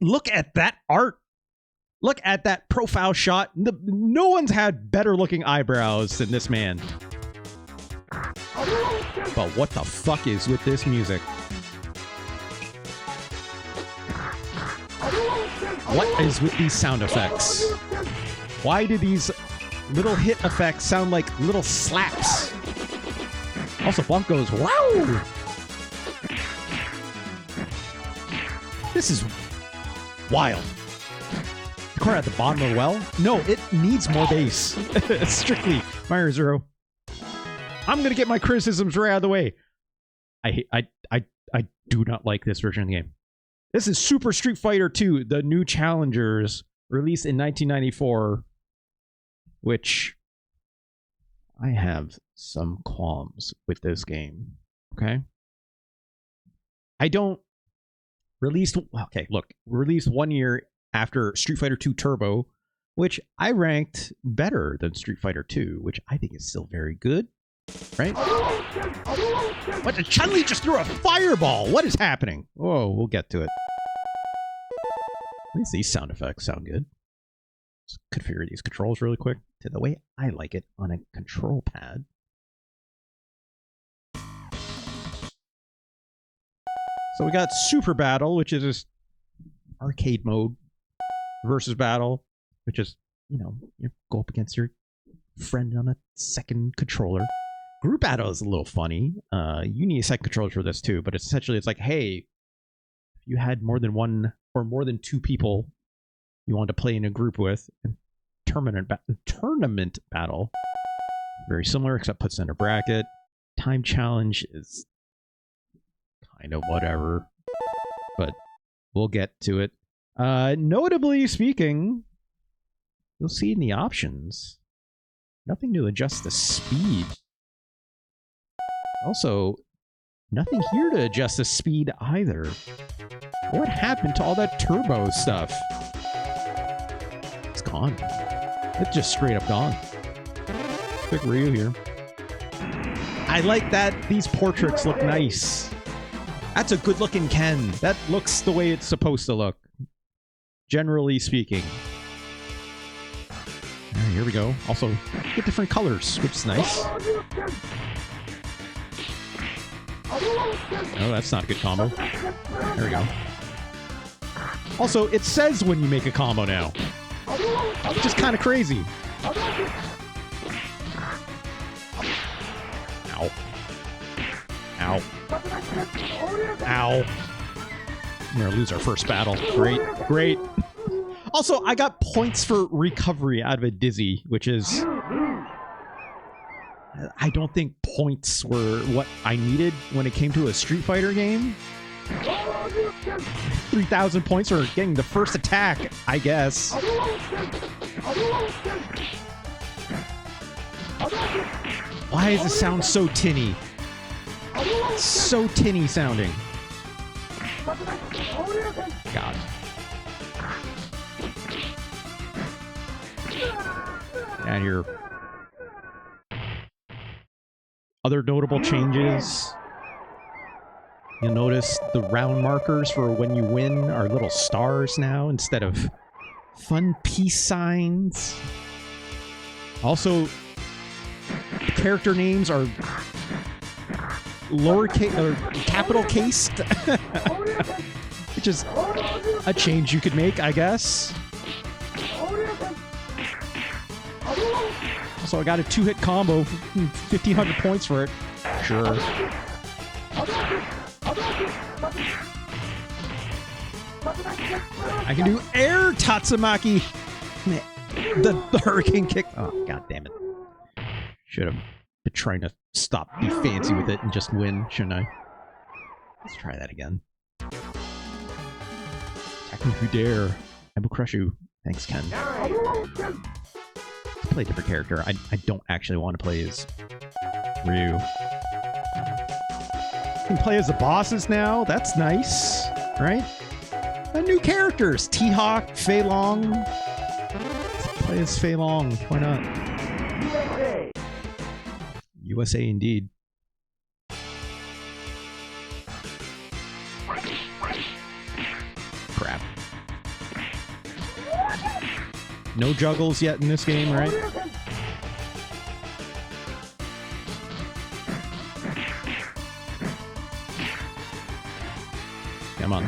look at that art. Look at that profile shot. No one's had better looking eyebrows than this man. But what the fuck is with this music? What is with these sound effects? Why do these little hit effects sound like little slaps? Also, Bump goes, wow! This is wild. The corner at the bottom of the well? No, it needs more bass. Strictly Fire Zero. I'm gonna get my criticisms right out of the way. I do not like this version of the game. This is Super Street Fighter 2, the new challengers, released in 1994, which I have some qualms with this game. Okay? Released 1 year after Street Fighter 2 Turbo, which I ranked better than Street Fighter 2, which I think is still very good. Right? What? Did Chun-Li just threw a fireball? What is happening? Whoa, we'll get to it. At least these sound effects sound good. Let's configure these controls really quick to the way I like it on a control pad. So we got Super Battle, which is just arcade mode, versus battle, which is, you go up against your friend on a second controller. Group battle is a little funny. You need a second controller for this too, but essentially it's like, hey, if you had more than one or more than two people you want to play in a group with, and tournament battle, very similar except puts in a bracket. Time challenge is kind of whatever, but we'll get to it. Notably speaking, you'll see in the options, nothing to adjust the speed. Also, nothing here to adjust the speed either. What happened to all that turbo stuff? It's gone. It's just straight up gone. Quick review here. I like that these portraits look nice. That's a good looking Ken. That looks the way it's supposed to look. Generally speaking. Here we go. Also, get different colors, which is nice. Oh, that's not a good combo. There we go. Also, it says when you make a combo now. Which is kind of crazy. Ow. Ow. Ow. We're gonna lose our first battle. Great. Great. Also, I got points for recovery out of a dizzy, which is... I don't think points were what I needed when it came to a Street Fighter game. 3,000 points for getting the first attack, I guess. Why does it sound so tinny? It's so tinny sounding. God. And here. Other notable changes. You'll notice the round markers for when you win are little stars now instead of fun peace signs. Also, the character names are lowercase or capital cased, which is a change you could make, I guess. So I got a 2-hit combo, 1,500 points for it. Sure. I can do air Tatsumaki. The hurricane kick. Oh, god damn it. Should have been trying to be fancy with it and just win, shouldn't I? Let's try that again. Attack me if you dare. I will crush you. Thanks, Ken. Play a different character. I don't actually want to play as Ryu. You can play as the bosses now. That's nice, right? And new characters. T-Hawk, Fei Long. Let's play as Fei Long. Why not? USA indeed. Crap. No juggles yet in this game, right? Come on.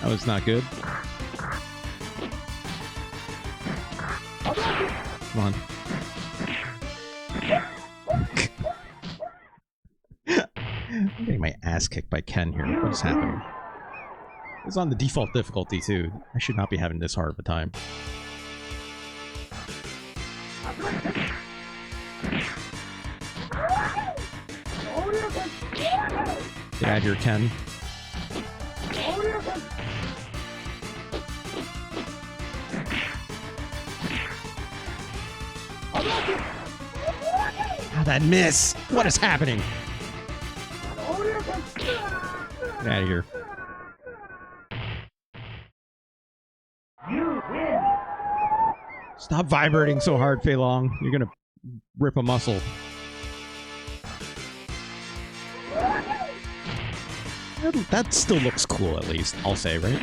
That was not good. Come on. I'm getting my ass kicked by Ken here. What is happening? It's on the default difficulty, too. I should not be having this hard of a time. Get out of here, Ken. How that miss? What is happening? Get out of here. Stop vibrating so hard, Fei Long. You're gonna rip a muscle. That still looks cool, at least. I'll say, right?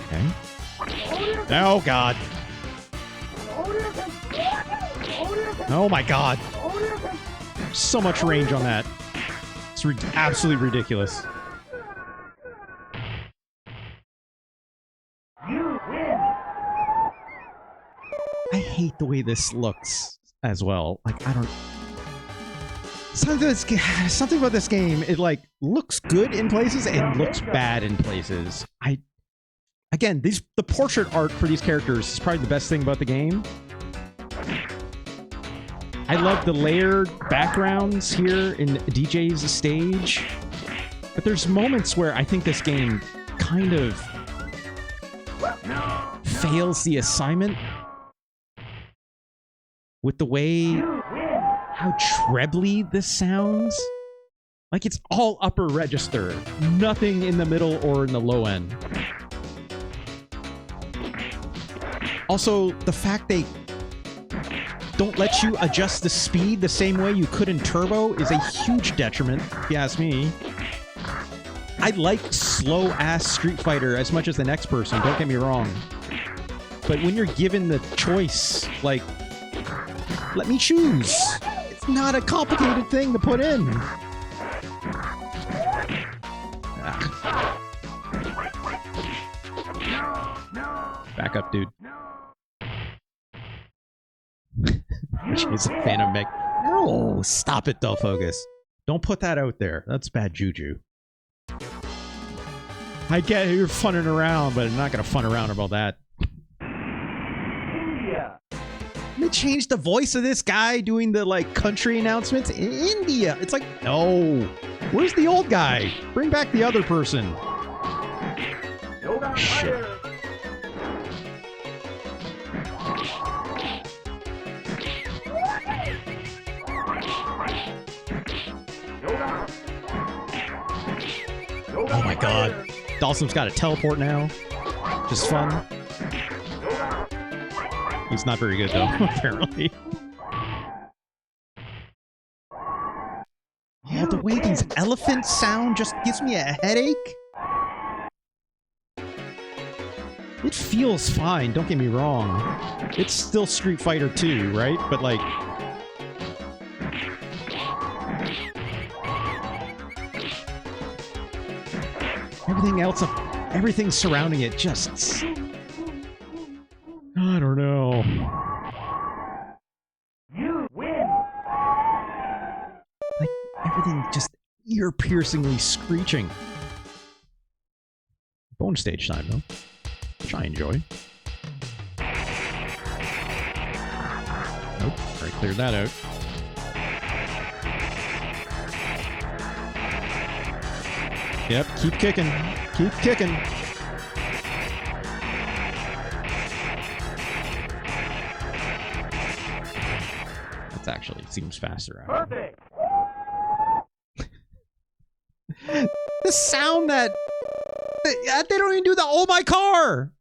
Okay. Oh, God. Oh, my God. So much range on that. It's absolutely ridiculous. I hate the way this looks as well. Like, I don't... Something about this game, it, like, looks good in places and looks bad in places. Again, the portrait art for these characters is probably the best thing about the game. I love the layered backgrounds here in DJ's stage. But there's moments where I think this game kind of fails the assignment with the way how trebly this sounds. Like it's all upper register, nothing in the middle or in the low end. Also, the fact they don't let you adjust the speed the same way you could in Turbo is a huge detriment, if you ask me. I like slow-ass Street Fighter as much as the next person, don't get me wrong. But when you're given the choice, like, let me choose. It's not a complicated thing to put in. Back up, dude. She's a fan of Mick. No, stop it, Dull Focus. Don't put that out there. That's bad juju. I get it, you're funning around, but I'm not gonna fun around about that. They changed the voice of this guy doing the, like, country announcements in India. It's like, no. Where's the old guy? Bring back the other person. Shit. Oh my god. Dawson's got a teleport now. Just fun. He's not very good, though, apparently. Oh, the way these elephants sound just gives me a headache. It feels fine, don't get me wrong. It's still Street Fighter 2, right? But, like... everything else, everything surrounding it just... I don't know. You win. Like, everything just ear-piercingly screeching. Bonus stage time, though. Which I enjoy. Nope, already cleared that out. Yep, keep kicking. Keep kicking. That's actually seems faster. Perfect. The sound that they don't even do the "oh my car,"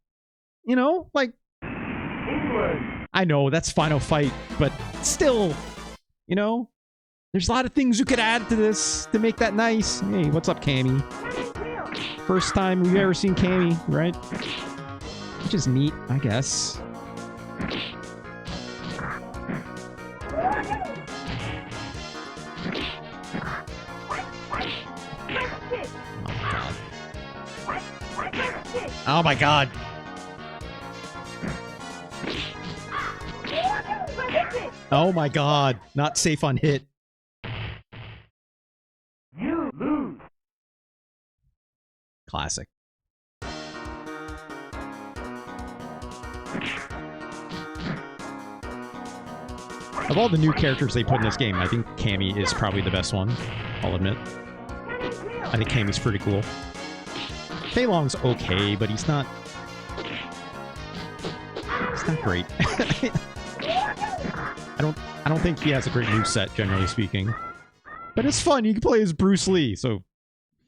you know, like I know, that's Final Fight, but still, you know, there's a lot of things you could add to this to make that nice. Hey, what's up, Cammy? First time we've ever seen Cammy, right? Which is neat, I guess. Oh my god. Oh my god. Not safe on hit. You lose. Classic. Of all the new characters they put in this game, I think Cammy is probably the best one. I'll admit. I think Cammy's pretty cool. Fei Long's okay, but he's not... He's not great. I don't think he has a great moveset, generally speaking. But it's fun, you can play as Bruce Lee, so...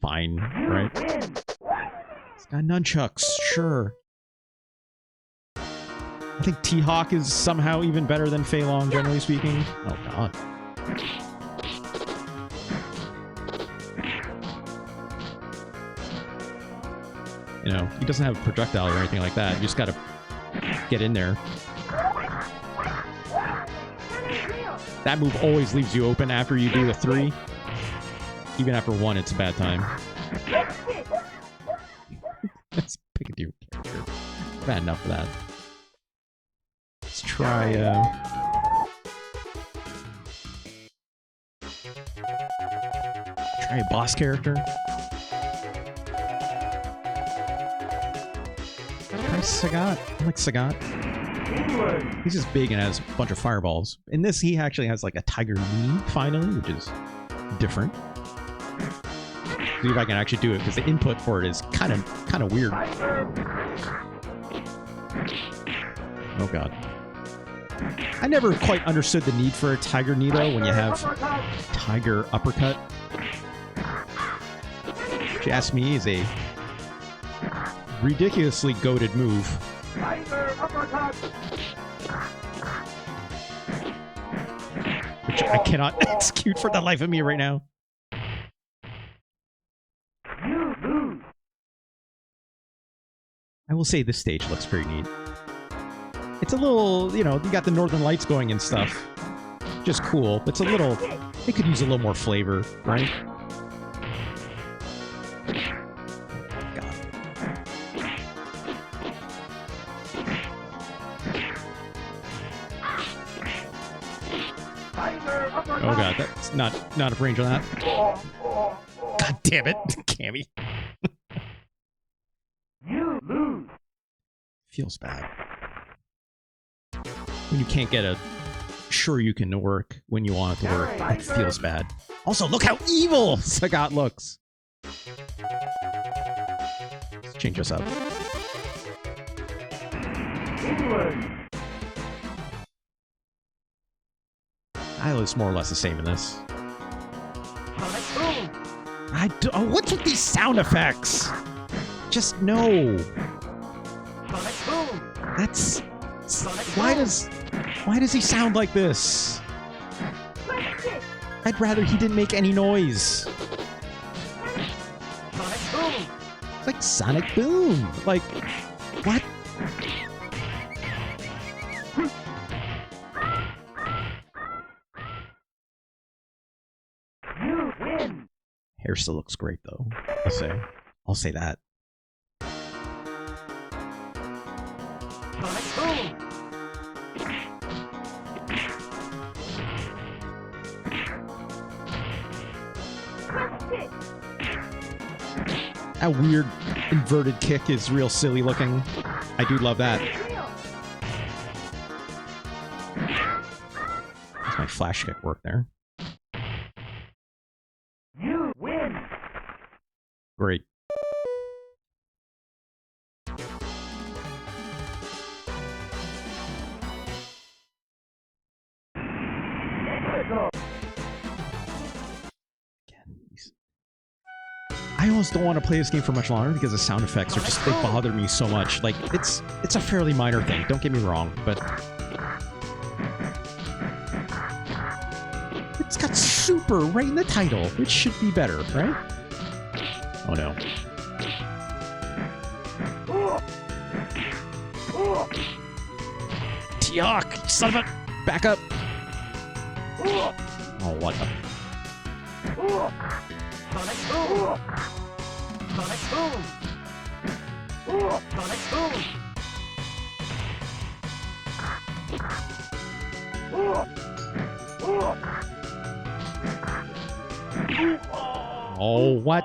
Fine, right? He's got nunchucks, sure. I think T-Hawk is somehow even better than Fei Long, generally speaking. Oh god. You know, he doesn't have a projectile or anything like that. You just gotta get in there. That move always leaves you open after you do the 3. Even after 1, it's a bad time. Let's pick a new character. Bad enough for that. Let's try, try a boss character. Try Sagat. I like Sagat. He's just big and has a bunch of fireballs. In this, he actually has like a tiger knee, finally, which is different. See if I can actually do it, because the input for it is kind of weird. Oh god. I never quite understood the need for a tiger knee, though, when you have tiger uppercut. If you ask me, is a ridiculously goated move. Which I cannot execute for the life of me right now. I will say this stage looks pretty neat. It's a little, you know, you got the Northern Lights going and stuff. Just cool. It's a little, it could use a little more flavor, right? God. Oh god, that's not a range on that. God damn it, Cammy. You lose. Feels bad. When you can't get a sure you can work when you want it to work, it feels bad. Also, look how evil Sagat looks! Let's change this up. Guile is more or less the same in this. Oh, what's with these sound effects? Just no. That's... Why does he sound like this? I'd rather he didn't make any noise. It's like Sonic Boom. Like, what? Hair still looks great, though. I'll say that. That weird inverted kick is real silly looking. I do love that. That's my flash kick work there. You win. Great. I almost don't want to play this game for much longer because the sound effects are just, they bother me so much. Like, it's a fairly minor thing, don't get me wrong, but It's got super right in the title, which should be better, right? Oh no. Yuck! Son of a... Back up! Oh, what the... Sonic Boom! Sonic Boom! Sonic Boom! Oh, what?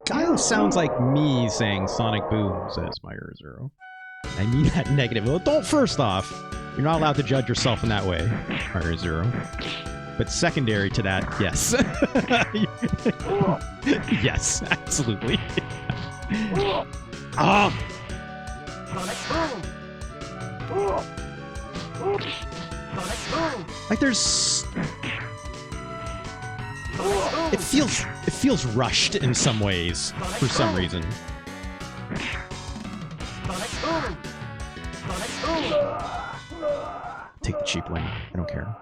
Guile sounds like me saying Sonic Boom, says my Zero. I mean that negative. Well, don't, first off, you're not allowed to judge yourself in that way, Fire Zero. But secondary to that, yes. Yes, absolutely. Ah! Like there's... It feels rushed in some ways, for some reason. Take the cheap win. I don't care.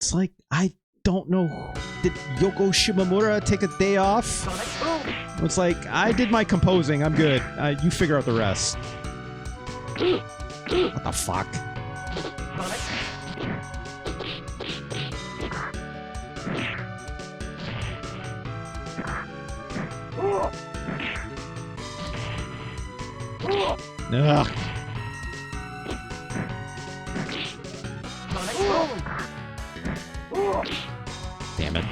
It's like, I don't know. Did Yoko Shimomura take a day off? It's like, I did my composing. I'm good. You figure out the rest. What the fuck? Ugh. Damn it.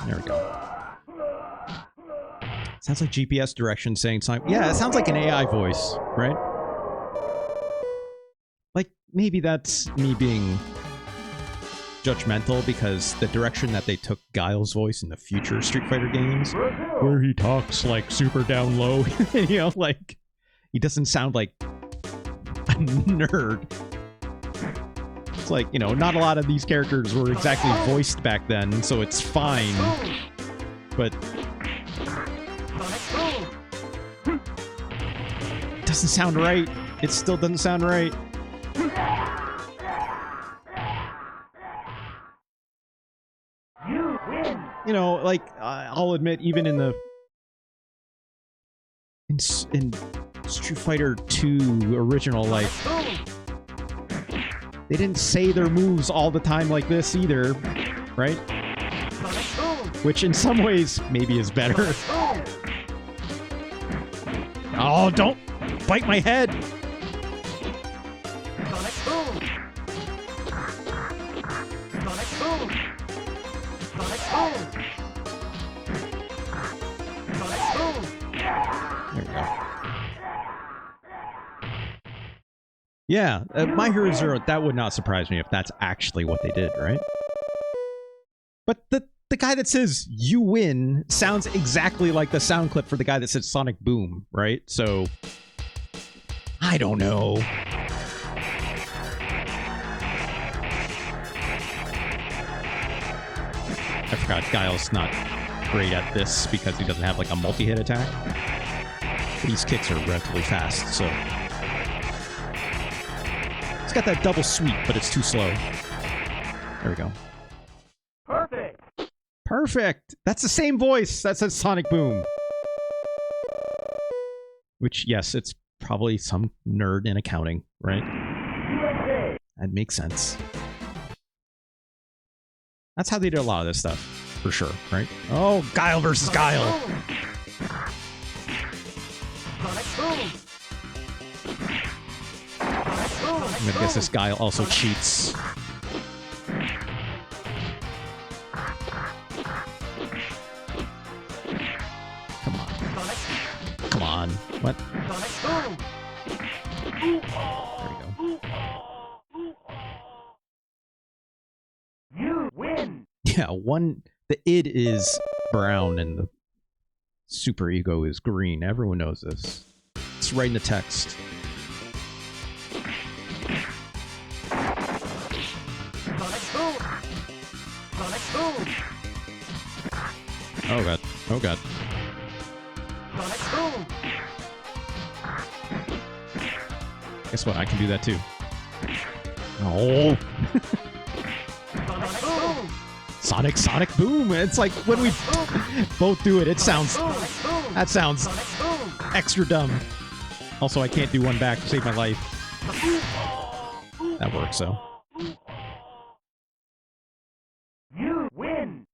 There we go. Sounds like GPS direction saying something. Yeah, it sounds like an AI voice, right? Like, maybe that's me being judgmental because the direction that they took Guile's voice in the future Street Fighter games, where he talks like super down low, you know, like he doesn't sound like a nerd. It's like, you know, not a lot of these characters were exactly voiced back then, so it's fine. But it doesn't sound right. It still doesn't sound right. You know, like, I'll admit, even in the... In Street Fighter 2 original, like... They didn't say their moves all the time like this either, right? Which in some ways, maybe is better. Oh, don't bite my head! There we go. Yeah, My Hero Zero, that would not surprise me if that's actually what they did, right? But the guy that says, "You win," sounds exactly like the sound clip for the guy that said Sonic Boom, right? So, I don't know. I forgot Guile's not great at this because he doesn't have like a multi-hit attack. These kicks are relatively fast, so... It's got that double sweep, but it's too slow. There we go. Perfect. Perfect! That's the same voice that says Sonic Boom. Which, yes, it's probably some nerd in accounting, right? That makes sense. That's how they did a lot of this stuff, for sure, right? Oh, Guile versus Guile! I'm gonna guess this Guile also cheats. Come on. Come on. What? There we go. You win. Yeah, the id is brown and the super ego is green. Everyone knows this. It's right in the text. Oh god. Oh god. Sonic Boom. Guess what? I can do that too. Oh. Sonic Boom. Sonic Boom. It's like when we both do it, it sounds... Boom. That sounds Sonic Boom. extra dumb. Also, I can't do one back to save my life. That works, though. You win.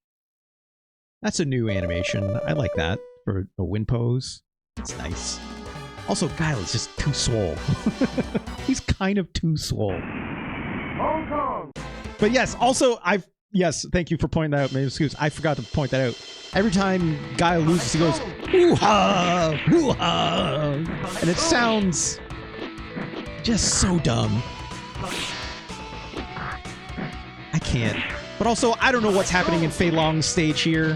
That's a new animation. I like that for a win pose. It's nice. Also, Guile is just too swole. He's kind of too swole. Hong Kong. But yes, also, yes, thank you for pointing that out, Maybe excuse. I forgot to point that out. Every time Guile loses, he goes, hoo-ha! Hoo-ha! And it sounds just so dumb. I can't. But also, I don't know what's happening in Fei Long's stage here.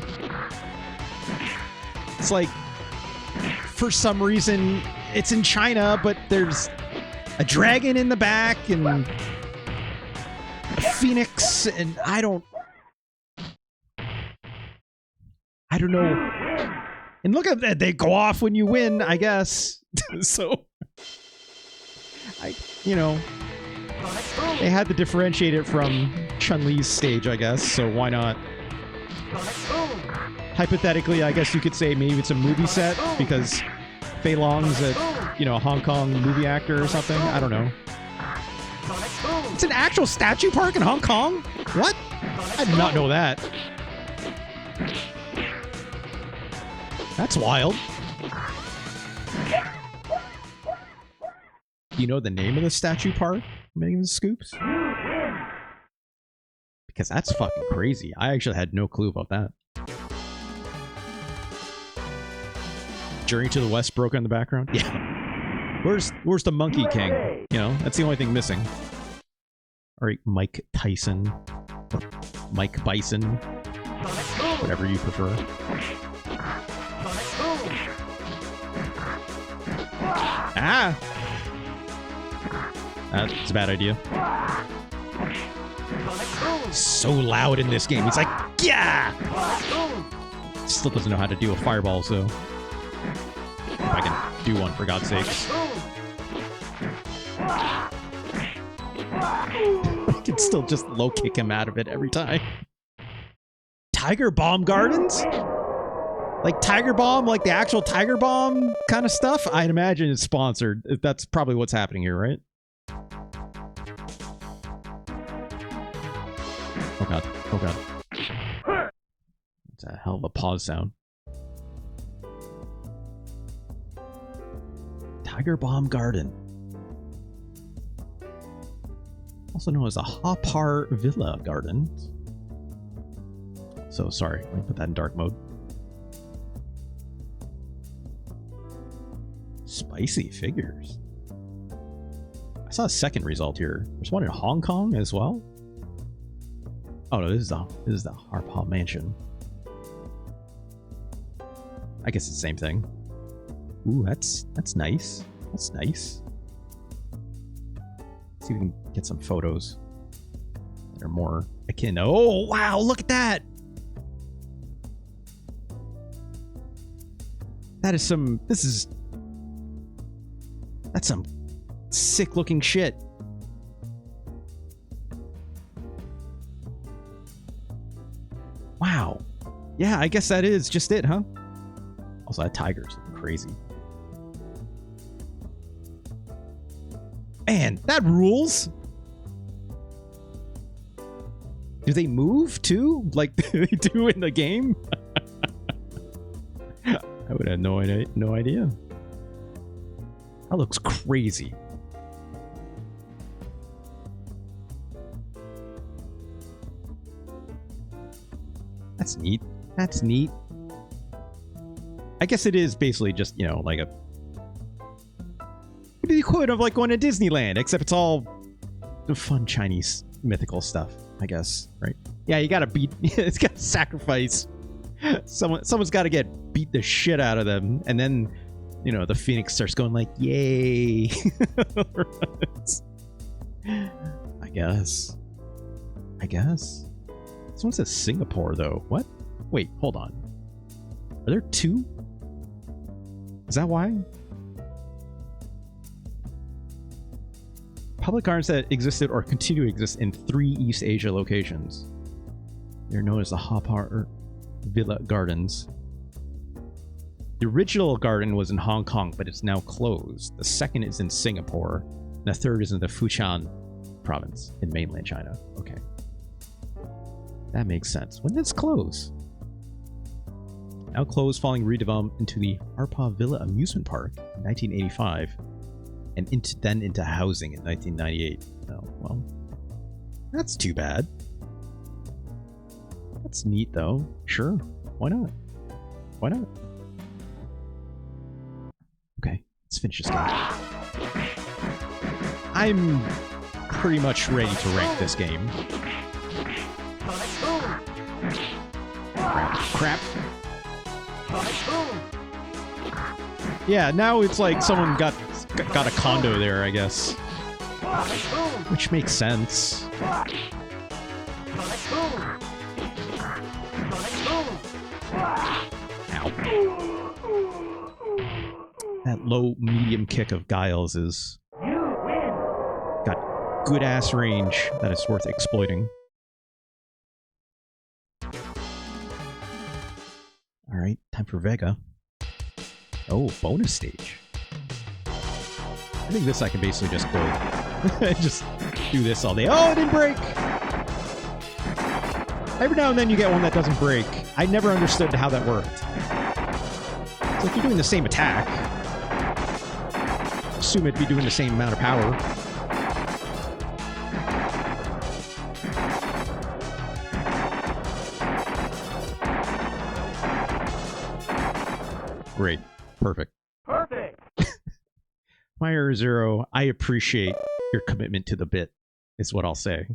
It's like, for some reason, it's in China, but there's a dragon in the back and a phoenix, and I don't know. And look at that, they go off when you win, I guess. So, they had to differentiate it from Chun-Li's stage, I guess, so why not? Hypothetically, I guess you could say maybe it's a movie set, because Fei Long's a, Hong Kong movie actor or something. I don't know. It's an actual statue park in Hong Kong? What? I did not know that. That's wild. Do you know the name of the statue park? Making the scoops? Because that's fucking crazy. I actually had no clue about that. Journey to the West broke in the background? Yeah. Where's the Monkey King? That's the only thing missing. Alright, Mike Tyson. Or Mike Bison. Whatever you prefer. Ah! That's a bad idea. So loud in this game. He's like, yeah! Still doesn't know how to deal with fireballs, though. If I can do one, for God's sakes. I can still just low kick him out of it every time. Tiger Bomb Gardens? Like Tiger Bomb, like the actual Tiger Bomb kind of stuff? I'd imagine it's sponsored. That's probably what's happening here, right? Oh god. Oh god. That's a hell of a pause sound. Tiger Bomb Garden. Also known as a Hopar Villa Garden. So sorry, let me put that in dark mode. Spicy figures. I saw a second result here. There's one in Hong Kong as well. Oh no, this is the Harpaw Mansion. I guess it's the same thing. Ooh, that's nice. That's nice. Let's see if we can get some photos that are more akin. Oh wow, look at that! That is some. That's some sick looking shit. Wow. Yeah, I guess that is just it, huh? Also, that tiger's looking crazy. Man, that rules. Do they move too? Like they do in the game? I would have no idea. That looks crazy. That's neat. That's neat. I guess it is basically just, like a... It'd be the equivalent of like going to Disneyland, except it's all the fun Chinese mythical stuff, I guess, right? Yeah, you gotta beat... It's gotta sacrifice. Someone's gotta get beat the shit out of them, and then... the Phoenix starts going like, yay. I guess. This one says Singapore, though. What? Wait, hold on. Are there two? Is that why? Public gardens that existed or continue to exist in 3 East Asia locations. They're known as the Haw Villa Gardens. The original garden was in Hong Kong, but it's now closed. The second is in Singapore. And the third is in the Fushan province in mainland China. Okay. That makes sense. When did this close? Now closed following redevelopment into the Harpa Villa Amusement Park in 1985 and into housing in 1998. Oh, well, that's too bad. That's neat, though. Sure. Why not? Why not? Okay, let's finish this game. I'm pretty much ready to rank this game. Crap. Yeah, now it's like someone got a condo there, I guess. Which makes sense. Ow. That low medium kick of Guile's is got good ass range that is worth exploiting. Alright, time for Vega. Oh, bonus stage. I think this I can basically just go just do this all day. Oh, it didn't break! Every now and then you get one that doesn't break. I never understood how that worked. It's like you're doing the same attack. Assume it'd be doing the same amount of power. Great. Perfect. Perfect. Fire Zero, I appreciate your commitment to the bit, is what I'll say.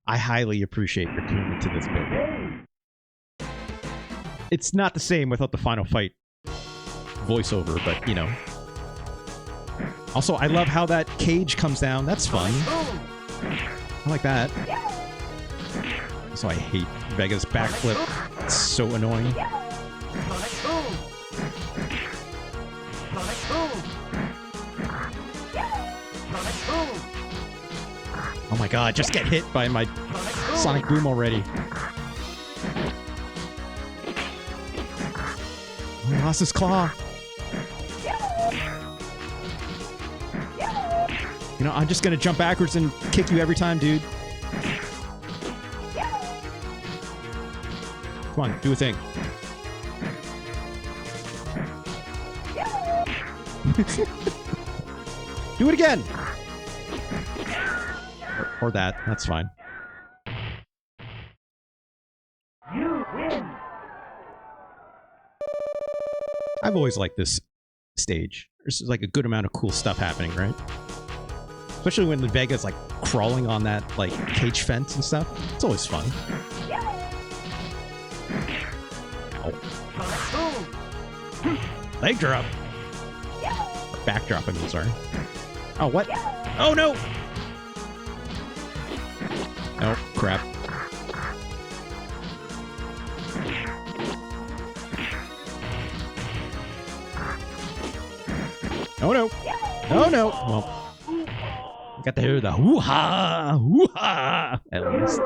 I highly appreciate your commitment to this bit. It's not the same without the final fight voiceover, but, you know. Also, I love how that cage comes down. That's fun. I like that. So I hate Vega's backflip. It's so annoying. Oh my god, just get hit by my Sonic Boom already. Oh, he lost his claw. You know, I'm just gonna jump backwards and kick you every time, dude. Come on, do a thing. Do it again! Or that. That's fine. You win. I've always liked this stage. There's like a good amount of cool stuff happening, right? Especially when the Vega's like crawling on that like cage fence and stuff. It's always fun. Ow. Leg drop. Backdrop, I mean, sorry. Oh, what? Oh, no! Oh, crap. Oh, no. Oh, no. Well, I got to hear the hoo-ha! Hoo-ha! At least.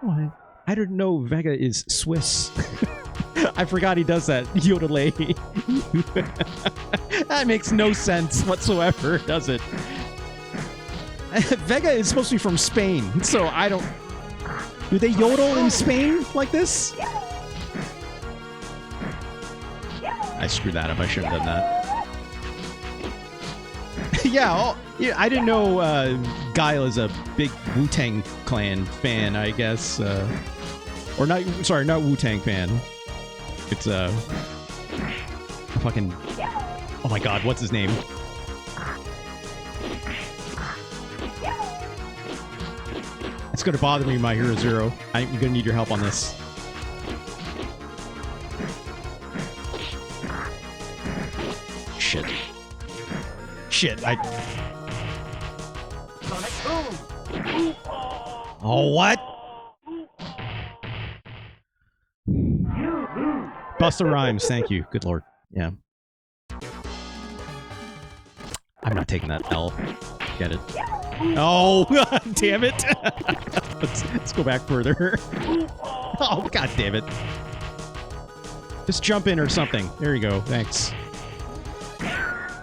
Oh, I didn't know Vega is Swiss. I forgot he does that. Yodelay. That makes no sense whatsoever, does it? Vega is supposed to be from Spain, so I don't... Do they yodel in Spain like this? I screwed that up. I shouldn't have done that. Yeah, I didn't know Guile is a big Wu-Tang Clan fan, I guess. Or not, sorry, not Wu-Tang fan. It's a fucking... Oh my god, what's his name? It's gonna bother me, My Hero Zero. I'm gonna need your help on this. Shit. Shit, Oh, what? Busta Rhymes. Thank you. Good lord. Yeah. I'm not taking that L. Get it. Oh, damn it. Let's go back further. Oh, god damn it. Just jump in or something. There you go. Thanks.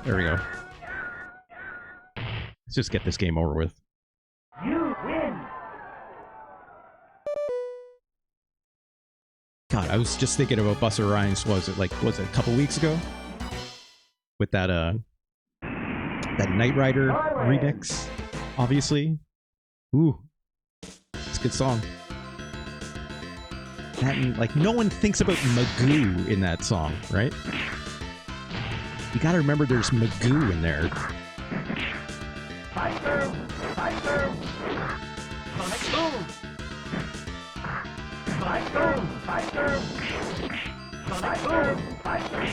There we go. Let's just get this game over with. You win. God, I was just thinking about Busta Rhymes. Was it a couple weeks ago? With that Knight Rider remix, obviously. Ooh, it's a good song. That, like, no one thinks about Magoo in that song, right? You gotta remember there's Magoo in there. Fighter. Fighter. Sonic Boom. Sonic Boom. Fighter. Sonic Boom. Fighter.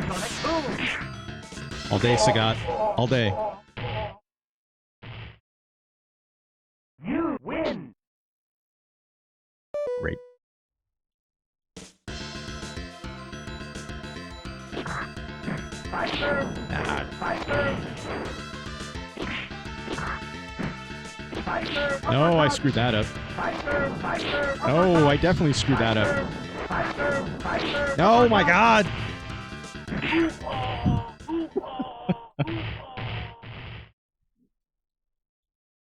Sonic Boom. All day, Sagat. All day. You win. Great. Fighter. Ah, Fighter. Fighter. no, I screwed that up. Fighter. Fighter. Oh, I definitely screwed that up. Fighter. Fighter. Oh my god!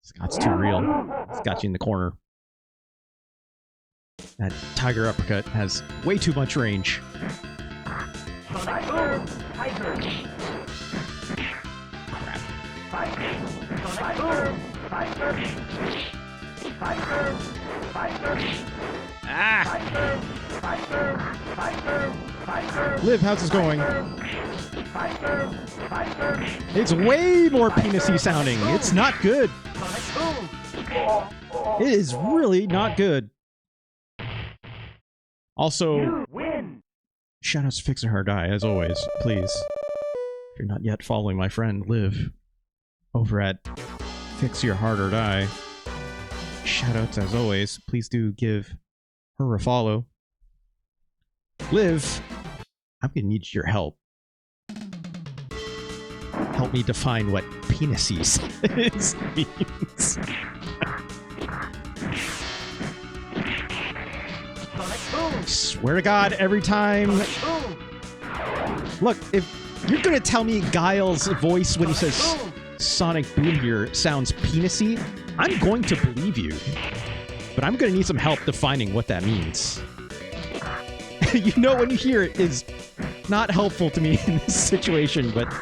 Scott's too real. It's got you in the corner. That tiger uppercut has way too much range. Sonic Boom. Fighter. Crap. Fighter. Sonic Boom. Fighter. Fighter. Fighter. Ah! Fighter. Fighter. Fighter. Fighter. Liv, how's this going? Fighter. Fighter. It's way more penisy sounding. It's not good. Sonic Boom. It is really not good. Also, You win. shoutouts to Fixer Her Die, as always. Please, if you're not yet following my friend Liv over at Fix Your Heart or Die, shoutouts as always. Please do give her a follow. Liv, I'm gonna need your help. Help me define what penises means. Sonic Boom. Swear to God, every time. Sonic Boom. Look, if you're gonna tell me Guile's voice when he says Boom. Sonic Boom here sounds penisy, I'm going to believe you. But I'm gonna need some help defining what that means. You know, when you hear it is not helpful to me in this situation, but...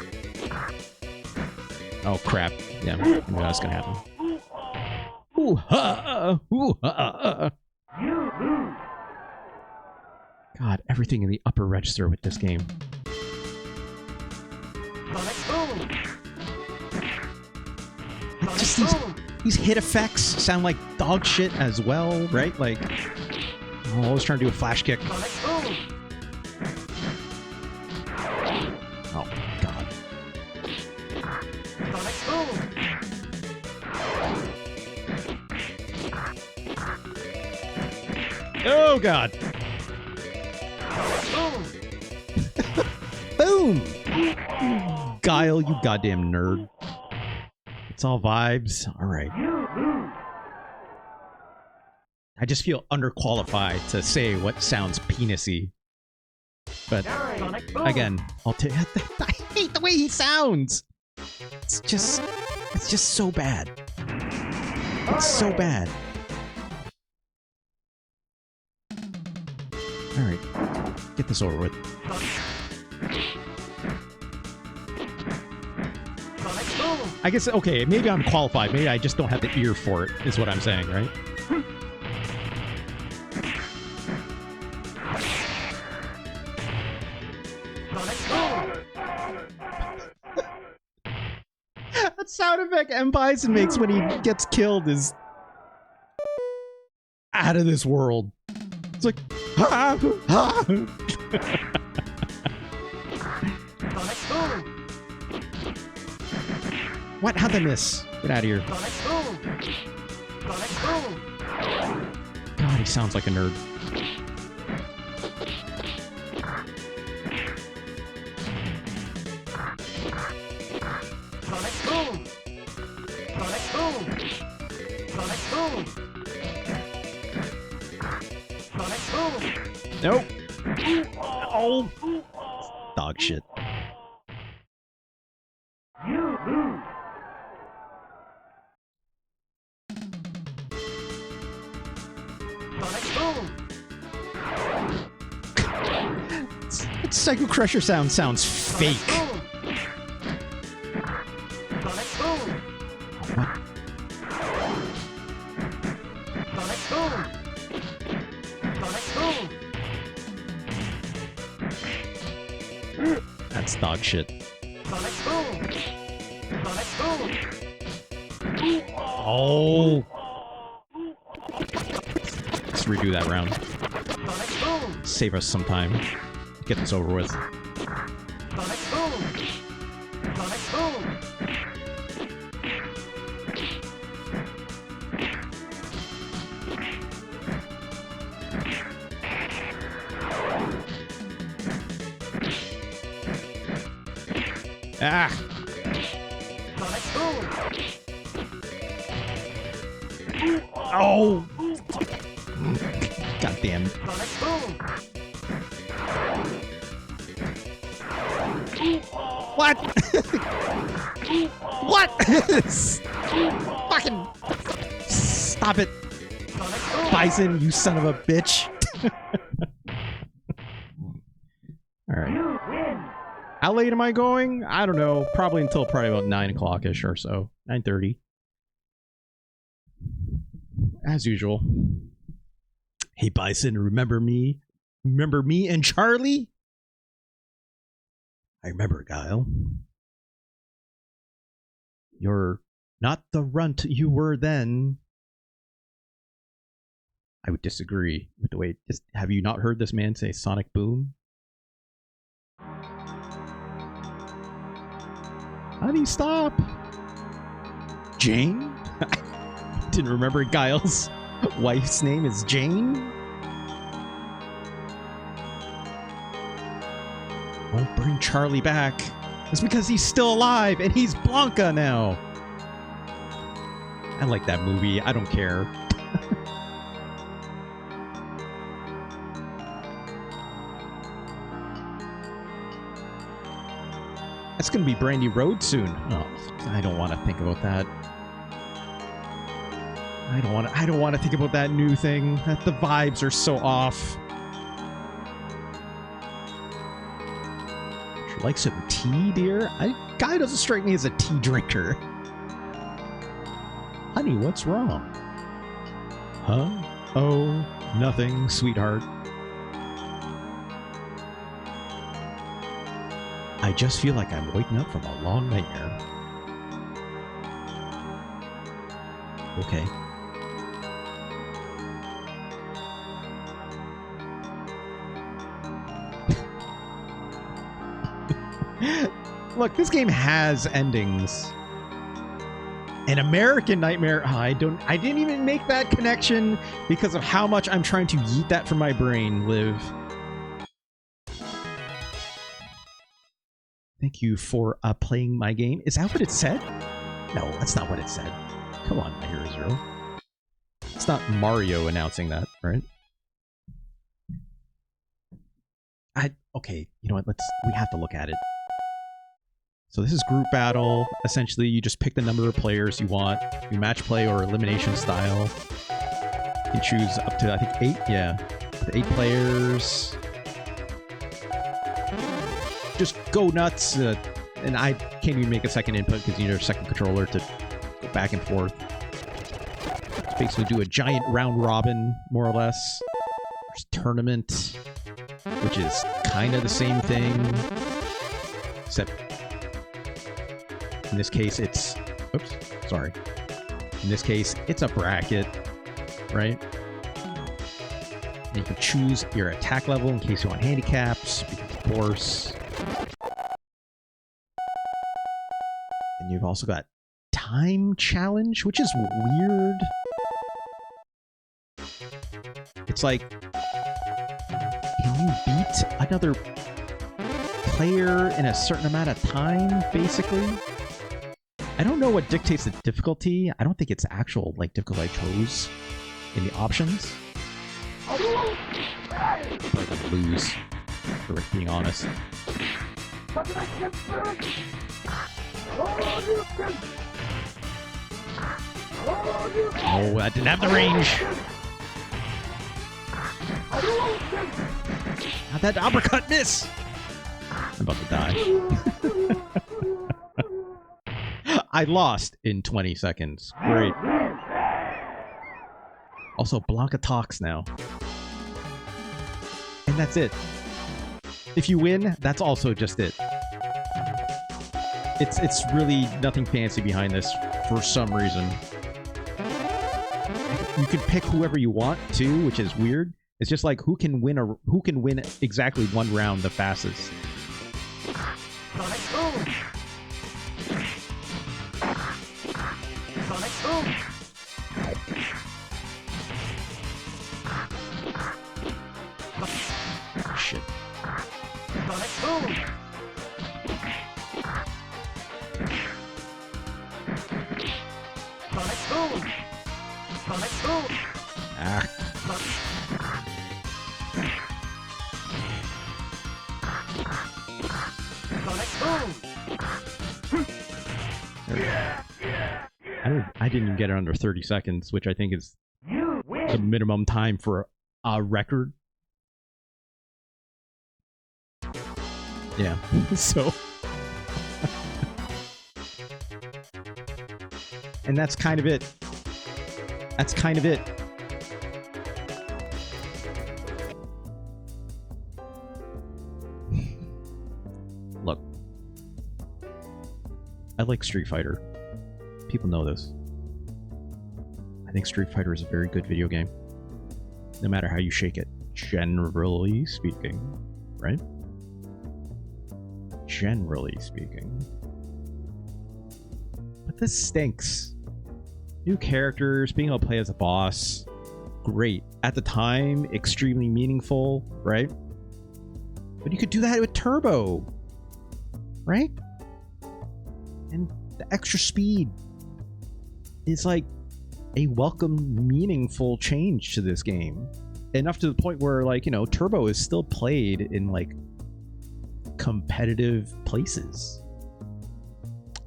Oh, crap. Yeah, I knew that was gonna happen. Ooh, ha, ooh, ha. You lose. God, everything in the upper register with this game. Sonic Boom. Like, just Sonic Boom. these hit effects sound like dog shit as well, right? Like, I'm always trying to do a flash kick. Sonic Boom. Oh, God. Sonic Boom. Oh, God. Boom! Guile, you goddamn nerd. It's all vibes. All right. You lose. I just feel underqualified to say what sounds penisy. But Sonic Boom. again, I'll take. I hate the way he sounds. It's just so bad. It's so bad. All right, get this over with. Sonic Boom. I guess, okay, maybe I'm qualified. Maybe I just don't have the ear for it, is what I'm saying, right? Sonic Boom. That sound effect M. Bison makes when he gets killed is out of this world. It's like, ha, ha. Sonic Boom. What? How'd I miss? Get out of here. Sonic Boom. Sonic Boom. God, he sounds like a nerd. Nope. Oh. Dog shit. You lose. Sonic Boom. That Psycho Crusher sounds fake. Boom. Sonic Boom. What? Sonic Boom. Sonic Boom. That's dog shit. Sonic Boom. Sonic Boom. Oh. Let's redo that round. Sonic Boom. Save us some time. Get this over with. Sonic Boom. Sonic Boom. Ah! Sonic Boom. Oh! God damn. Sonic Boom. What? What? Fucking stop it, Sonic Boom. Bison, you son of a bitch. Alright. You win. How late am I going? I don't know. Probably until about 9 o'clock-ish or so. 9:30. As usual. Hey Bison, remember me? Remember me and Charlie? I remember, Guile. You're not the runt you were then. I would disagree with the way... have you not heard this man say Sonic Boom? Honey, stop! Jane? Didn't remember Guile's wife's name is Jane? Won't bring Charlie back. It's because he's still alive and he's Blanca now. I like that movie. I don't care. That's gonna be Brandy Road soon. Oh, I don't want to think about that. I don't want to think about that new thing. That the vibes are so off. Would you like some tea, dear? Guy doesn't strike me as a tea drinker. Honey, what's wrong? Huh? Oh, nothing, sweetheart. I just feel like I'm waking up from a long nightmare. Okay. Look, this game has endings. An American Nightmare. Oh, I didn't even make that connection because of how much I'm trying to yeet that from my brain, Liv. Thank you for playing my game. Is that what it said? No, that's not what it said. Come on, My Hero Zero. It's not Mario announcing that, right? Okay, you know what? We have to look at it. So this is group battle. Essentially, you just pick the number of players you want. You match play or elimination style. You can choose up to, I think, 8. Yeah, with 8 players. Just go nuts. And I can't even make a second input because you need a second controller to go back and forth. Just basically do a giant round robin, more or less. There's tournament, which is kind of the same thing, except in this case it's... Oops, sorry. In this case, it's a bracket, right? And you can choose your attack level in case you want handicaps, because of course. And you've also got time challenge, which is weird. It's like, can you beat another player in a certain amount of time, basically? I don't know what dictates the difficulty. I don't think it's actual, like, difficulty I chose in the options. Probably gonna lose, for being honest. Oh, that didn't have the range. How'd that uppercut miss? I'm about to die. I lost in 20 seconds. Great. Also, Blanca talks now. And that's it. If you win, that's also just it. It's really nothing fancy behind this for some reason. You can pick whoever you want too, which is weird. It's just like who can win exactly one round the fastest. Shit. Ah. I didn't even get it under 30 seconds, which I think is the minimum time for a record. Yeah, so... and that's kind of it. That's kind of it. Look. I like Street Fighter. People know this. I think Street Fighter is a very good video game. No matter how you shake it. Generally speaking. Right? Generally speaking. But this stinks. New characters, being able to play as a boss. Great. At the time, extremely meaningful, right? But you could do that with Turbo. Right? And the extra speed is like a welcome, meaningful change to this game. Enough to the point where, like, you know, Turbo is still played in, like, competitive places.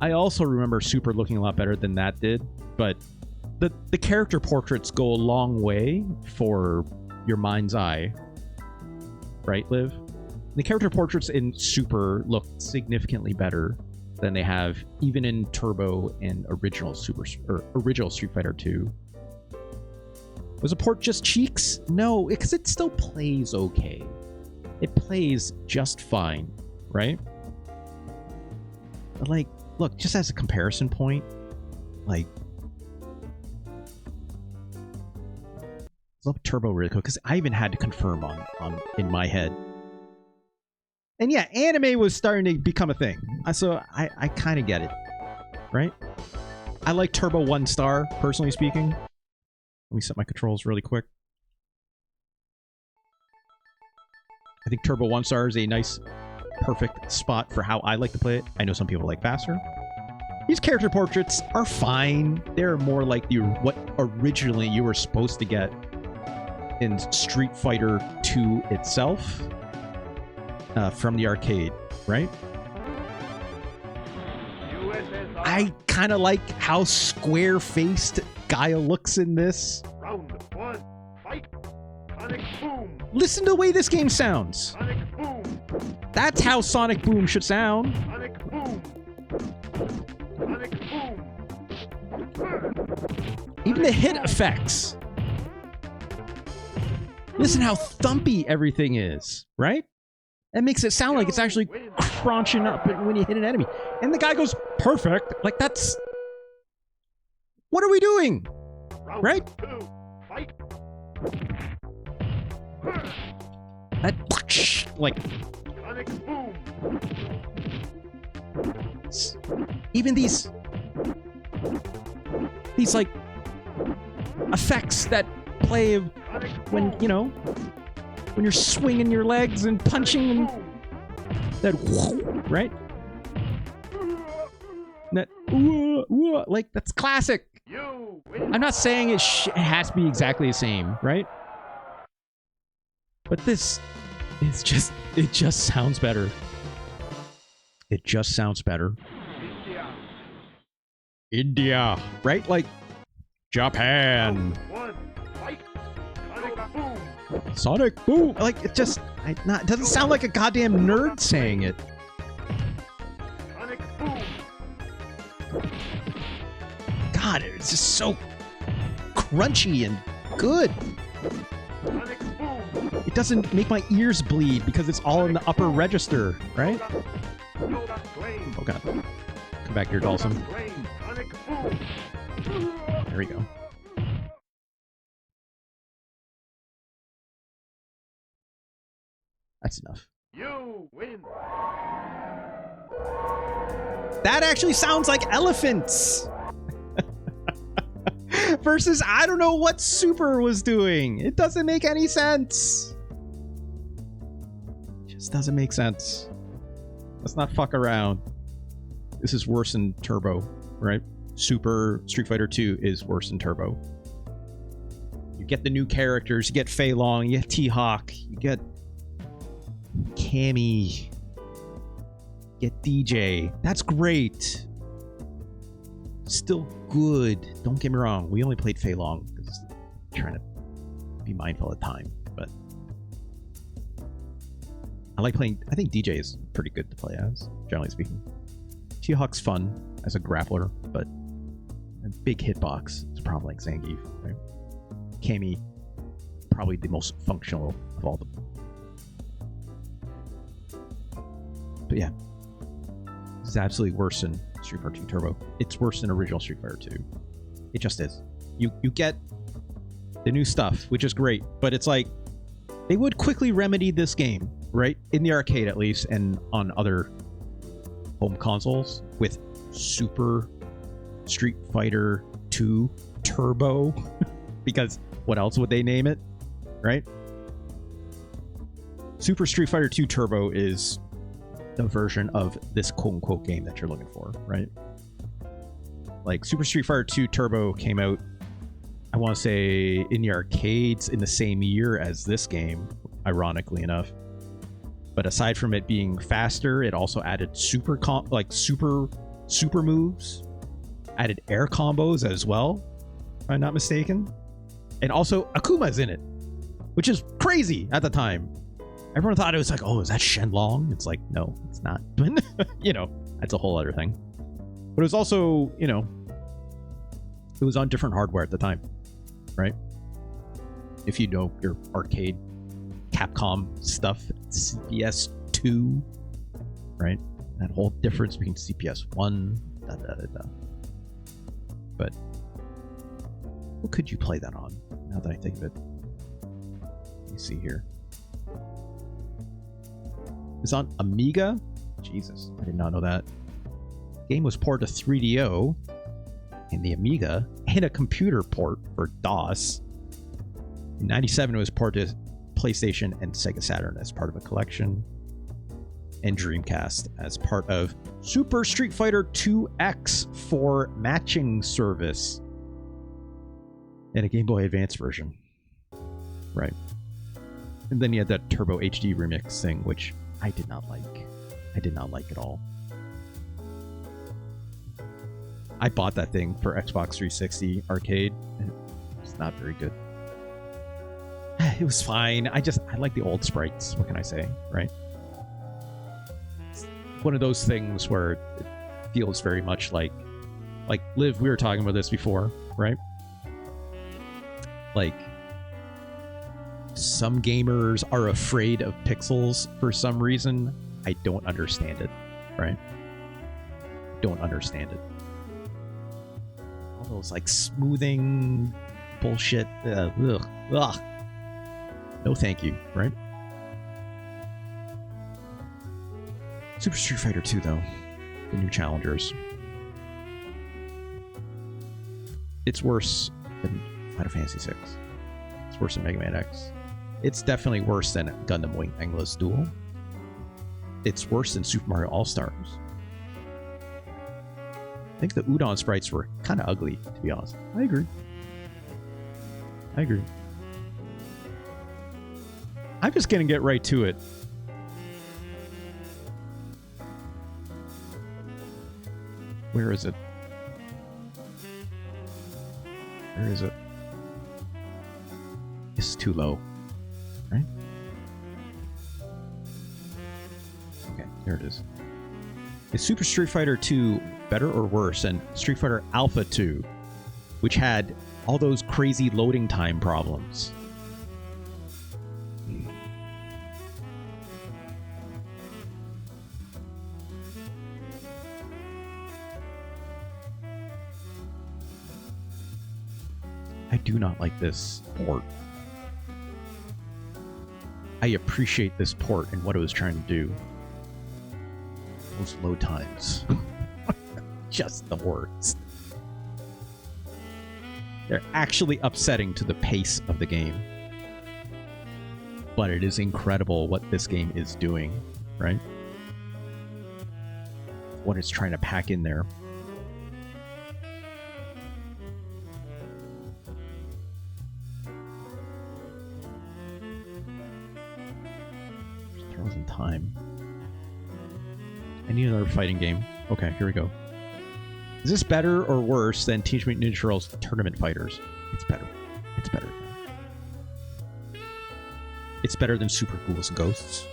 I also remember Super looking a lot better than that did, but the character portraits go a long way for your mind's eye. Right, Liv? The character portraits in Super look significantly better than they have even in Turbo and original Street Fighter 2. Was a port just cheeks? No, because it still plays okay. It plays just fine, right? But like, look, just as a comparison point, like, look Turbo really quick, because I even had to confirm on in my head. And yeah, anime was starting to become a thing. So I kind of get it, right? I like Turbo 1 star, personally speaking. Let me set my controls really quick. I think Turbo 1 star is a nice, perfect spot for how I like to play it. I know some people like faster. These character portraits are fine. They're more like what originally you were supposed to get in Street Fighter 2 itself. From the arcade, right? I kind of like how square-faced Guile looks in this. Round one, fight. Sonic Boom. Listen to the way this game sounds. Sonic Boom. That's how Sonic Boom should sound. Sonic Boom. Sonic Boom. Even the hit effects. Listen how thumpy everything is, right? That makes it sound like it's actually crunching up when you hit an enemy. And the guy goes, perfect. Like, that's... What are we doing? Round right? Two, fight. That... Like... Sonic Boom. Even these, like, effects that play when, you know, when you're swinging your legs and punching and that, right? That, like, that's classic. I'm not saying it has to be exactly the same, right? But this is just, it just sounds better. It just sounds better. India, right? Like Japan. Sonic Boom. Like it just, it doesn't sound like a goddamn nerd saying it. God, it's just so crunchy and good. It doesn't make my ears bleed because it's all in the upper register, right? Oh god. Come back here, Dawson. There we go. That's enough. You win. That actually sounds like elephants. Versus, I don't know what Super was doing. It doesn't make any sense. It just doesn't make sense. Let's not fuck around. This is worse than Turbo, right? Super Street Fighter 2 is worse than Turbo. You get the new characters. You get Fei Long. You get T-Hawk. You get Cammy. You get DJ. That's great. Still good. Don't get me wrong. We only played Fei Long because I'm trying to be mindful of time. But I like playing. I think DJ is pretty good to play as, generally speaking. T-Hawk's fun as a grappler, but a big hitbox is probably like Zangief, right? Cammy, probably the most functional of all them. But yeah, this is absolutely worse than Street Fighter 2 Turbo. It's worse than original Street Fighter 2. It just is. You get the new stuff, which is great, but it's like they would quickly remedy this game, right? In the arcade at least, and on other home consoles with Super Street Fighter 2 Turbo. Because what else would they name it, right? Super Street Fighter 2 Turbo is the version of this quote-unquote game that you're looking for, right? Like, Super Street Fighter 2 Turbo came out, I want to say, in the arcades in the same year as this game, ironically enough. But aside from it being faster, it also added super moves, added air combos as well, if I'm not mistaken. And also, Akuma's in it, which is crazy at the time. Everyone thought it was like, oh, is that Shenlong? It's like, no, it's not. You know, that's a whole other thing. But it was also, you know, it was on different hardware at the time, right? If you know your arcade Capcom stuff, CPS 2, right? That whole difference between CPS 1, But what could you play that on, now that I think of it? Let me see here. It's on Amiga? Jesus, I did not know that. The game was ported to 3DO and the Amiga, and a computer port for DOS. In 97, it was ported to PlayStation and Sega Saturn as part of a collection, and Dreamcast as part of Super Street Fighter 2X for matching service, and a Game Boy Advance version. Right. And then you had that Turbo HD remix thing, which I did not like. I did not like at all. I bought that thing for Xbox 360 arcade, and it's not very good. It was fine. I like the old sprites. What can I say, right? It's one of those things where it feels very much like Liv, we were talking about this before, right? Like, some gamers are afraid of pixels for some reason. I don't understand it, right? Don't understand it. All those like smoothing bullshit. Ugh. No thank you, right? Super Street Fighter 2 though, the new challengers. It's worse than Final Fantasy 6. It's worse than Mega Man X. It's definitely worse than Gundam Wing Endless Duel. It's worse than Super Mario All-Stars. I think the Udon sprites were kind of ugly, to be honest. I agree. I'm just gonna get right to it. Where is it? Where is it? It's too low, right? Okay, there it is. Is Super Street Fighter 2 better or worse than Street Fighter Alpha 2, which had all those crazy loading time problems? I do not like this port. I appreciate this port and what it was trying to do. Those load times. Just the worst. They're actually upsetting to the pace of the game. But it is incredible what this game is doing, right? What it's trying to pack in there. Throws in time. I need another fighting game. Okay, here we go. Is this better or worse than Teenage Mutant Ninja Turtles Tournament Fighters? It's better. It's better. It's better than Super Ghouls and Ghosts.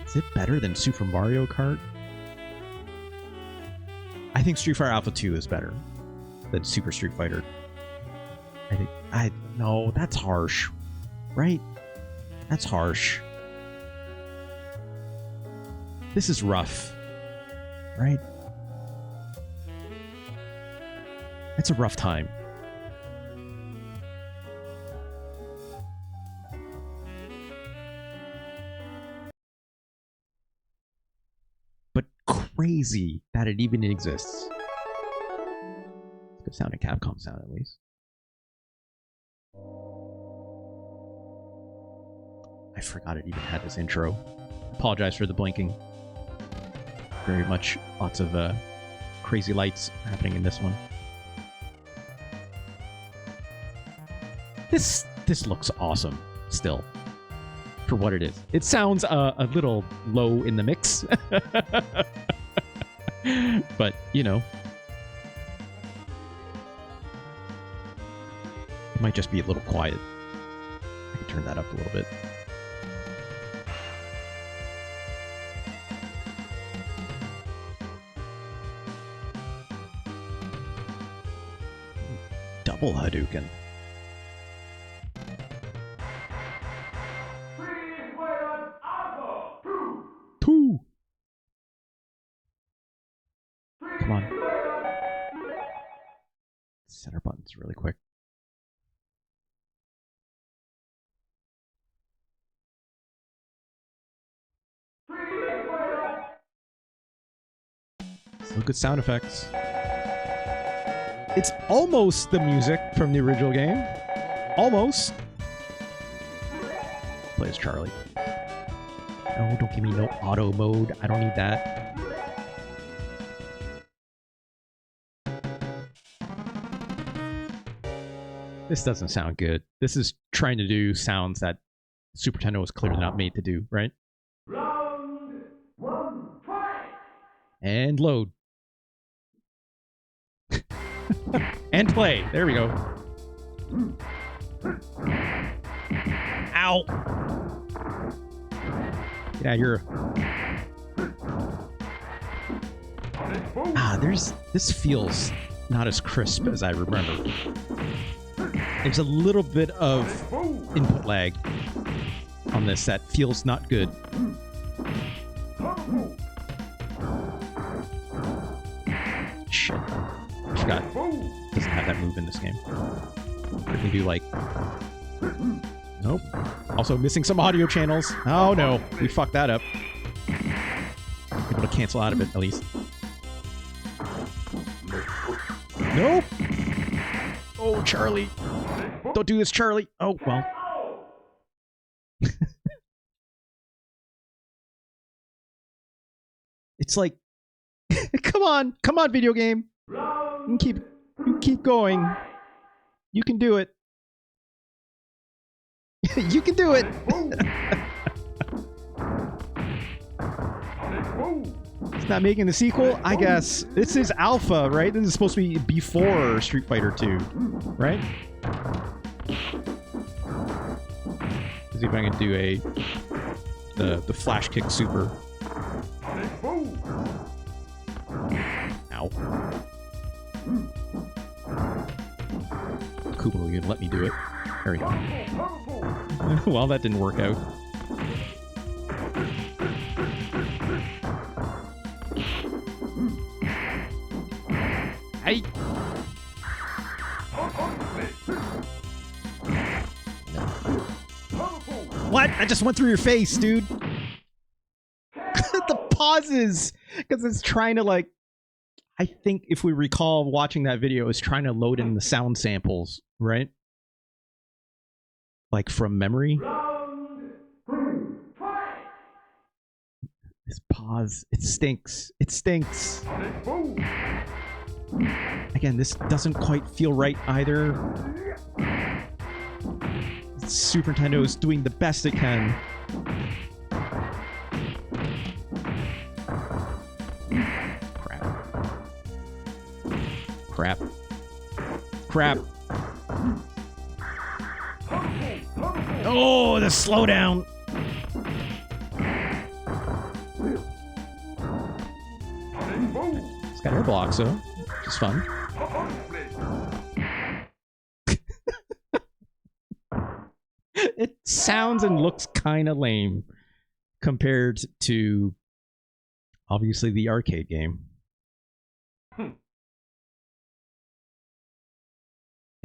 Is it better than Super Mario Kart? I think Street Fighter Alpha 2 is better than Super Street Fighter. No, that's harsh. Right? That's harsh. This is rough. Right? It's a rough time. But crazy that it even exists. Good sounding Capcom sound, at least. I forgot it even had this intro. Apologize for the blinking. Very much lots of crazy lights happening in this one. This looks awesome still for what it is. It sounds a little low in the mix. But, you know, it might just be a little quiet. I can turn that up a little bit. Double Hadouken. Two. Come on. Center buttons really quick. Still good sound effects. It's almost the music from the original game. Almost. Plays Charlie. No, don't give me no auto mode. I don't need that. This doesn't sound good. This is trying to do sounds that Super Nintendo was clearly not made to do, right? Round one, fight! And load. And play. There we go. Ow. Yeah, you're... This feels not as crisp as I remember. There's a little bit of input lag on this that feels not good. Shit. Forgot. Doesn't have that move in this game. We can do like... Nope. Also missing some audio channels. Oh no, we fucked that up. Able to cancel out of it at least. Nope. Oh, Charlie. Don't do this, Charlie. Oh, well. It's like... Come on, video game. You keep going. You can do it. You can do it. It's not making the sequel, I guess. This is Alpha, right? This is supposed to be before Street Fighter 2, right? Let's see if I can do the flash kick super. Ow. Kubo, you'd let me do it. There we go. Well, that didn't work out. Hey! What? I just went through your face, dude. The pauses! Because it's trying to, like... I think if we recall watching that video, it's trying to load in the sound samples, right? Like from memory. This pause. It stinks. It stinks. Again, this doesn't quite feel right either. Super Nintendo is doing the best it can. Crap. Crap. Oh, the slowdown. It's got air blocks, though. Which is fun. It sounds and looks kind of lame compared to, obviously, the arcade game.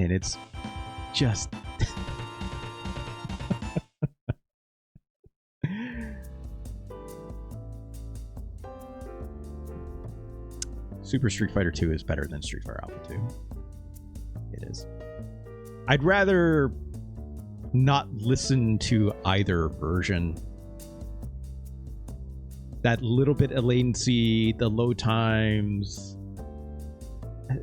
And it's just... Super Street Fighter 2 is better than Street Fighter Alpha 2. It is. I'd rather not listen to either version. That little bit of latency, the load times...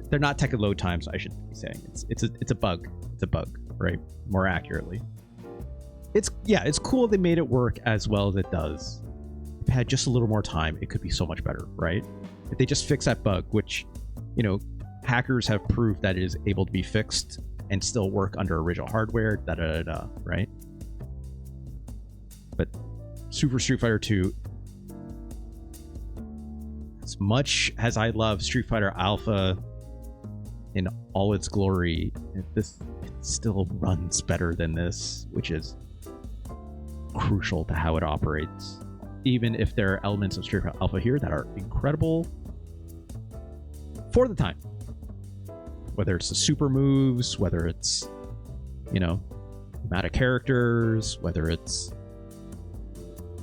They're not tech load times, I should be saying. It's a bug. It's a bug, right? More accurately. It's cool they made it work as well as it does. If it had just a little more time, it could be so much better, right? If they just fix that bug, which, you know, hackers have proved that it is able to be fixed and still work under original hardware, right? But Super Street Fighter 2, as much as I love Street Fighter Alpha in all its glory, it still runs better than this, which is crucial to how it operates. Even if there are elements of Street Fighter Alpha here that are incredible for the time. Whether it's the super moves, whether it's, you know, the amount of characters, whether it's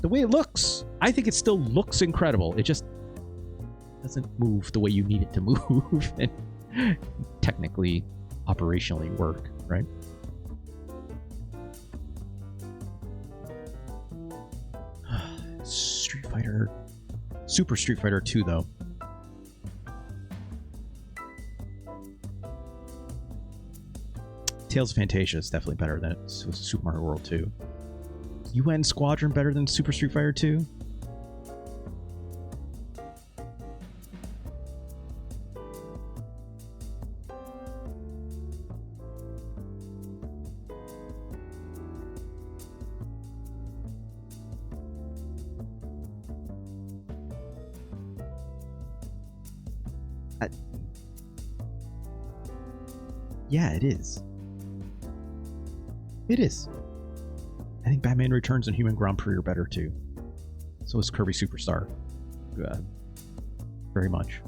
the way it looks. I think it still looks incredible. It just doesn't move the way you need it to move and technically, operationally work, right? Street Fighter... Super Street Fighter 2, though. Tales of Fantasia is definitely better than Super Mario World 2. UN Squadron better than Super Street Fighter 2? Yeah, it is. It is. I think Batman Returns and Human Grand Prix are better too. So is Kirby Superstar. Very much.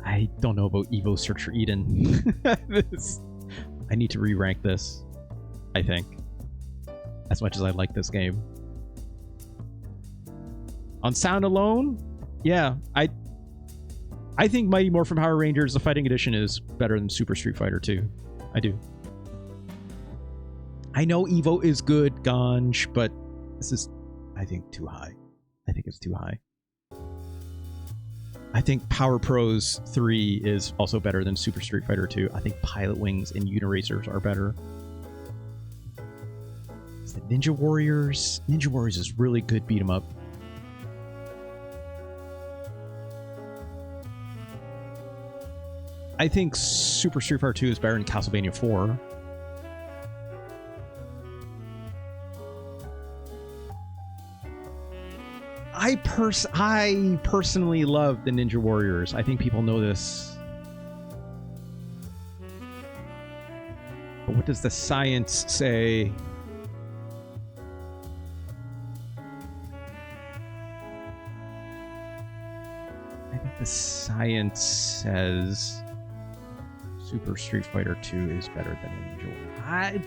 I don't know about Evo Search for Eden. I need to re-rank this, I think. As much as I like this game. On sound alone, yeah, I think Mighty Morphin Power Rangers, the Fighting Edition, is better than Super Street Fighter 2. I do. I know Evo is good, Ganj, but This is, I think, too high. I think it's too high. I think Power Pros 3 is also better than Super Street Fighter 2. I think Pilot Wings and Uniracers are better. Is it Ninja Warriors? Ninja Warriors is really good beat 'em up. I think Super Street Fighter 2 is better than Castlevania 4. I personally love the Ninja Warriors. I think people know this. But what does the science say? I think the science says Super Street Fighter 2 is better than Ninja Warriors.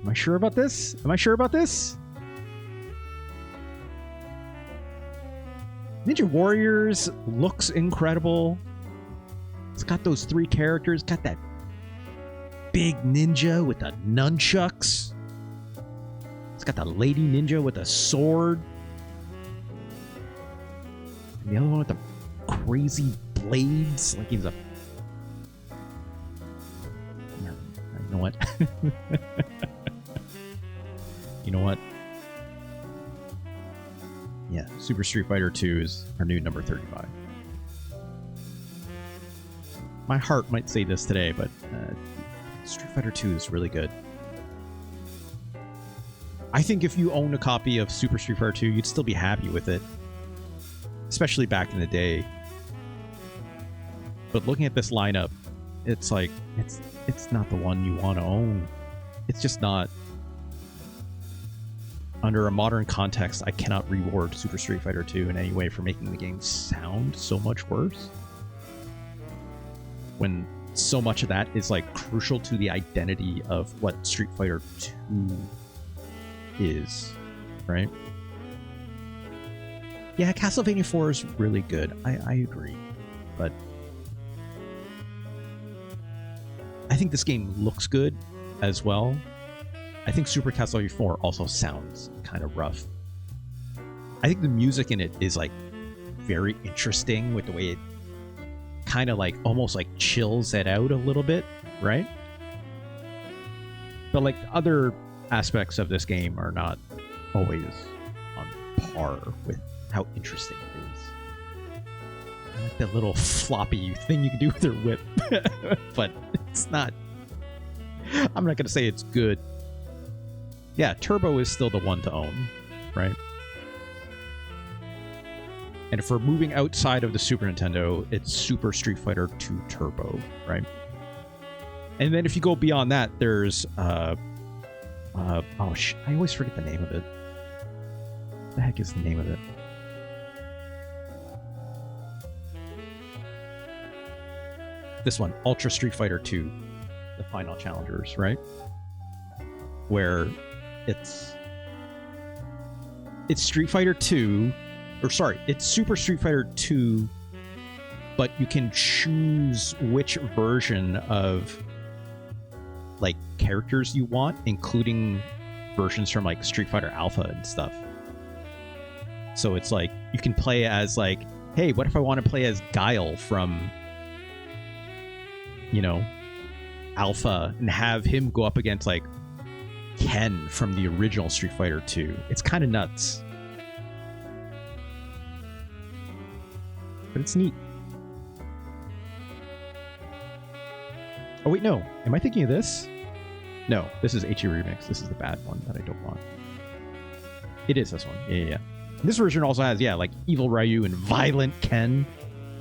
Am I sure about this? Am I sure about this? Ninja Warriors looks incredible. It's got those 3 characters. Got that big ninja with the nunchucks. It's got the lady ninja with a sword. And the other one with the crazy blades. Like he's a... You know what? You know what? Yeah, Super Street Fighter 2 is our new number 35. My heart might say this today, but Street Fighter 2 is really good. I think if you own a copy of Super Street Fighter 2, you'd still be happy with it. Especially back in the day. But looking at this lineup, it's like, it's not the one you want to own. It's just not. Under a modern context, I cannot reward Super Street Fighter 2 in any way for making the game sound so much worse. When so much of that is like crucial to the identity of what Street Fighter 2 is, right? Yeah, Castlevania 4 is really good. I agree. But I think this game looks good as well. I think Super Castlevania 4 also sounds kind of rough. I think the music in it is like very interesting with the way it kind of like almost like chills it out a little bit, right? But like other aspects of this game are not always on par with how interesting it is. I like that little floppy thing you can do with your whip, but it's not. I'm not going to say it's good. Yeah, Turbo is still the one to own, right? And if we're moving outside of the Super Nintendo, it's Super Street Fighter 2 Turbo, right? And then if you go beyond that, there's I always forget the name of it. What the heck is the name of it? This one, Ultra Street Fighter 2, the Final Challengers, right? Where it's Street Fighter 2, or sorry, it's Super Street Fighter 2, but you can choose which version of like characters you want, including versions from like Street Fighter Alpha and stuff. So it's like you can play as like, hey, what if I want to play as Guile from, you know, Alpha, and have him go up against like Ken from the original Street Fighter 2. It's kind of nuts. But it's neat. Oh wait, no. Am I thinking of this? No, this is HE Remix. This is the bad one that I don't want. It is this one. Yeah. This version also has, yeah, like Evil Ryu and Violent Ken.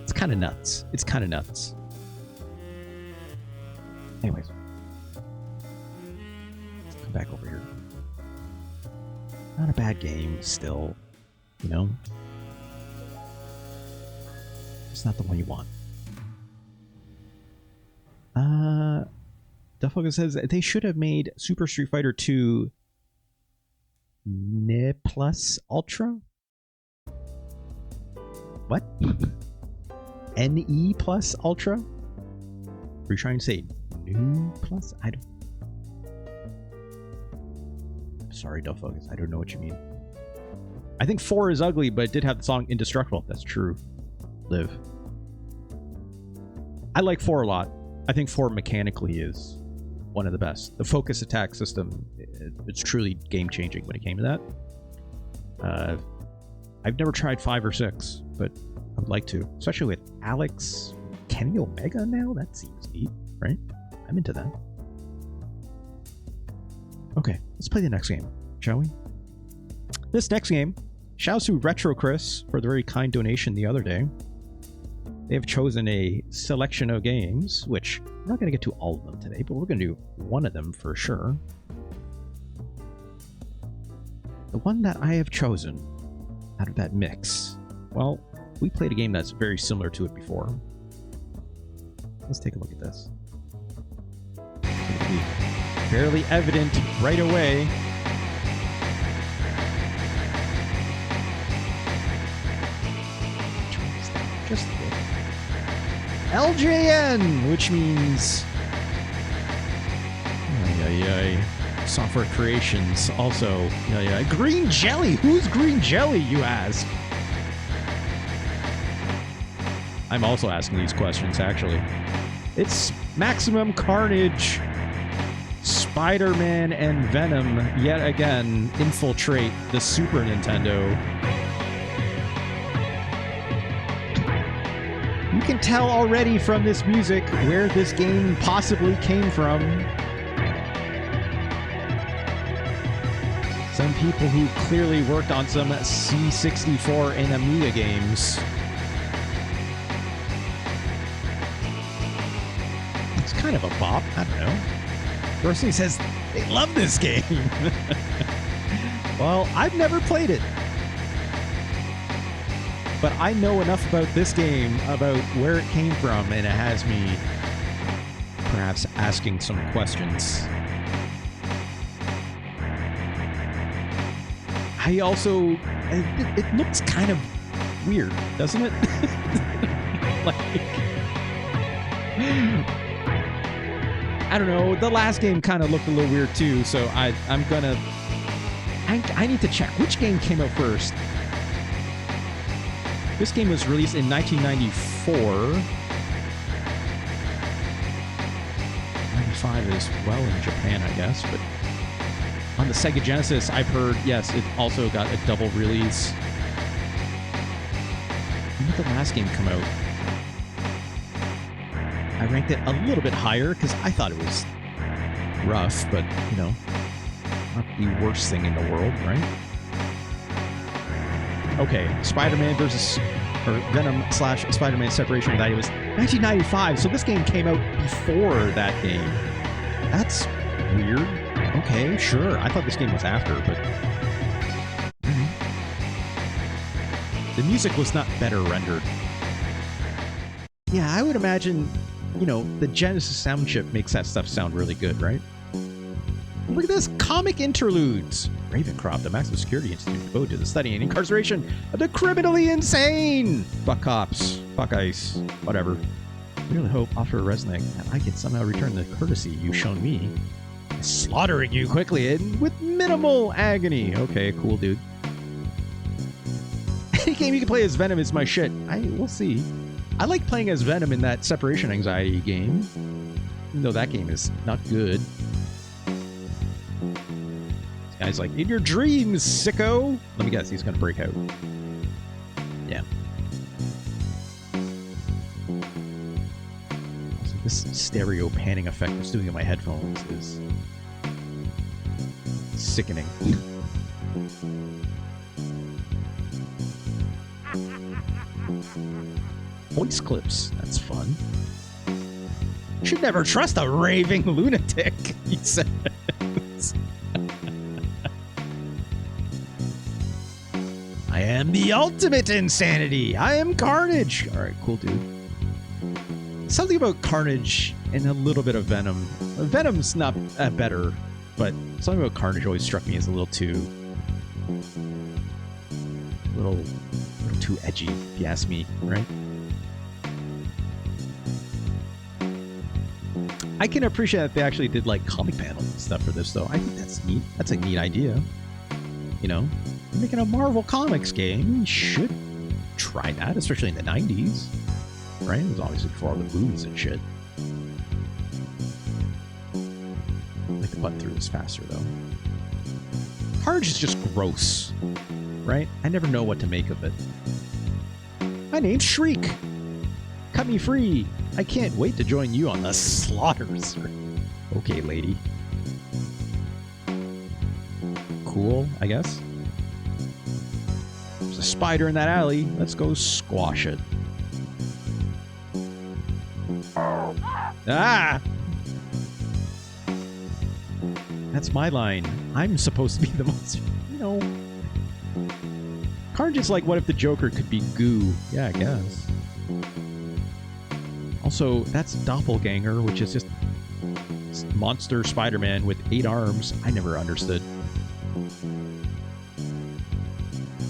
It's kind of nuts. It's kind of nuts. Anyways. Come back over here. Not a bad game, still. You know? It's not the one you want. Duffogger says they should have made Super Street Fighter 2 NE Plus Ultra? What? NE Plus Ultra? Are you trying to say new plus? I don't. sorry, don't focus. I don't know what you mean. I think 4 is ugly, but it did have the song Indestructible. That's true. Live. I like 4 a lot. I think 4 mechanically is one of the best. The focus attack system, it's truly game-changing when it came to that. I've never tried 5 or 6, but I would like to. Especially with Alex Kenny Omega now? That seems neat, right? I'm into that. Okay, let's play the next game, shall we? This next game, shouts to Retro Chris for the very kind donation the other day. They have chosen a selection of games, which I'm not going to get to all of them today, but we're going to do one of them for sure. The one that I have chosen out of that mix, well, we played a game that's very similar to it before. Let's take a look at this. It'll be fairly evident right away. Just a bit. LJN, which means Software Creations. Also, Green Jelly. Who's Green Jelly, you ask? I'm also asking these questions, actually. It's Maximum Carnage, Spider-Man and Venom yet again infiltrate the Super Nintendo. You can tell already from this music where this game possibly came from. Some people who clearly worked on some C64 and Amiga games. It's kind of a bop. I don't know. Person says they love this game. Well, I've never played it. But I know enough about this game, about where it came from, and it has me perhaps asking some questions. I also... It looks kind of weird, doesn't it? Like... I don't know. The last game kind of looked a little weird too, so I'm gonna... I need to check. Which game came out first? This game was released in 1994. 95 as well in Japan, I guess, but on the Sega Genesis, I've heard, yes, it also got a double release. When did the last game come out? I ranked it a little bit higher because I thought it was rough, but, not the worst thing in the world, right? Okay, Spider-Man versus... or Venom / Spider-Man Separation Anxiety was 1995, so this game came out before that game. That's weird. Okay, sure. I thought this game was after, but... The music was not better rendered. Yeah, I would imagine, the Genesis sound chip makes that stuff sound really good, right? Look at this! Comic interludes! Ravencroft, a maximum security institute devoted to the study and incarceration of the criminally insane! Fuck cops. Fuck ice. Whatever. I really hope, after a Resnick, that I can somehow return the courtesy you've shown me. Slaughtering you quickly and with minimal agony. Okay, cool, dude. Any game you can play as Venom is my shit. We'll see. I like playing as Venom in that Separation Anxiety game. Even though that game is not good. This guy's like, in your dreams, sicko! Let me guess, he's gonna break out. Yeah. Also, this stereo panning effect it's doing in my headphones is sickening. Voice clips. That's fun. Should never trust a raving lunatic, he says. I am the ultimate insanity. I am Carnage. All right, cool, dude. Something about Carnage and a little bit of Venom. Venom's not better, but something about Carnage always struck me as a little too... a little too edgy, if you ask me, right? I can appreciate that they actually did like comic panels and stuff for this, though. I think that's neat. That's a neat idea. You know, you're making a Marvel Comics game. You should try that, especially in the 90s. Right? It was obviously before all the movies and shit. I like the button through this faster, though. Carnage is just gross. Right? I never know what to make of it. My name's Shriek. Cut me free. I can't wait to join you on the slaughters. Okay, lady. Cool, I guess. There's a spider in that alley. Let's go squash it. Ah! That's my line. I'm supposed to be the most, you know... Carnage is like, what if the Joker could be goo? Yeah, I guess. Also, that's Doppelganger, which is just monster Spider-Man with 8 arms. I never understood.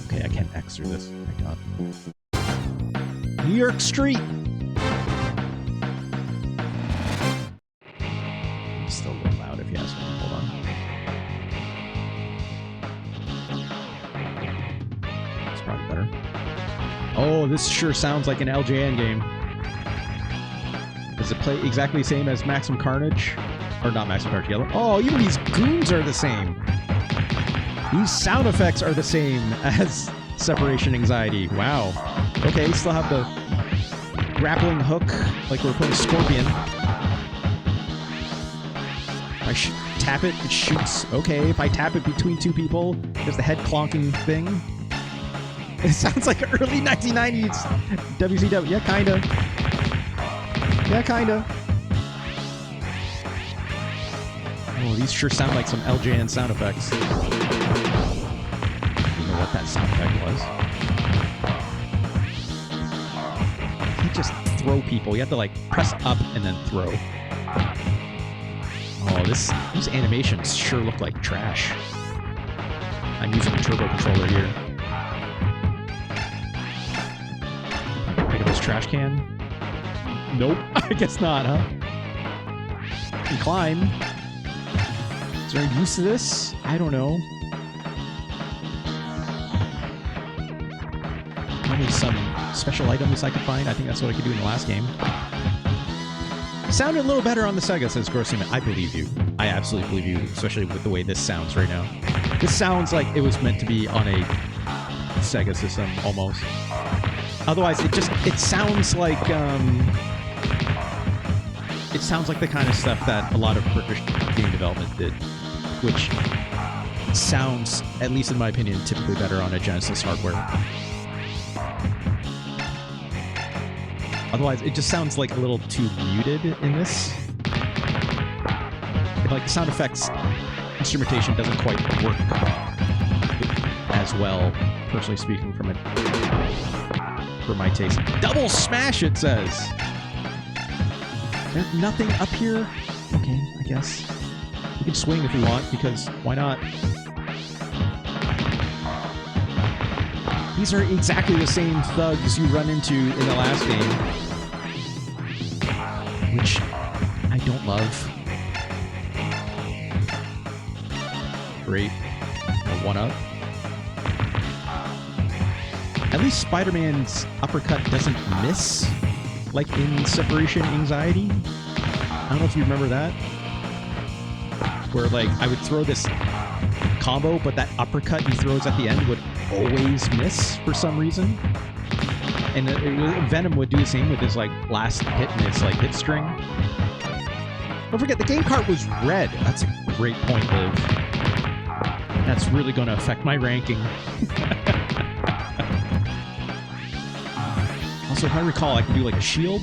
Okay, I can't X through this. Oh my god. New York Street! It's still a little loud if you ask me. Hold on. It's probably better. Oh, this sure sounds like an LJN game. Does it play exactly the same as Maximum Carnage? Or not Maximum Carnage Yellow? Oh, even these goons are the same. These sound effects are the same as Separation Anxiety. Wow. Okay, still have the grappling hook, like we're playing Scorpion. If I tap it, it shoots. Okay, if I tap it between 2 people, there's the head clonking thing. It sounds like early 1990s WCW. Yeah, kinda. Yeah, kinda. Oh, these sure sound like some LJN sound effects. You know what that sound effect was? You can't just throw people. You have to, like, press up and then throw. Oh, these animations sure look like trash. I'm using a turbo controller here. Pick up this trash can. Nope. I guess not, huh? You can climb. Is there any use to this? I don't know. Maybe some special items I could find. I think that's what I could do in the last game. Sounded a little better on the Sega, says Grossman. I believe you. I absolutely believe you, especially with the way this sounds right now. This sounds like it was meant to be on a Sega system, almost. Otherwise, it sounds like, it sounds like the kind of stuff that a lot of British game development did, which sounds, at least in my opinion, typically better on a Genesis hardware. Otherwise, it just sounds like a little too muted in this. Like, the sound effects instrumentation doesn't quite work as well, personally speaking, for my taste. Double smash, it says! There's nothing up here? Okay, I guess. You can swing if you want, because why not? These are exactly the same thugs you run into in the last game. Which I don't love. Great. A 1-up. At least Spider-Man's uppercut doesn't miss, like in Separation Anxiety. I don't know if you remember that. Where, like, I would throw this combo, but that uppercut he throws at the end would always miss for some reason. And Venom would do the same with his, like, last hit and his, like, hit string. Don't forget, the game cart was red. That's a great point, Liv. That's really going to affect my ranking. Also, if I recall, I can do, like, a shield.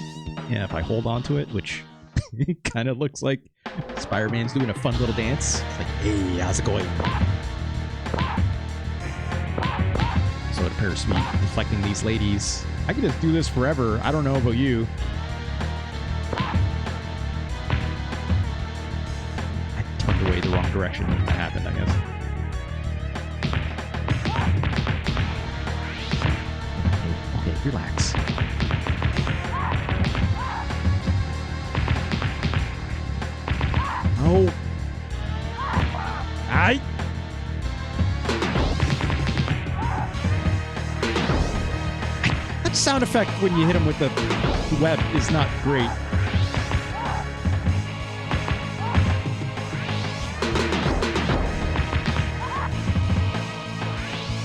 Yeah, if I hold on to it, which it kind of looks like Spider-Man's doing a fun little dance. It's like, hey, how's it going? So it appears to be reflecting these ladies. I could just do this forever. I don't know about you. I turned away the wrong direction when that happened, I guess. Okay, relax. That sound effect when you hit him with the web is not great.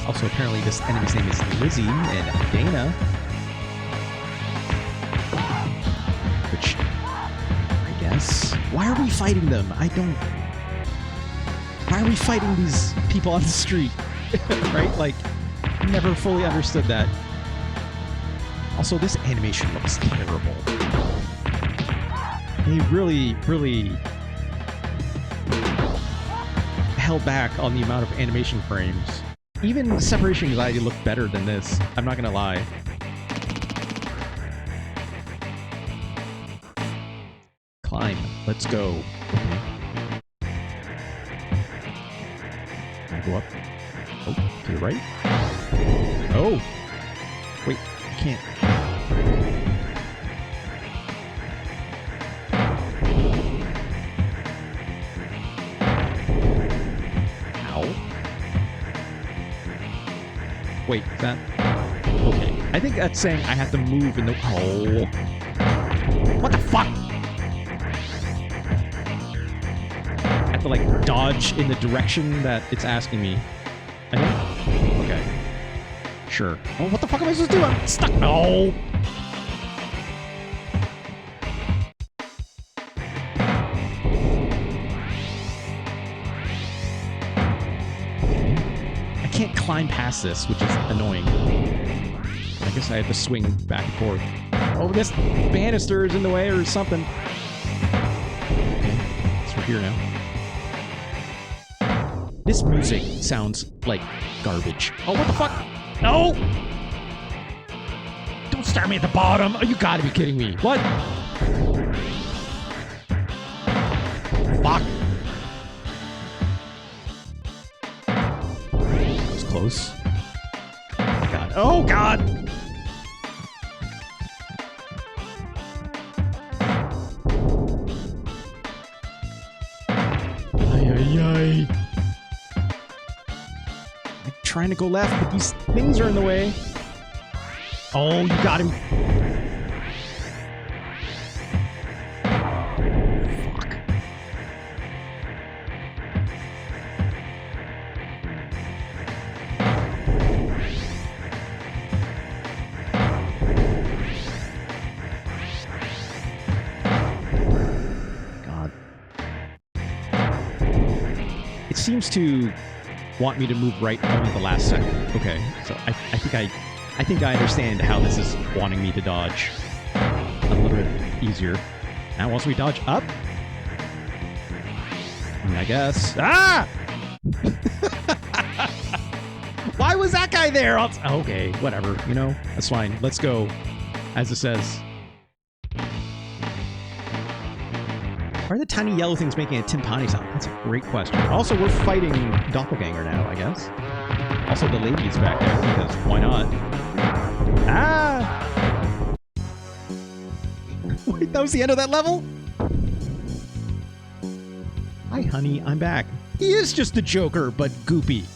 Also, apparently this enemy's name is Lizzie and Dana. Which, I guess... Why are we fighting them? I don't... Why are we fighting these people on the street? Right? Like, never fully understood that. Also, this animation looks terrible. They really, really held back on the amount of animation frames. Even Separation Anxiety looked better than this. I'm not gonna lie. Climb. Let's go. Can I go up? Oh, to the right? Oh! Wait, I can't. Wait, is that... Okay. I think that's saying I have to move in the... Oh. What the fuck? I have to, like, dodge in the direction that it's asking me. I think? Okay. Sure. Oh, what the fuck am I supposed to do? I'm stuck! No! Can't climb past this, which is annoying. I guess I have to swing back and forth. Oh, this banister is in the way or something. Okay, so we're here now. This music sounds like garbage. Oh, what the fuck? No! Don't start me at the bottom. Oh, you gotta be kidding me. What? Fuck. Close. Oh my god. Oh god! Ay, ay, ay. I'm trying to go left, but these things are in the way. Oh, you got him. Seems to want me to move right only the last second. Okay, so I think I understand how this is wanting me to dodge a little bit easier. Now wants me to dodge up? I guess. Ah! Why was that guy there? Okay, whatever. You know, that's fine. Let's go. As it says. Why are the tiny yellow things making a timpani sound? That's a great question. Also, we're fighting Doppelganger now, I guess. Also, the lady's back there, because why not? Ah! Wait, that was the end of that level? Hi, honey, I'm back. He is just the Joker, but goopy.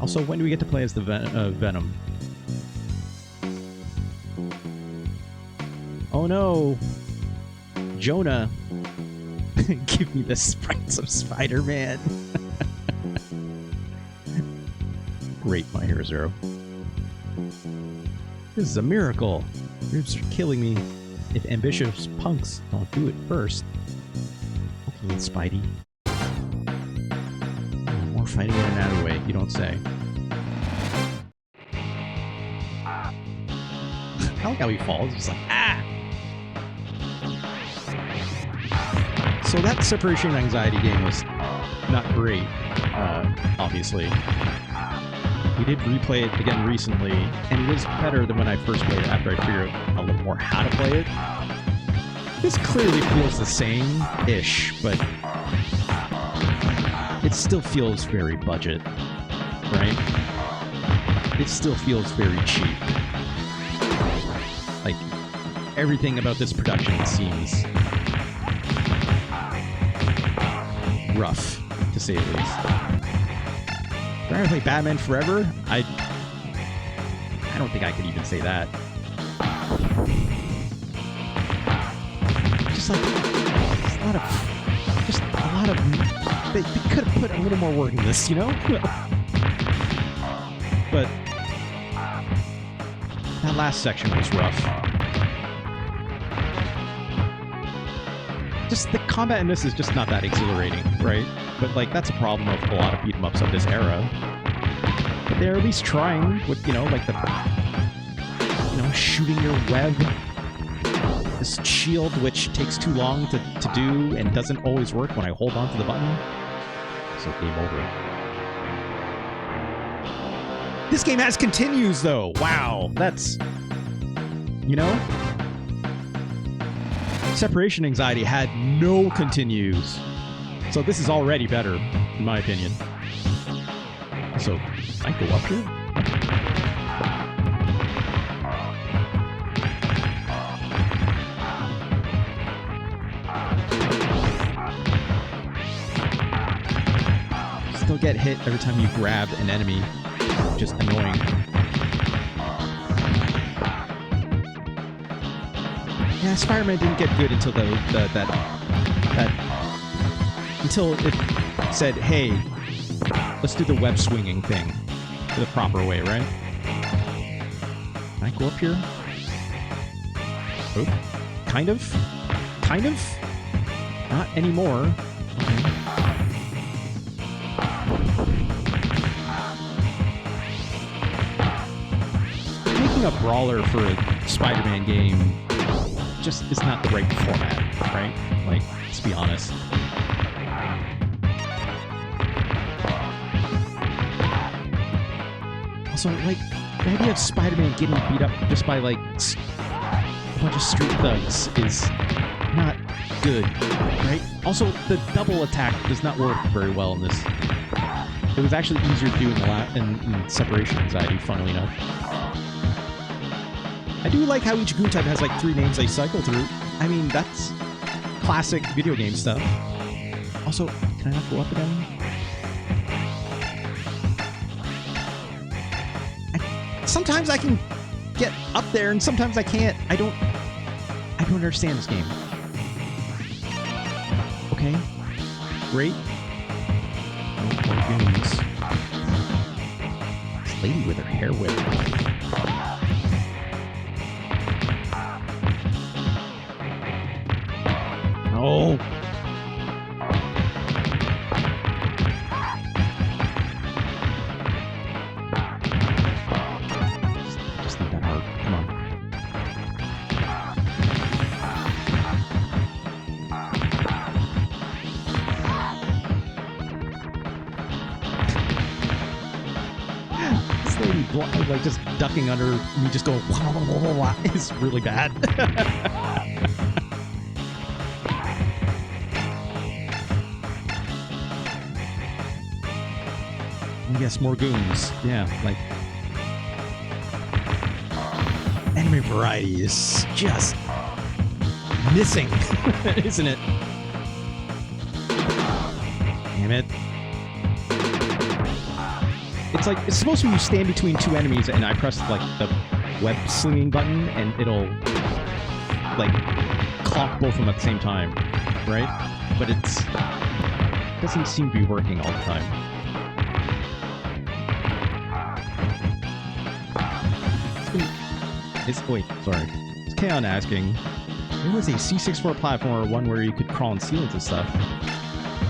Also, when do we get to play as the Venom? Oh no! Jonah! Give me the sprites of Spider-Man! Great, My Hero Zero. This is a miracle! Ribs are killing me. If ambitious punks don't do it first. Okay, Spidey. More fighting in and out of the way, you don't say. I like how he falls, just like, ah! So that Separation Anxiety game was not great, obviously. We did replay it again recently, and it is better than when I first played it after I figured out a little more how to play it. This clearly feels the same-ish, but it still feels very budget, right? It still feels very cheap. Like, everything about this production seems rough, to say the least. If I ever play Batman Forever, I don't think I could even say that. Just like a lot of they could have put a little more work in this, you know? But that last section was rough. Just the combat in this is just not that exhilarating, right? But like that's a problem of a lot of beat 'em ups of this era. But they're at least trying with, you know, like the, you know, shooting your web. This shield, which takes too long to do and doesn't always work when I hold on to the button. So game over. This game has continues, though. Wow, that's, you know? Separation Anxiety had no continues. So this is already better, in my opinion. So, I go up here? Still get hit every time you grab an enemy. Just annoying. Yeah, Spider-Man didn't get good until until it said, "Hey, let's do the web swinging thing the proper way," right? Can I go up here? Oh, kind of, not anymore. Okay. Making a brawler for a Spider-Man game just is not the right format, right? Like, let's be honest. Also, like, the idea of Spider-Man getting beat up just by, like, a bunch of street thugs is not good, right? Also, the double attack does not work very well in this. It was actually easier to do in Separation Anxiety, funnily enough. I do like how each goon type has, like, 3 names they cycle through. I mean, that's classic video game stuff. Also, can I not go up again? Sometimes I can get up there, and sometimes I can't. I don't understand this game. Okay. Great. Oh, more goons. This lady with her hair whipped. Oh. Just not that hard. Come on. This lady, like, just ducking under me, just going wah, wah, wah, wah, wah, is really bad. Yes, more goons. Yeah, like... Anime variety is just... missing, isn't it? Damn it. It's like, it's supposed to be you stand between 2 enemies and I press, like, the web slinging button and it'll, like, clock both of them at the same time, right? But it doesn't seem to be working all the time. Wait, sorry. It's Kaon asking, there was a C64 platformer, one where you could crawl on ceilings and stuff.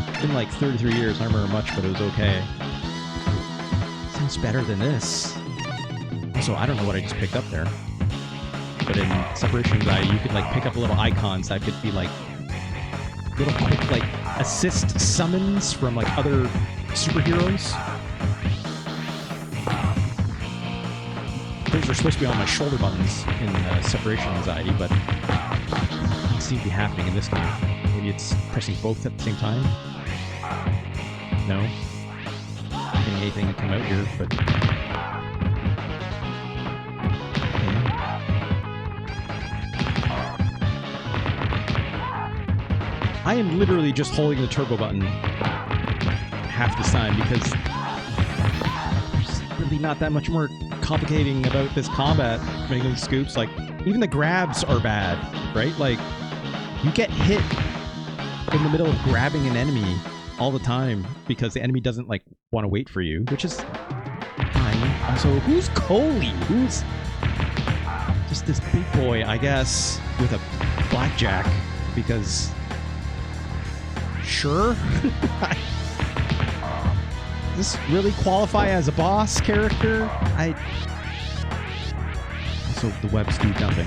It's been like 33 years, I don't remember much, but it was okay. Sounds better than this. Also, I don't know what I just picked up there. But in Separation Anxiety, you could like pick up little icons that could be like little quick like assist summons from like other superheroes. Those are supposed to be on my shoulder buttons in Separation Anxiety, but it doesn't seem to be happening in this game. Maybe it's pressing both at the same time? No? Not getting anything to come out here, but... Okay. I am literally just holding the turbo button half the time because really not that much more complicating about this combat. Making these scoops, like even the grabs are bad, right? Like you get hit in the middle of grabbing an enemy all the time because the enemy doesn't like want to wait for you, which is fine. Also, who's Coley? Who's just this big boy, I guess, with a blackjack? Because sure. Does this really qualify as a boss character? Also, the webs do nothing.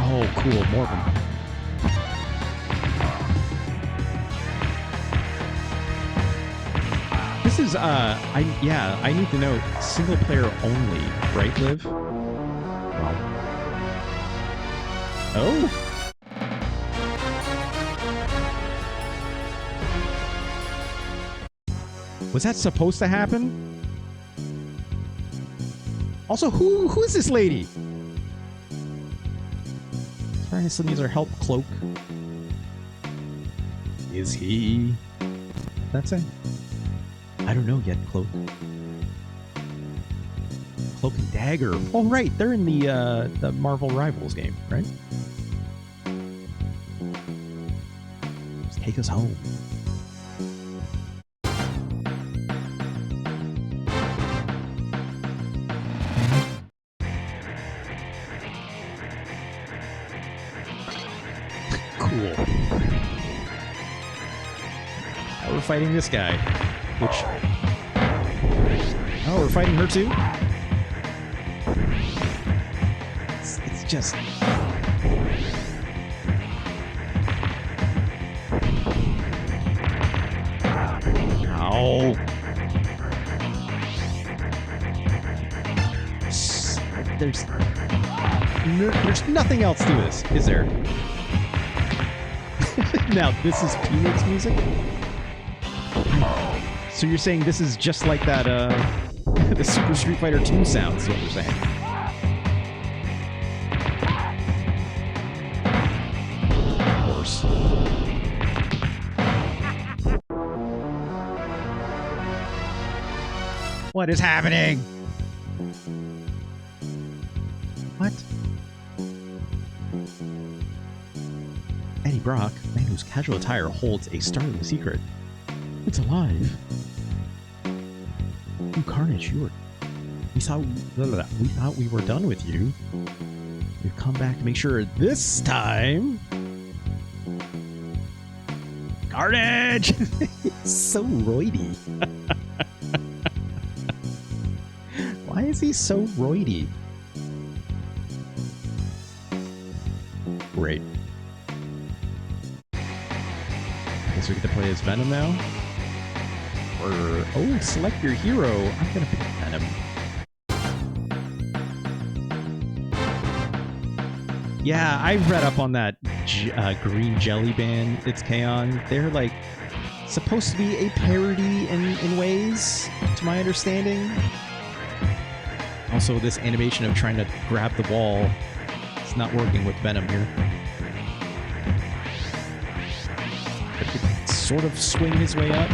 Oh, cool. More of them. This is, I need to know, single player only, right, Liv? Wow. Oh! Was that supposed to happen? Also, who is this lady? Sorry, I still needs our help, Cloak. Is he? That's it. I don't know yet, Cloak. Cloak and Dagger. Oh, right. They're in the Marvel Rivals game, right? Just take us home. Cool. Now we're fighting this guy. Which... Oh, we're fighting her too? It's just... Ow. There's nothing else to this, is there? Now, this is Phoenix music? So you're saying this is just like that, the Super Street Fighter 2 sounds, is what you're saying? Of course. What is happening? What? Eddie Brock, man whose casual attire holds a startling secret. It's alive. You Carnage, we thought we were done with you. We've come back to make sure this time. Carnage! It's so roidy. Why is he so roidy? Great. I guess we get to play as Venom now. Or, oh, select your hero. I'm gonna pick Venom. Yeah, I read up on that green jelly band it's K-On! They're like supposed to be a parody in ways, to my understanding. Also, this animation of trying to grab the wall, it's not working with Venom here. But he can sort of swing his way up.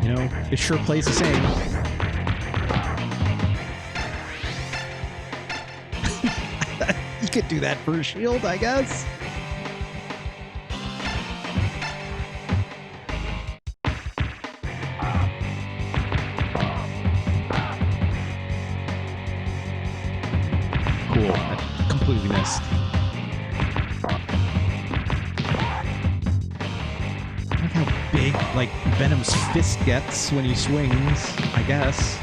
You know, it sure plays the same. You could do that for a shield, I guess. Cool. I completely missed. Look how big, like, Venom's fist gets when he swings, I guess.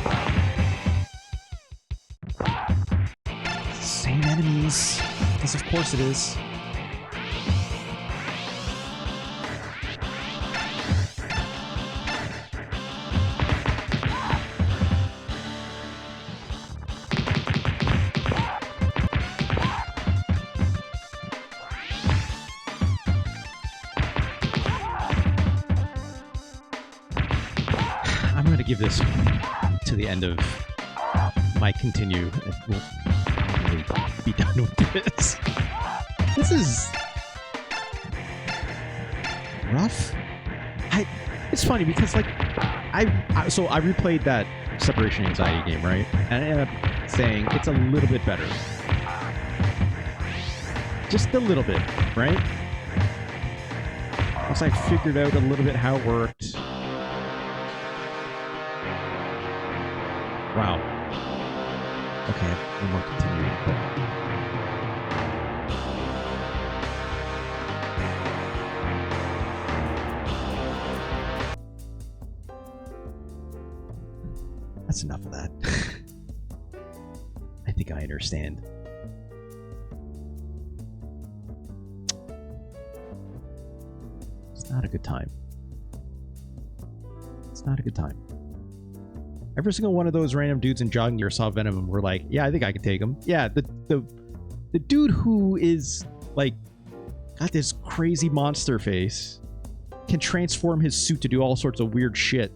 Same enemies. Because of course it is. give this to the end of my continue. We'll really be done with this. This is rough. It's funny because like I replayed that separation anxiety game, right? And I ended up saying it's a little bit better. Just a little bit, right? Once I figured out a little bit how it worked. Wow. Okay, one more continuing. That's enough of that. I think I understand. It's not a good time. It's not a good time. Every single one of those random dudes in jogging gear saw Venom and were like, yeah, I think I could take him. Yeah, the dude who is like got this crazy monster face can transform his suit to do all sorts of weird shit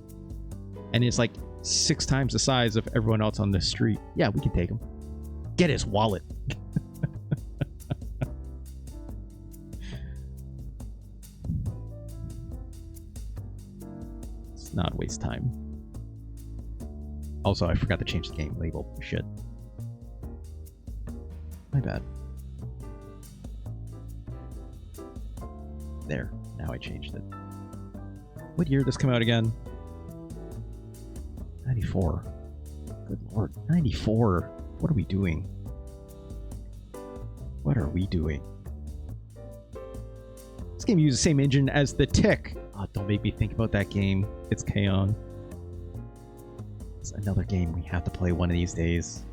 and is like 6 times the size of everyone else on this street. Yeah, we can take him. Get his wallet. It's not waste time. Also, I forgot to change the game label. Shit. My bad. There. Now I changed it. What year did this come out again? 94. Good lord. 94. What are we doing? What are we doing? This game uses the same engine as The Tick. Oh, don't make me think about that game. It's K-On! It's another game we have to play one of these days.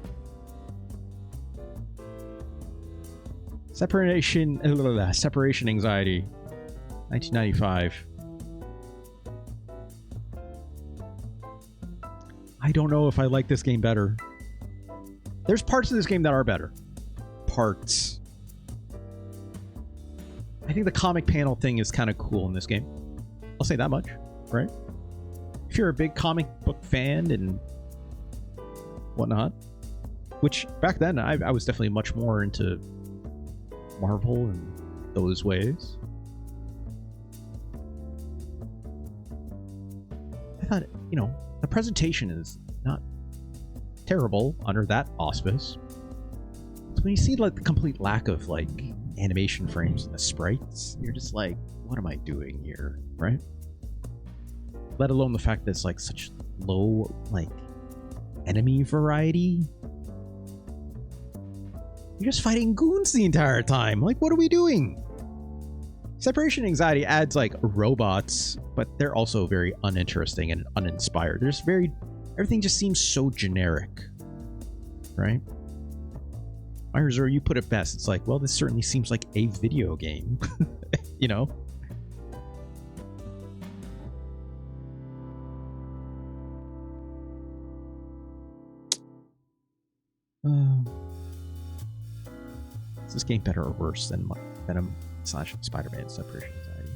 Separation Anxiety, 1995. I don't know if I like this game better. There's parts of this game that are better. Parts. I think the comic panel thing is kind of cool in this game. I'll say that much, right? If you're a big comic book fan and whatnot, which back then I was definitely much more into Marvel and those ways. I thought, you know, the presentation is not terrible under that auspice. So when you see like the complete lack of like animation frames and the sprites, you're just like, what am I doing here, right? Let alone the fact that it's like such low like enemy variety. You're just fighting goons the entire time. Like, what are we doing? Separation Anxiety adds like robots, but they're also very uninteresting and uninspired. There's everything just seems so generic, right? Myers, or you put it best. It's like, well, this certainly seems like a video game, you know? Is this game better or worse than Venom / Spider-Man Separation Anxiety?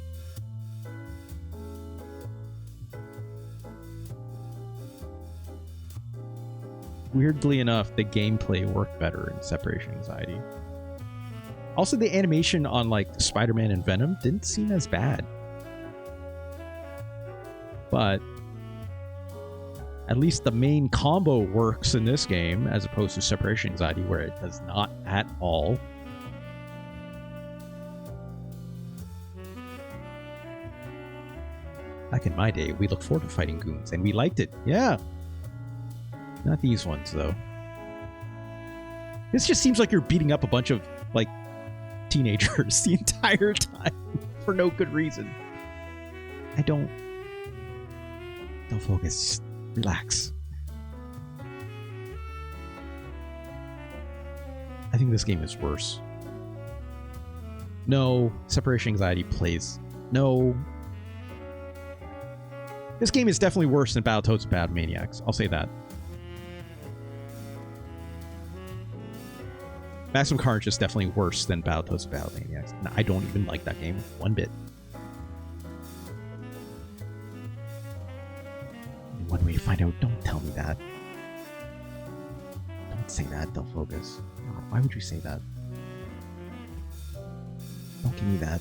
Weirdly enough, the gameplay worked better in Separation Anxiety. Also, the animation on like Spider-Man and Venom didn't seem as bad. But at least the main combo works in this game as opposed to Separation Anxiety, where it does not at all. Back in my day, we looked forward to fighting goons, and we liked it. Yeah. Not these ones, though. This just seems like you're beating up a bunch of, like, teenagers the entire time for no good reason. Don't focus. Relax. I think this game is worse. No, Separation Anxiety plays. No. This game is definitely worse than Battletoads and Battle Maniacs. I'll say that. Maximum Carnage is definitely worse than Battletoads and Battle Maniacs. And I don't even like that game one bit. one way to find out. Don't tell me that. Don't say that, they'll focus. God, why would you say that? Don't give me that.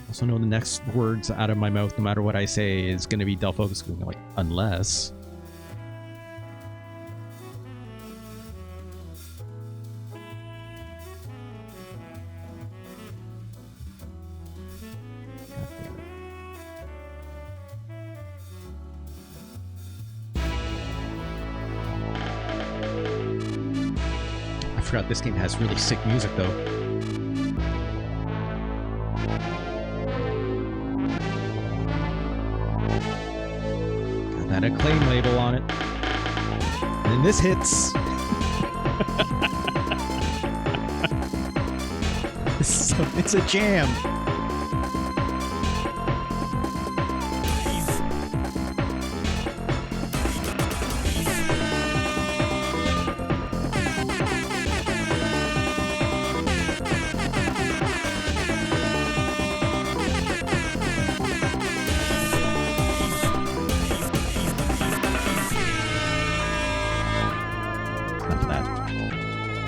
Also know the next words out of my mouth, no matter what I say, is going to be Del Focus going like, unless. I forgot this game has really sick music though. That Acclaim label on it. And then this hits. It's a jam.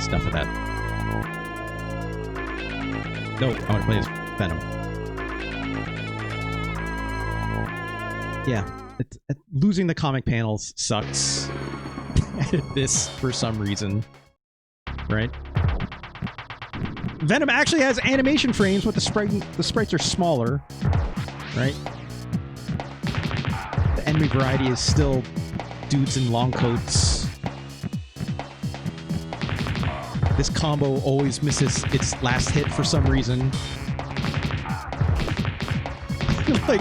Stuff of that. No, I want to play as Venom. Yeah, losing the comic panels sucks. This, for some reason, right? Venom actually has animation frames, but the sprites are smaller, right? The enemy variety is still dudes in long coats. This combo always misses its last hit for some reason. Like,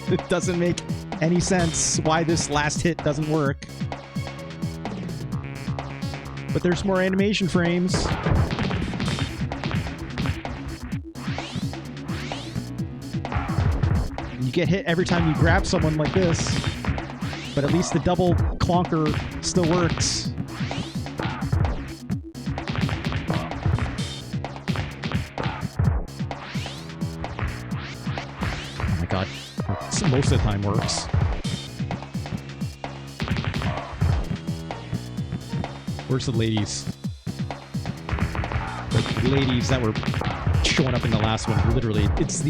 it doesn't make any sense why this last hit doesn't work. But there's more animation frames. You get hit every time you grab someone like this. But at least the double clonker still works. Most of the time works. Where's the ladies? The ladies that were showing up in the last one, literally, it's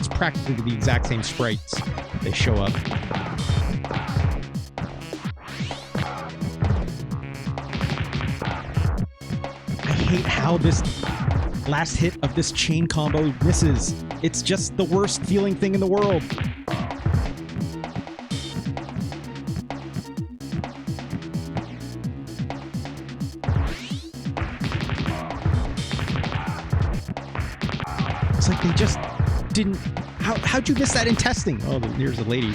practically the exact same sprites. They show up. I hate how this last hit of this chain combo misses. It's just the worst feeling thing in the world. Like they just didn't. How'd you miss that in testing? Oh, here's a lady.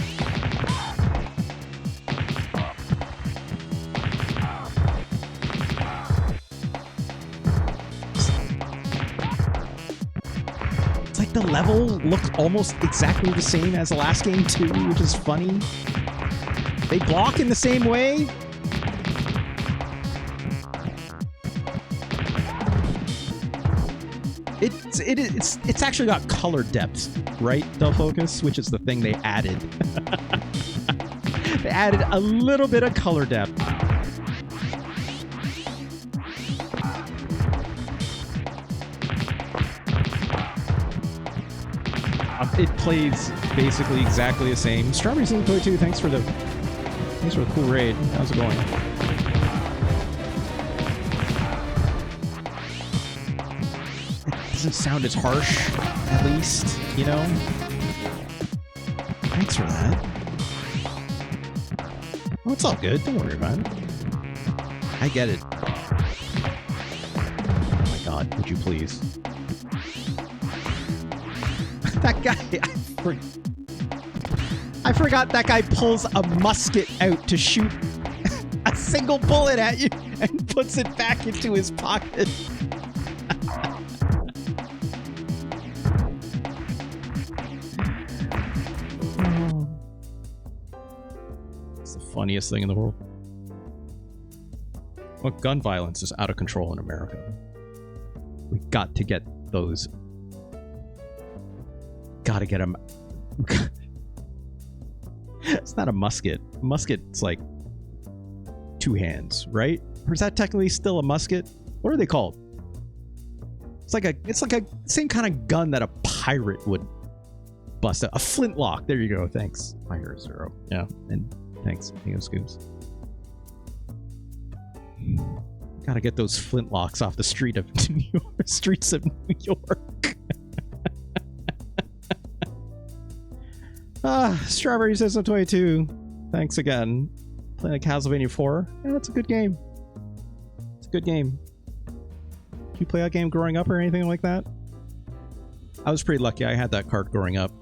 It's like the level looked almost exactly the same as the last game too, which is funny. They block in the same way. It's actually got color depth, right? Del Focus, which is the thing they added. They added a little bit of color depth. It plays basically exactly the same. Strawberry Sing Toy 2, thanks for the cool raid. How's it going? Doesn't sound as harsh, at least, you know? Thanks for that. Oh, it's all good. Don't worry about it. I get it. Oh my god, would you please? That guy... I forgot that guy pulls a musket out to shoot a single bullet at you and puts it back into his pocket. Funniest thing in the world. Well, gun violence is out of control in America. We got to get those. Gotta get them. It's not a musket. Musket's like two hands, right? Or is that technically still a musket? What are they called? It's like a same kind of gun that a pirate would bust out. A flintlock. There you go. Thanks. My hero zero. Yeah, and thanks, Neo Scoops. Gotta get those flintlocks off the streets of New York. Strawberry System 22. Thanks again. Playing Castlevania 4. Yeah, that's a good game. It's a good game. Did you play that game growing up or anything like that? I was pretty lucky. I had that card growing up,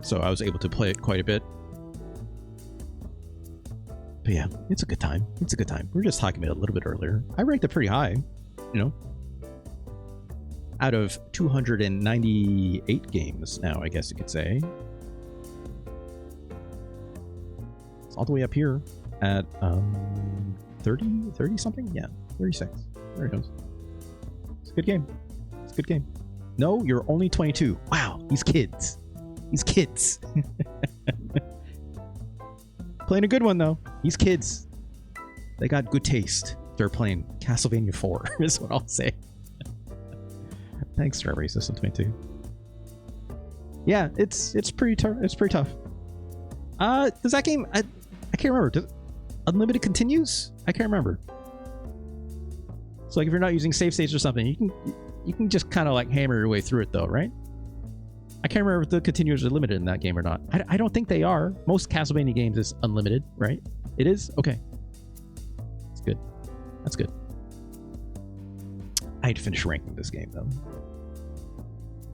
so I was able to play it quite a bit. But yeah, it's a good time. It's a good time. We were just talking about it a little bit earlier. I ranked it pretty high, you know. Out of 298 games now, I guess you could say. It's all the way up here at 30 something? Yeah, 36. There it goes. It's a good game. It's a good game. No, you're only 22. Wow, these kids. These kids. Playing a good one, though. These kids. They got good taste. They're playing Castlevania 4, is what I'll say. Thanks, Strawberry System 22. Yeah, it's pretty tough. It's pretty tough. Does that game... I can't remember. Does Unlimited continues? I can't remember. So, like, if you're not using save states or something, you can just kind of, like, hammer your way through it, though, right? I can't remember if the continues are limited in that game or not. I don't think they are. Most Castlevania games is unlimited, right? It is? Okay. That's good. That's good. I had to finish ranking this game, though.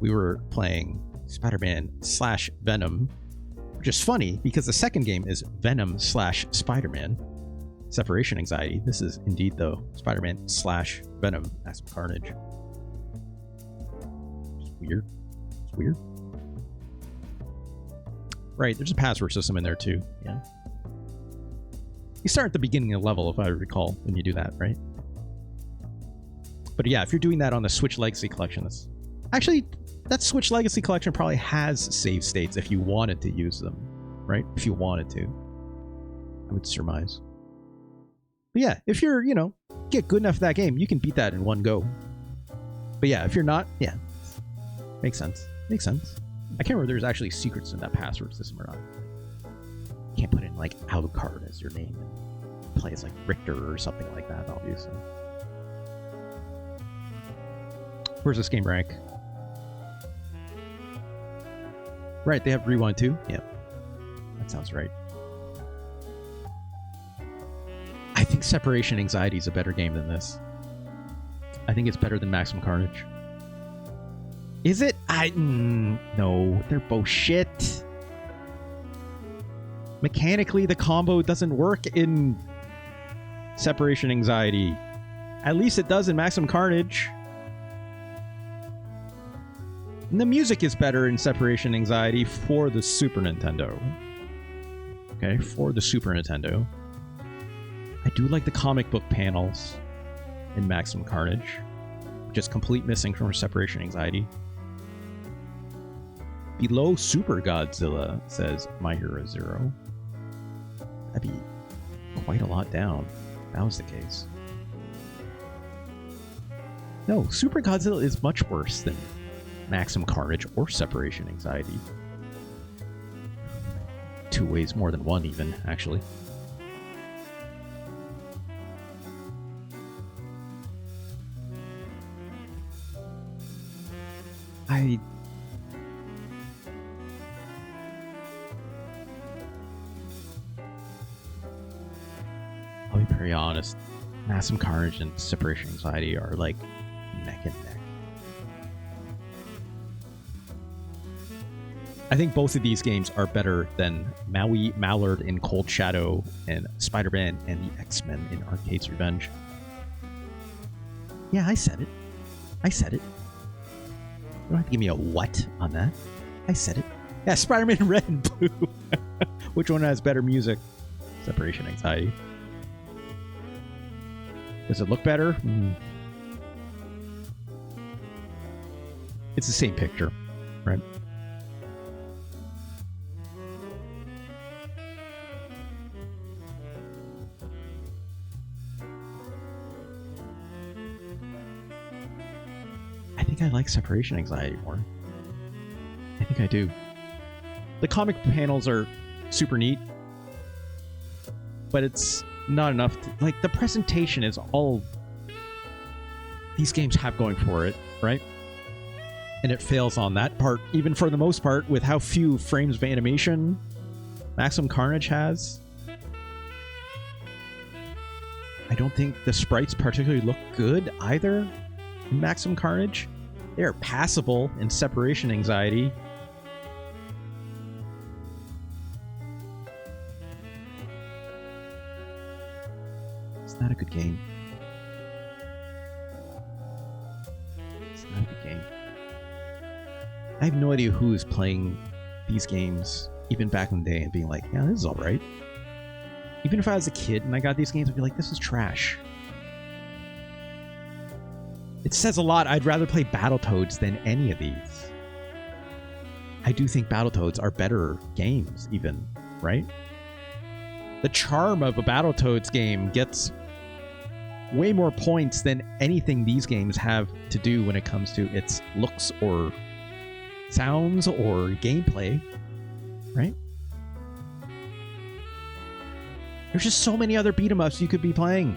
We were playing Spider-Man / Venom, which is funny because the second game is Venom / Spider-Man. Separation anxiety. This is indeed, though, Spider-Man / Venom as Carnage. It's weird. It's weird. Right, there's a password system in there too. Yeah. You start at the beginning of the level, if I recall, when you do that, right? But yeah, if you're doing that on the Switch Legacy Collection, that's... Actually, that Switch Legacy Collection probably has save states if you wanted to use them, right? If you wanted to. I would surmise. But yeah, if you're, you know, get good enough at that game, you can beat that in one go. But yeah, if you're not, yeah. Makes sense. Makes sense. I can't remember if there's actually secrets in that password system or not. You can't put in, like, Alucard as your name and play as, like, Richter or something like that, obviously. Where's this game rank? Right, they have Rewind too? Yeah. That sounds right. I think Separation Anxiety is a better game than this. I think it's better than Maximum Carnage. Is it? No, they're both shit. Mechanically, the combo doesn't work in Separation Anxiety. At least it does in Maximum Carnage. And the music is better in Separation Anxiety for the Super Nintendo. Okay, for the Super Nintendo. I do like the comic book panels in Maximum Carnage. Just complete missing from Separation Anxiety. Below Super Godzilla, says My Hero Zero. That'd be quite a lot down if that was the case. No, Super Godzilla is much worse than Maximum Carnage or Separation Anxiety. 2 ways more than one, even, actually. I'll be pretty honest. Maximum Carnage and Separation Anxiety are like neck and neck. I think both of these games are better than Maui, Mallard in Cold Shadow and Spider-Man and the X-Men in Arcade's Revenge. Yeah, I said it. I said it. You don't have to give me a what on that. I said it. Yeah, Spider-Man Red and Blue. Which one has better music? Separation Anxiety. Does it look better? It's the same picture, right? I like separation anxiety more. I think I do. The comic panels are super neat, but it's not enough to, like, the presentation is all these games have going for it, right? And it fails on that part, even for the most part, with how few frames of animation Maximum Carnage has. I don't think the sprites particularly look good either in Maximum Carnage. They are passable in separation anxiety. It's not a good game. It's not a good game. I have no idea who is playing these games even back in the day and being like, yeah, this is alright. Even if I was a kid and I got these games, I'd be like, this is trash. It says a lot. I'd rather play Battletoads than any of these. I do think Battletoads are better games, even, right? The charm of a Battletoads game gets way more points than anything these games have to do when it comes to its looks or sounds or gameplay, right? There's just so many other beat-em-ups you could be playing.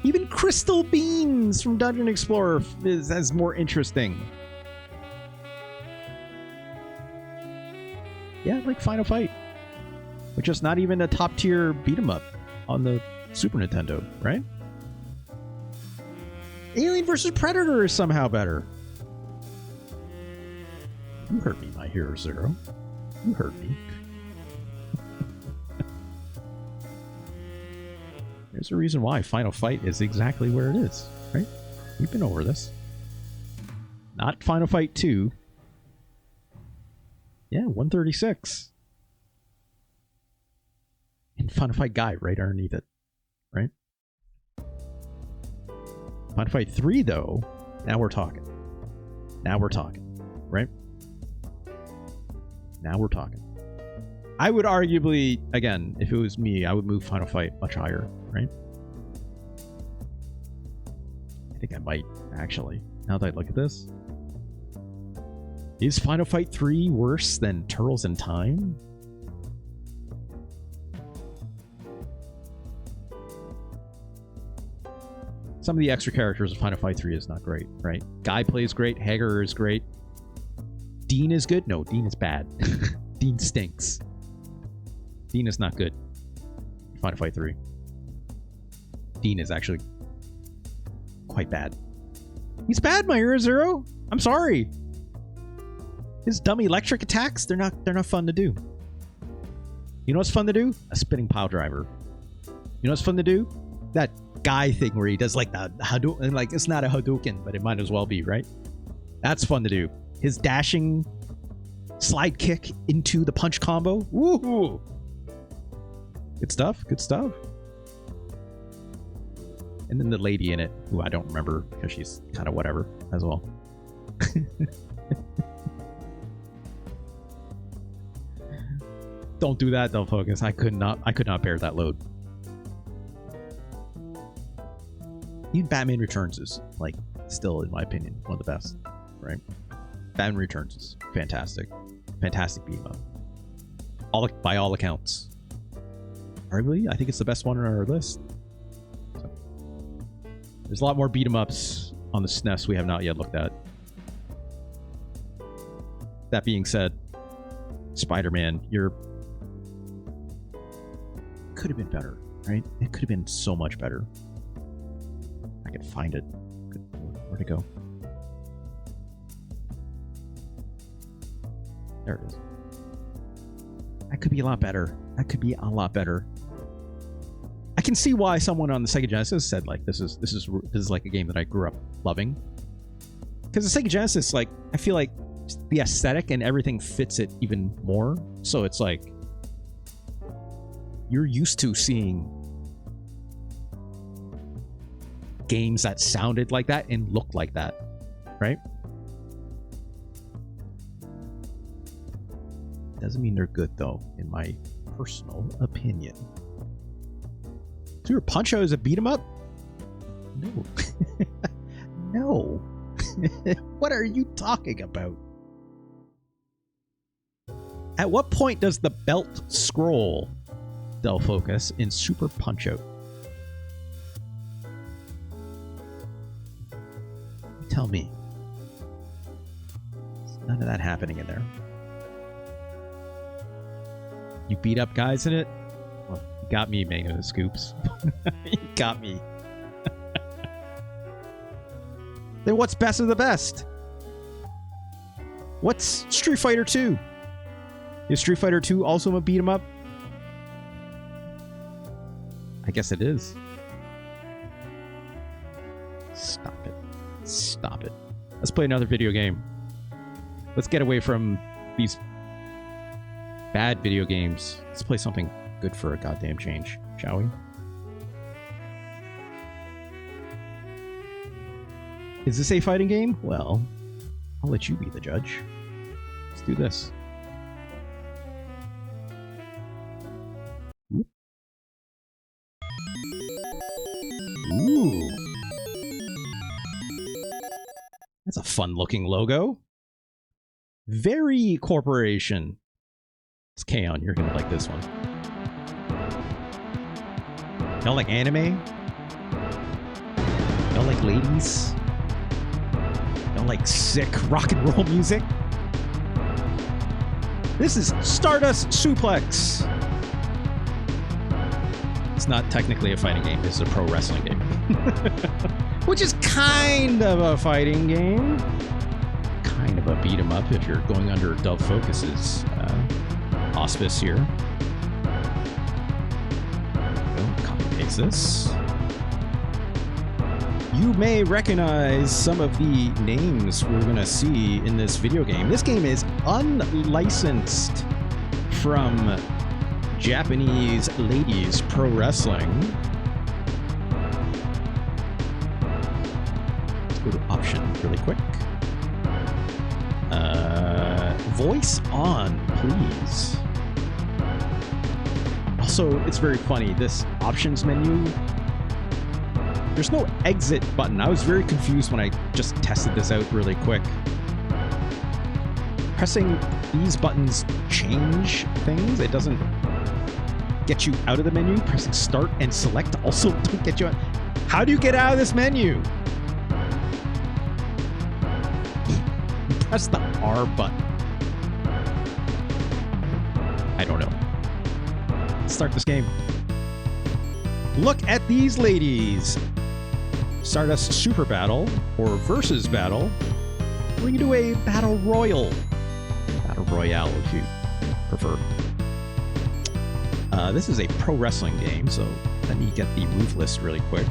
Even Crystal Beans from Dungeon Explorer is more interesting. Yeah, like Final Fight, which is not even a top-tier beat-em-up on the Super Nintendo, right? Alien vs. Predator is somehow better. You heard me, my Hero Zero. You heard me. There's a reason why Final Fight is exactly where it is, right? We've been over this. Not Final Fight 2. Yeah, 136. And Final Fight Guy right underneath it, right? Final Fight 3, though, now we're talking. Now we're talking, right? Now we're talking. I would arguably, again, if it was me, I would move Final Fight much higher, right? I think I might, actually. Now that I look at this. Is Final Fight 3 worse than Turtles in Time? Some of the extra characters of Final Fight 3 is not great, right? Guy plays great, Hager is great. Dean is good? No, Dean is bad. Dean stinks. Dean is not good. Final Fight 3. Dean is actually quite bad. He's bad, my Hero Zero. I'm sorry. His dumb electric attacks, they're not fun to do. You know what's fun to do? A spinning pile driver. You know what's fun to do? That guy thing where he does like the Hadouken, like it's not a Hadouken, but it might as well be, right? That's fun to do. His dashing slide kick into the punch combo. Woohoo! Good stuff. Good stuff. And then the lady in it, who I don't remember because she's kind of whatever as well. Don't do that, don't focus. I could not bear that load. Even Batman Returns is, like, still, in my opinion, one of the best, right? Batman Returns is fantastic. Fantastic beat 'em up. By all accounts. Arguably, I think it's the best one on our list. So, there's a lot more beat 'em ups on the SNES we have not yet looked at. That being said, Spider-Man, could have been better, right? It could have been so much better. I could find it. Where'd it go? There it is. That could be a lot better. That could be a lot better. I can see why someone on the Sega Genesis said, like, this is like a game that I grew up loving. Because the Sega Genesis, like, I feel like the aesthetic and everything fits it even more. So it's like you're used to seeing games that sounded like that and looked like that, right? Doesn't mean they're good, though, in my personal opinion. Super Punch-Out is a beat 'em up? No. No. What are you talking about? At what point does the belt scroll del focus in Super Punch-Out? Tell me. There's none of that happening in there. You beat up guys in it? Well, you got me, Mango the Scoops. You got me. Then what's best of the best? What's Street Fighter 2? Is Street Fighter 2 also a beat 'em up? I guess it is. Stop it. Stop it. Let's play another video game. Let's get away from these bad video games. Let's play something good for a goddamn change, shall we? Is this a fighting game? Well, I'll let you be the judge. Let's do this. Ooh. That's a fun-looking logo. Very Corporation. It's K-On! You're gonna like this one. Y'all like anime? Y'all like ladies? Y'all like sick rock and roll music? This is Stardust Suplex. It's not technically a fighting game. This is a pro wrestling game. Which is kind of a fighting game. Kind of a beat 'em up if you're going under Dove Focus's auspice here. Copy paste this. You may recognize some of the names we're going to see in this video game. This game is unlicensed from Japanese Ladies Pro Wrestling. Let's go to option really quick. Voice on, please. Also, it's very funny. This options menu, there's no exit button. I was very confused when I just tested this out really quick. Pressing these buttons change things. It doesn't get you out of the menu. Pressing start and select also don't get you out. How do you get out of this menu? Press the R button. I don't know. Let's start this game. Look at these ladies. Stardust Super Battle, or Versus Battle. We're going to do a Battle Royal. Battle Royale, if you prefer. This is a pro wrestling game, so let me get the move list really quick.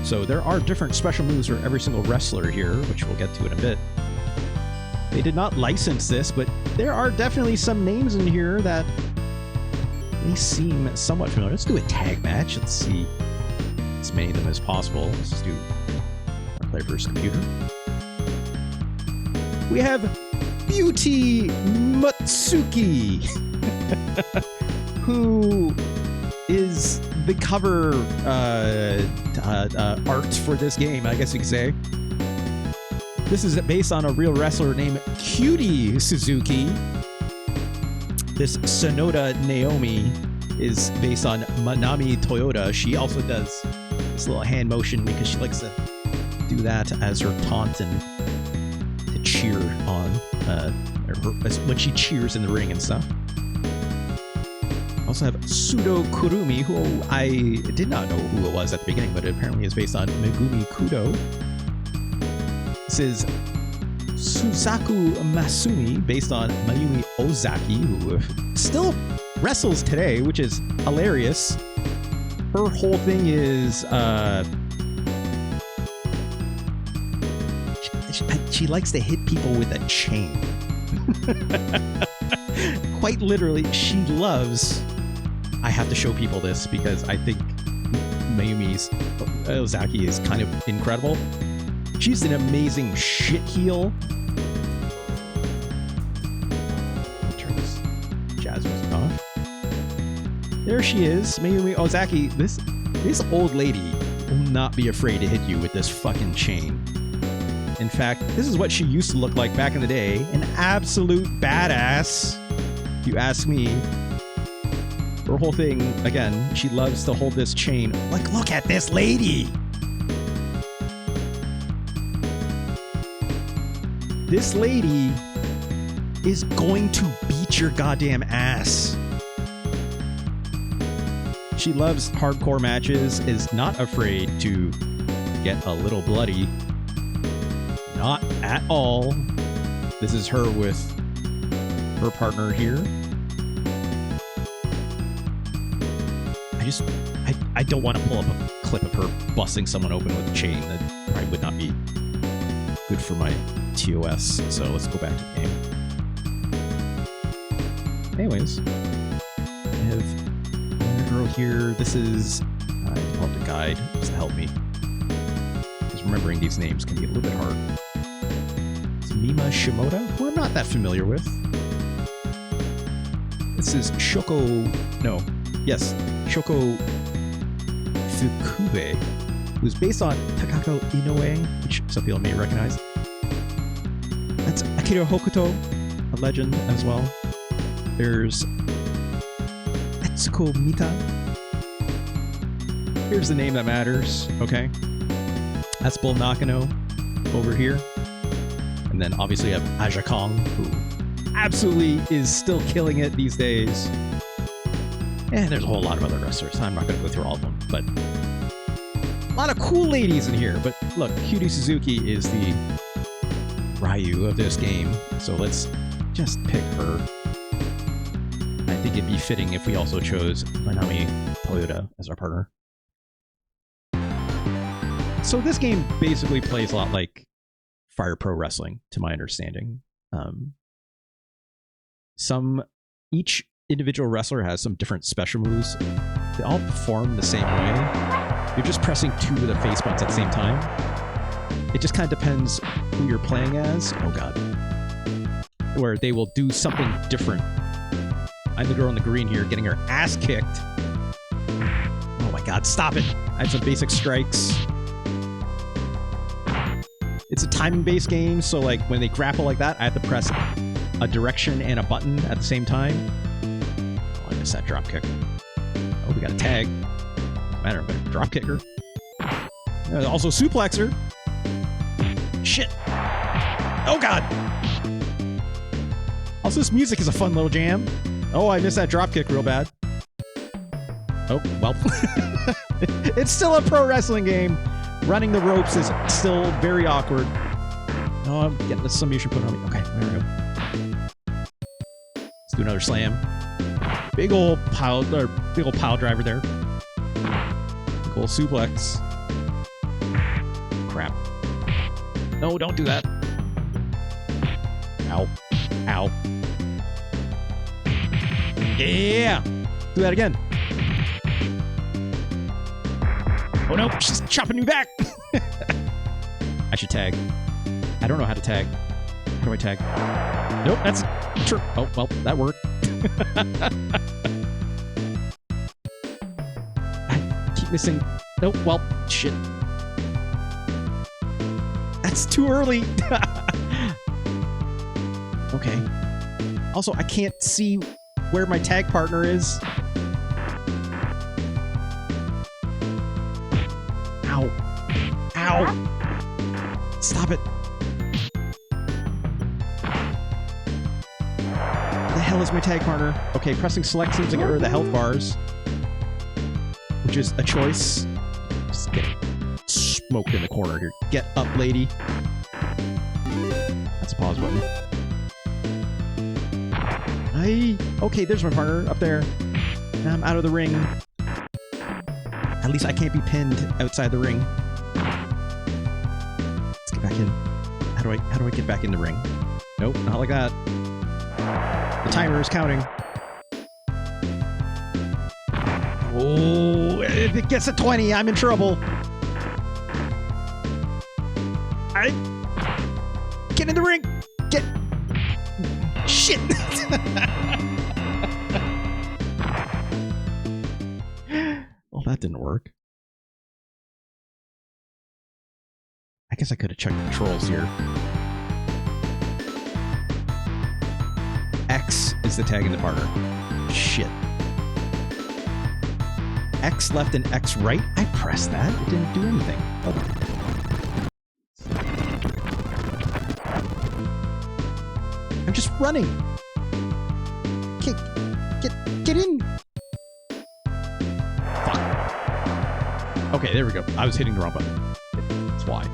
So there are different special moves for every single wrestler here, which we'll get to in a bit. They did not license this, but there are definitely some names in here that they seem somewhat familiar. Let's do a tag match. Let's see as many of them as possible. Let's just do our player versus computer. We have Beauty Matsuki, who is the cover art for this game, I guess you could say. This is based on a real wrestler named Cutie Suzuki. This Sonoda Naomi is based on Manami Toyota. She also does this little hand motion because she likes to do that as her taunt and to cheer on when she cheers in the ring and stuff. Also have Sudo Kurumi, who I did not know who it was at the beginning, but it apparently is based on Megumi Kudo. This is Suzaku Masumi, based on Mayumi Ozaki, who still wrestles today, which is hilarious. Her whole thing is she likes to hit people with a chain. Quite literally, she loves... I have to show people this because I think Mayumi Ozaki is kind of incredible. She's an amazing shit heel. Turn this jazz music off. There she is, Mayumi Ozaki. This old lady will not be afraid to hit you with this fucking chain. In fact, this is what she used to look like back in the day. An absolute badass, if you ask me. Her whole thing, again, she loves to hold this chain. Like, look at this lady! This lady is going to beat your goddamn ass. She loves hardcore matches, is not afraid to get a little bloody. Not at all. This is her with her partner here. I don't want to pull up a clip of her busting someone open with a chain. That probably would not be good for my TOS. So let's go back to the game. Anyways, I have another girl here. This is, I developed a guide just to help me, because remembering these names can be a little bit hard. It's Mima Shimoda, who I'm not that familiar with. This is Shoko Fukube, who's based on Takako Inoue, which some people may recognize. That's Akira Hokuto, a legend as well. There's Etsuko Mita. Here's the name that matters, okay? That's Bull Nakano over here. And then obviously you have Aja Kong, who absolutely is still killing it these days. And there's a whole lot of other wrestlers. I'm not going to go through all of them, but a lot of cool ladies in here. But look, Cutie Suzuki is the Ryu of this game, so let's just pick her. I think it'd be fitting if we also chose Manami Toyota as our partner. So this game basically plays a lot like Fire Pro Wrestling, to my understanding. Each individual wrestler has some different special moves. They all perform the same way. You're just pressing two of the face buttons at the same time. It just kind of depends who you're playing as. Oh god. Where they will do something different. I'm the girl in the green here getting her ass kicked. Oh my god, stop it. I have some basic strikes. It's a timing-based game, so like when they grapple like that, I have to press a direction and a button at the same time. Oh, I missed that drop kick. Oh, we got a tag. Doesn't matter, I'm gonna drop kick her. Also suplex her. Shit. Oh god. Also, this music is a fun little jam. Oh, I missed that drop kick real bad. Oh, well. It's still a pro wrestling game. Running the ropes is still very awkward. Oh, I'm getting some submission put on me. Okay, there we go. Let's do another slam. Big old pile driver there. Big old suplex. Crap. No, don't do that. Ow. Ow. Yeah! Do that again. Oh no, she's chopping me back! I should tag. I don't know how to tag. How do I tag? Nope, that's true. Oh, well, that worked. I keep missing. Nope, well, shit. That's too early. Okay. Also, I can't see where my tag partner is. Ow. Ow. Stop it. Where the hell is my tag partner? Okay, pressing select seems to get rid of the health bars, which is a choice. Just get smoked in the corner here. Get up, lady. That's a pause button. Okay, there's my partner up there. Now I'm out of the ring. At least I can't be pinned outside the ring. Let's get back in. How do I get back in the ring? Nope, not like that. The timer is counting. Oh, if it gets to 20, I'm in trouble. Get in the ring. Get. Shit. Well, that didn't work. I guess I could have checked the controls here. X is the tag in the partner. Shit. X left and X right? I pressed that. It didn't do anything. Hold on. I'm just running. Get in. Fuck. Okay, there we go. I was hitting the wrong button. That's why.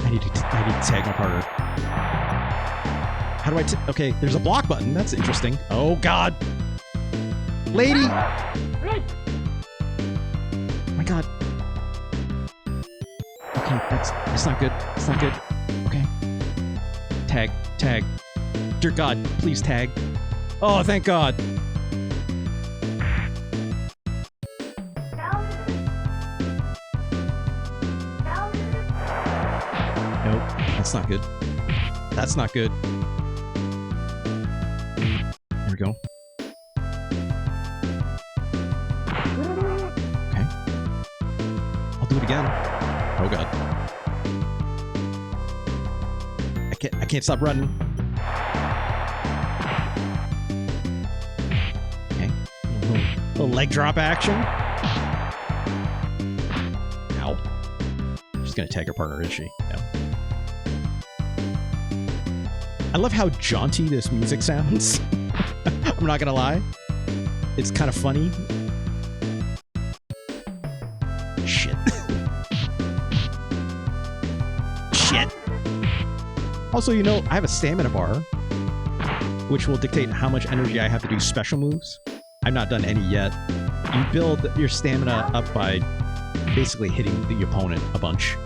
I need to tag my partner. How do I okay, there's a block button. That's interesting. Oh god. Lady! Oh my god. Okay, that's not good. It's not good. Okay. Tag. Dear God, please tag. Oh, thank God. Nope, that's not good. That's not good. There we go. Okay. I'll do it again. Oh God. I can't stop running. Okay. Little leg drop action. Ow. She's gonna tag her partner, is she? No. I love how jaunty this music sounds. I'm not gonna lie. It's kind of funny. Shit. Shit. Also, you know, I have a stamina bar, which will dictate how much energy I have to do special moves. I've not done any yet. You build your stamina up by basically hitting the opponent a bunch.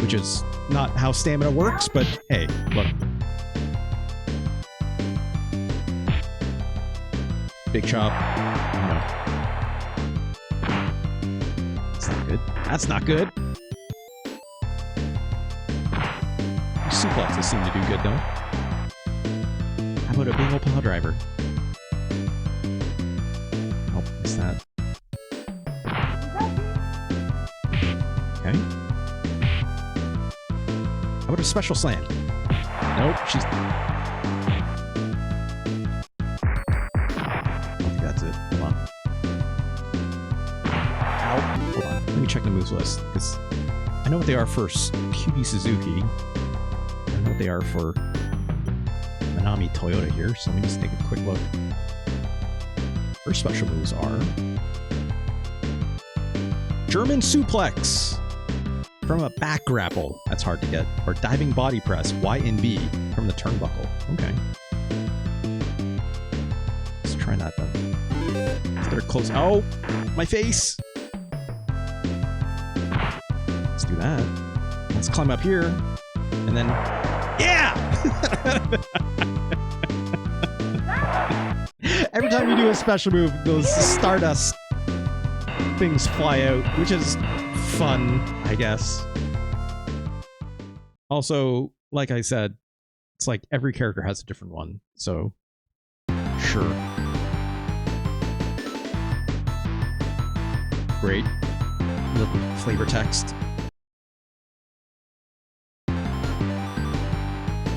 Which is not how stamina works, but hey, look. Big chop. No. That's not good. That's not good. Suplexes seem to do good, though. How about a big old pile driver? Oh, missed that. Okay. How about a special slam? Nope, she's... I think that's it. Hold on. Ow. Hold on. Let me check the moves list, because I know what they are for Cutie Suzuki. I know what they are for Manami Toyota here, so let me just take a quick look. Her special moves are... German Suplex! From a back grapple. That's hard to get. Or diving body press, Y and B, from the turnbuckle. Okay. Let's try that then. Let's get her close. Oh! My face! Let's do that. Let's climb up here. And then... Yeah! Every time you do a special move, those Stardust things fly out, which is fun, I guess. Also, like I said, it's like every character has a different one, so sure. Great. Little flavor text.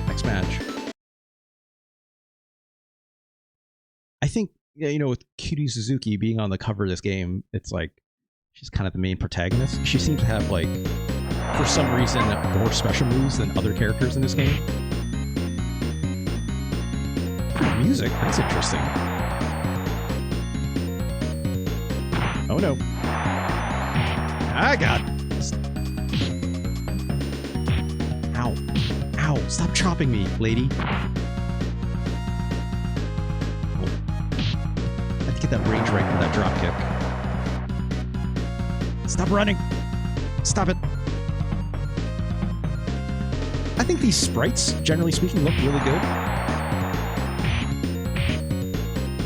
Next match. I think, you know, with Cutie Suzuki being on the cover of this game, it's like she's kind of the main protagonist. She seems to have, like, for some reason, more special moves than other characters in this game. Music, that's interesting. Oh no. Ah, God. Ow. Ow. Stop chopping me, lady. Oh. I have to get that range right for that drop kick. Stop running. Stop it. I think these sprites, generally speaking, look really good.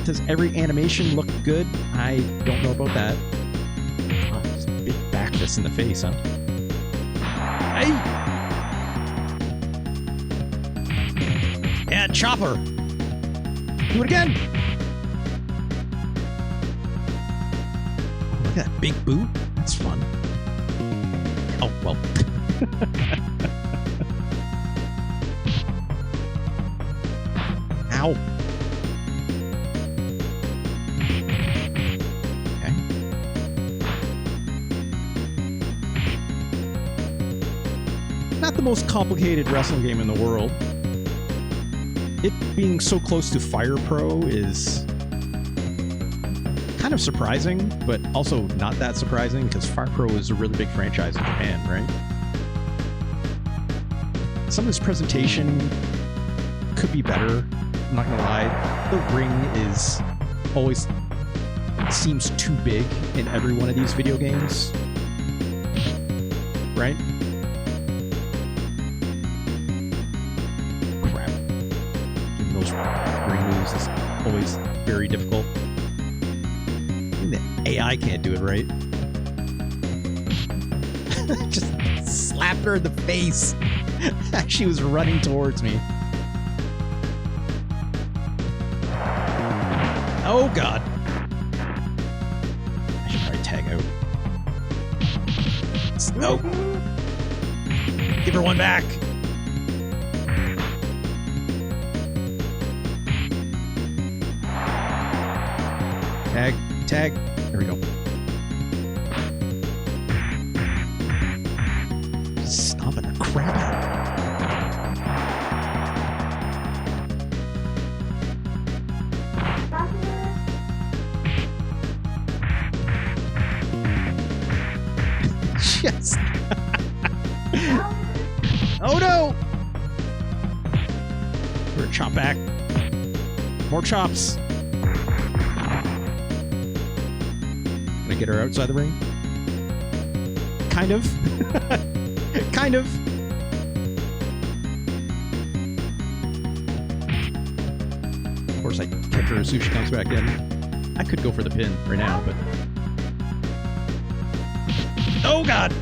Does every animation look good? I don't know about that. Oh, just a big back fist in the face, huh? Hey! Yeah, chopper! Do it again! Look at that big boot. That's fun. Oh, well. Ow. Okay. Not the most complicated wrestling game in the world. It being so close to Fire Pro is kind of surprising, but also not that surprising because Fire Pro is a really big franchise in Japan, right? Some of this presentation could be better. I'm not gonna lie. The ring is always seems too big in every one of these video games, right? Crap. Getting those ring moves is always very difficult. The AI can't do it right. Just slapped her in the face as she was running towards me. Oh god. I should probably tag out. No. Give her one back. Tag. Tag. There we go. Stomping the crap out of her. Yes. Oh no! We're chop back. More chops. Can I get her outside the ring? Kind of. Kind of. Of course, I catch her as soon as she comes back in. I could go for the pin right now, but... Oh god!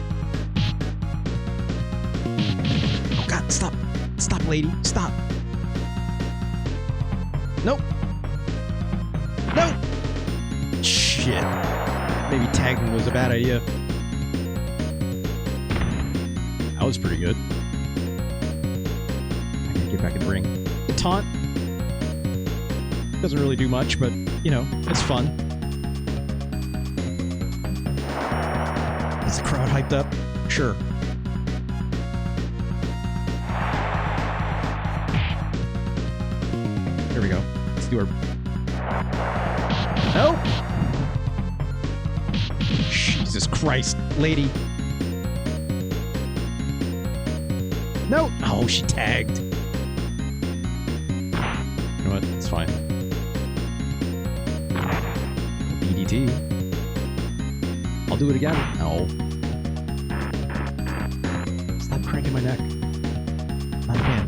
Oh god, stop. Stop, lady. Stop. Nope. Nope! Shit. Maybe tagging was a bad idea. That was pretty good. I gotta get back in the ring. The taunt doesn't really do much, but, you know, it's fun. Is the crowd hyped up? Sure. Here we go. Let's do our... Nope! Jesus Christ, lady. No! Oh, she tagged. You know what? It's fine. BDT. I'll do it again. No. Stop cranking my neck. Not again.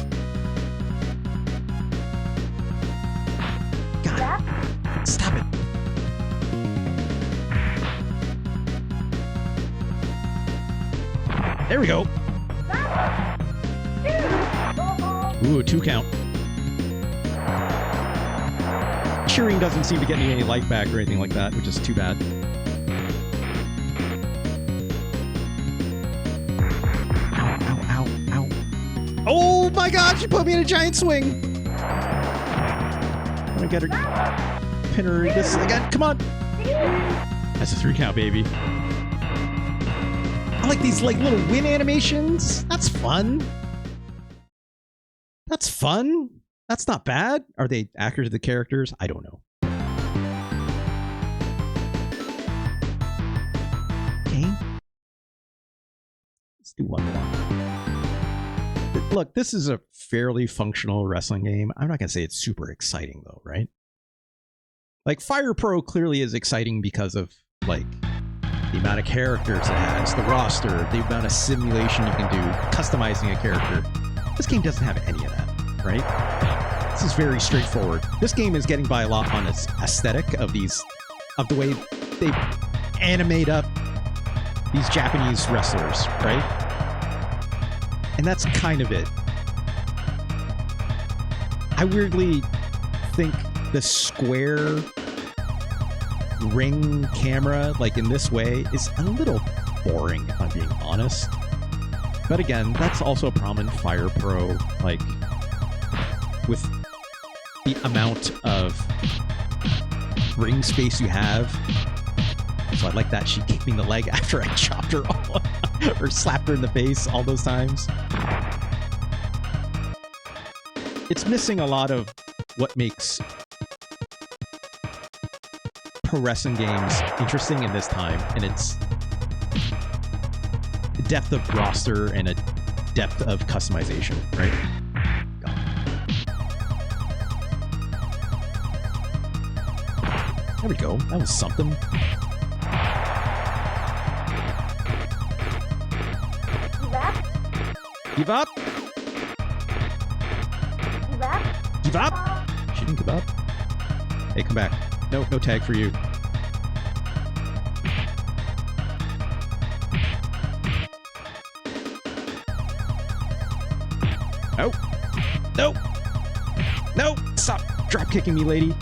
God. Stop it. There we go. Ooh, 2 count. Cheering doesn't seem to get me any life back or anything like that, which is too bad. Ow, ow, ow, ow. Oh my god, she put me in a giant swing! I'm gonna get her. Pin her this again. Come on! That's a 3 count, baby. I like these like little win animations. That's fun. That's fun. That's not bad. Are they accurate to the characters? I don't know. Okay. Let's do one more. Look, this is a fairly functional wrestling game. I'm not going to say it's super exciting, though, right? Like, Fire Pro clearly is exciting because of, like, the amount of characters it has, the roster, the amount of simulation you can do, customizing a character. This game doesn't have any of that, right? This is very straightforward. This game is getting by a lot on its aesthetic of these, of the way they animate up these Japanese wrestlers, right? And that's kind of it. I weirdly think the square ring camera, like in this way, is a little boring, if I'm being honest. But again, that's also a problem in Fire Pro, like, with the amount of ring space you have. So I like that she kicked me in the leg after I chopped her all, or slapped her in the face all those times. It's missing a lot of what makes pro wrestling games interesting in this time, and it's a depth of roster and a depth of customization, right? There we go. That was something. Give up? Give up? She didn't give up. Hey, come back. No tag for you. No. No. No. Stop drop kicking me, lady.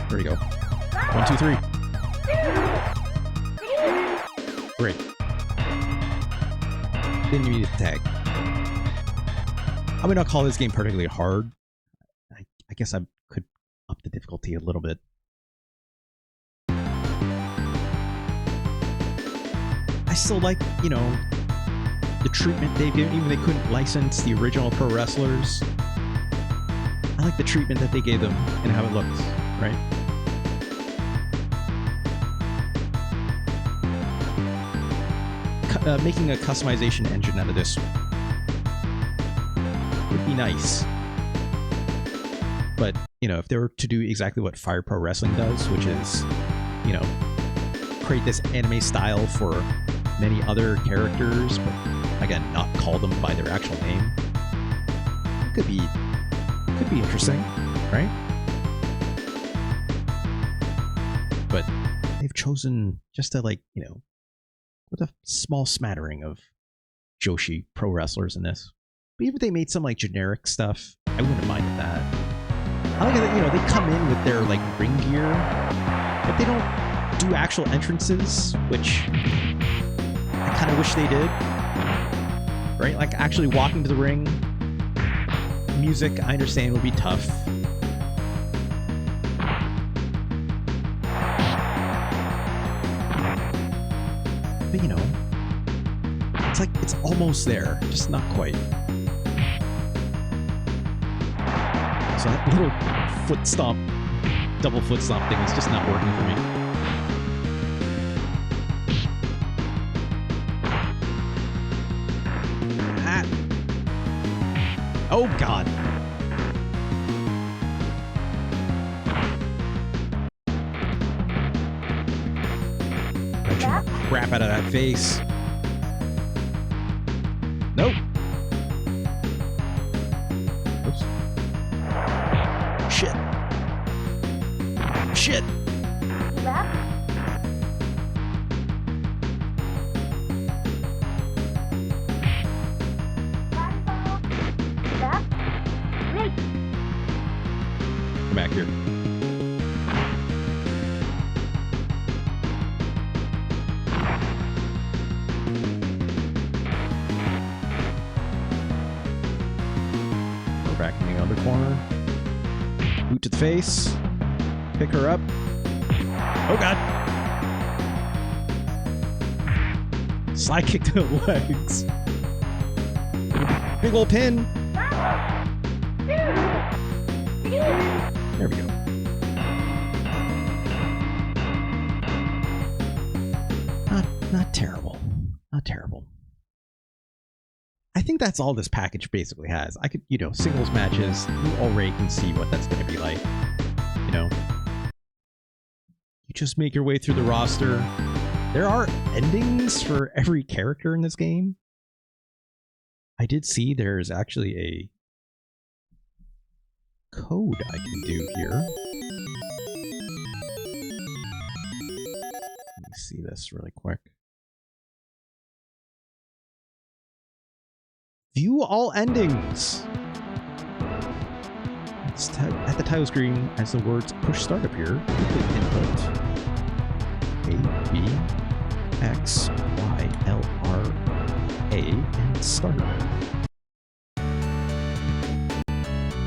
There we go. 1, 2, 3. Great. Didn't need a tag. I would not call this game particularly hard. I guess I could up the difficulty a little bit. I still like, you know, the treatment they've given, even if they couldn't license the original pro wrestlers. I like the treatment that they gave them and how it looks, right? Making a customization engine out of this would be nice. But, you know, if they were to do exactly what Fire Pro Wrestling does, which is, you know, create this anime style for many other characters, but again, not call them by their actual name, it could be interesting, right? But they've chosen just to, like, you know, with a small smattering of Joshi pro wrestlers in this. But even if they made some like generic stuff, I wouldn't mind that. I like that, you know, they come in with their like ring gear, but they don't do actual entrances, which I kind of wish they did. Right? Like actually walking to the ring. Music, I understand, would be tough. But you know, it's like it's almost there, just not quite. So that little foot stomp, double foot stomp thing is just not working for me. Ah. Oh God. Crap out of that face. Nope. Oops. Shit. Shit. Come back here. Back in the other corner. Boot to the face. Pick her up. Oh God. Slide kick to the legs. Big ol' pin. There we go. Not terrible. Not terrible. I think that's all this package basically has. I could, you know, singles matches, you already can see what that's going to be like. You know? You just make your way through the roster. There are endings for every character in this game. I did see there's actually a code I can do here. Let me see this really quick. View all endings. At the title screen, as the words push start appear, quickly input A, B, X, Y, L, R, A, and start.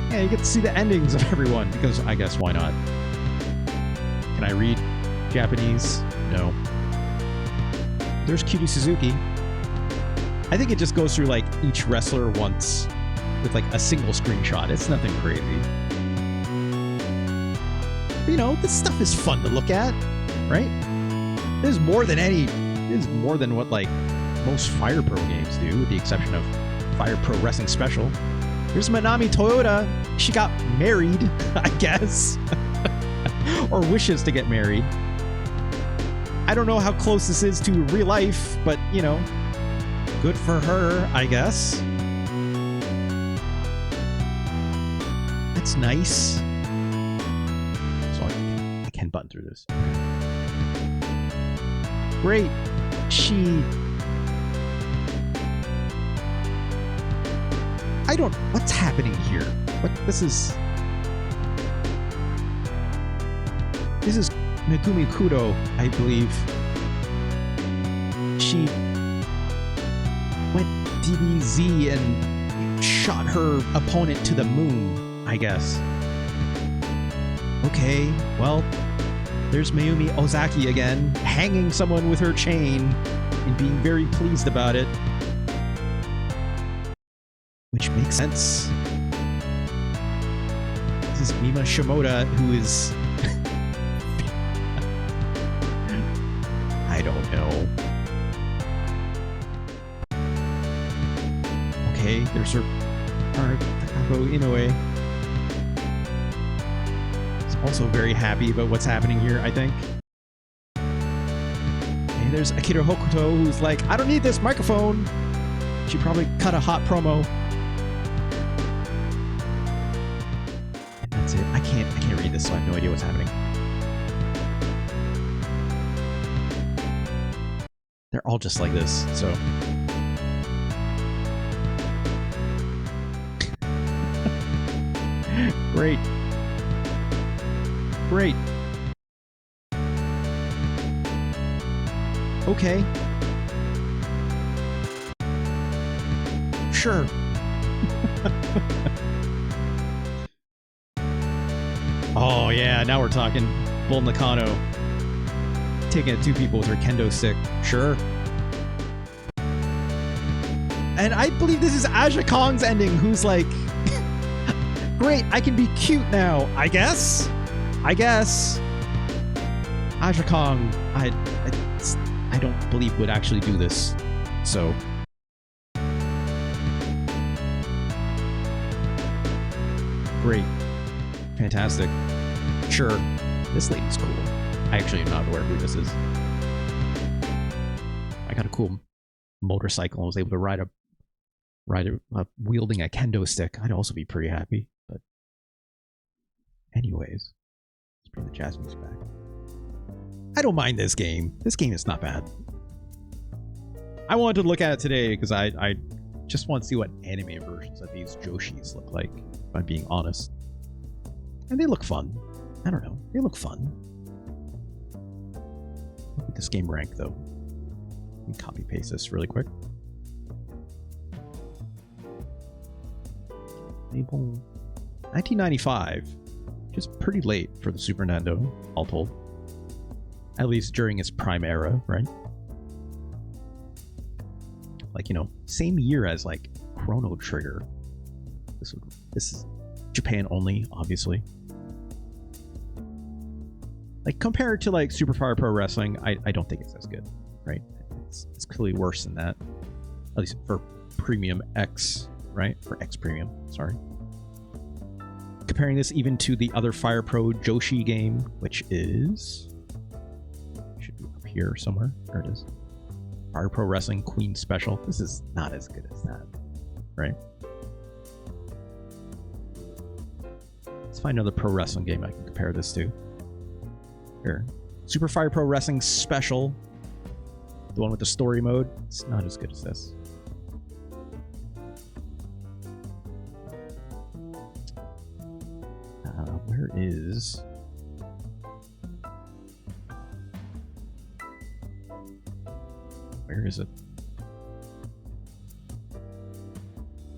Yeah, you get to see the endings of everyone, because I guess why not? Can I read Japanese? No. There's Cutie Suzuki. I think it just goes through like each wrestler once with like a single screenshot. It's nothing crazy. But, you know, this stuff is fun to look at, right? There's more than what like most Fire Pro games do, with the exception of Fire Pro Wrestling Special. Here's Manami Toyota. She got married, I guess. Or wishes to get married. I don't know how close this is to real life, but, you know, good for her, I guess. That's nice. So I can button through this. Great. What's happening here? This is Megumi Kudo, I believe. She went DBZ and shot her opponent to the moon, I guess. Okay, well, there's Mayumi Ozaki again, hanging someone with her chain and being very pleased about it. Which makes sense. This is Mima Shimoda, who is... I don't know. Okay, there's her Takako Inoue. Is also very happy about what's happening here, I think. And there's Akira Hokuto, who's like, I don't need this microphone. She probably cut a hot promo. And that's it. I can't read this, so I have no idea what's happening. They're all just like this, so. Great. Great. Okay. Sure. Oh yeah, now we're talking. Bull Nakano taking at two people with her kendo stick. Sure. And I believe this is Aja Kong's ending, who's like, great, I can be cute now, I guess? Aja Kong, I don't believe would actually do this, so. Great. Fantastic. Sure. This lady's cool. I actually am not aware who this is. I got a cool motorcycle and was able to ride wielding a kendo stick. I'd also be pretty happy, but anyways, let's bring the jazz music back. I don't mind this game. This game is not bad. I wanted to look at it today because I just want to see what anime versions of these Joshis look like, if I'm being honest. And they look fun. I don't know. They look fun. Look at this game rank, though. Let me copy paste this really quick. Label 1995, which is pretty late for the Super Nintendo, all told. At least during its prime era, right? Like, you know, same year as like Chrono Trigger. This is Japan only, obviously. Like, compared to like Super Fire Pro Wrestling, I don't think it's as good, right? It's clearly worse than that. At least for Premium X, right? For X Premium, sorry. Comparing this even to the other Fire Pro Joshi game, which is... should be up here somewhere. There it is. Fire Pro Wrestling Queen Special. This is not as good as that, right? Let's find another pro wrestling game I can compare this to. Here. Super Fire Pro Wrestling Special. The one with the story mode. It's not as good as this. Where is... Where is it?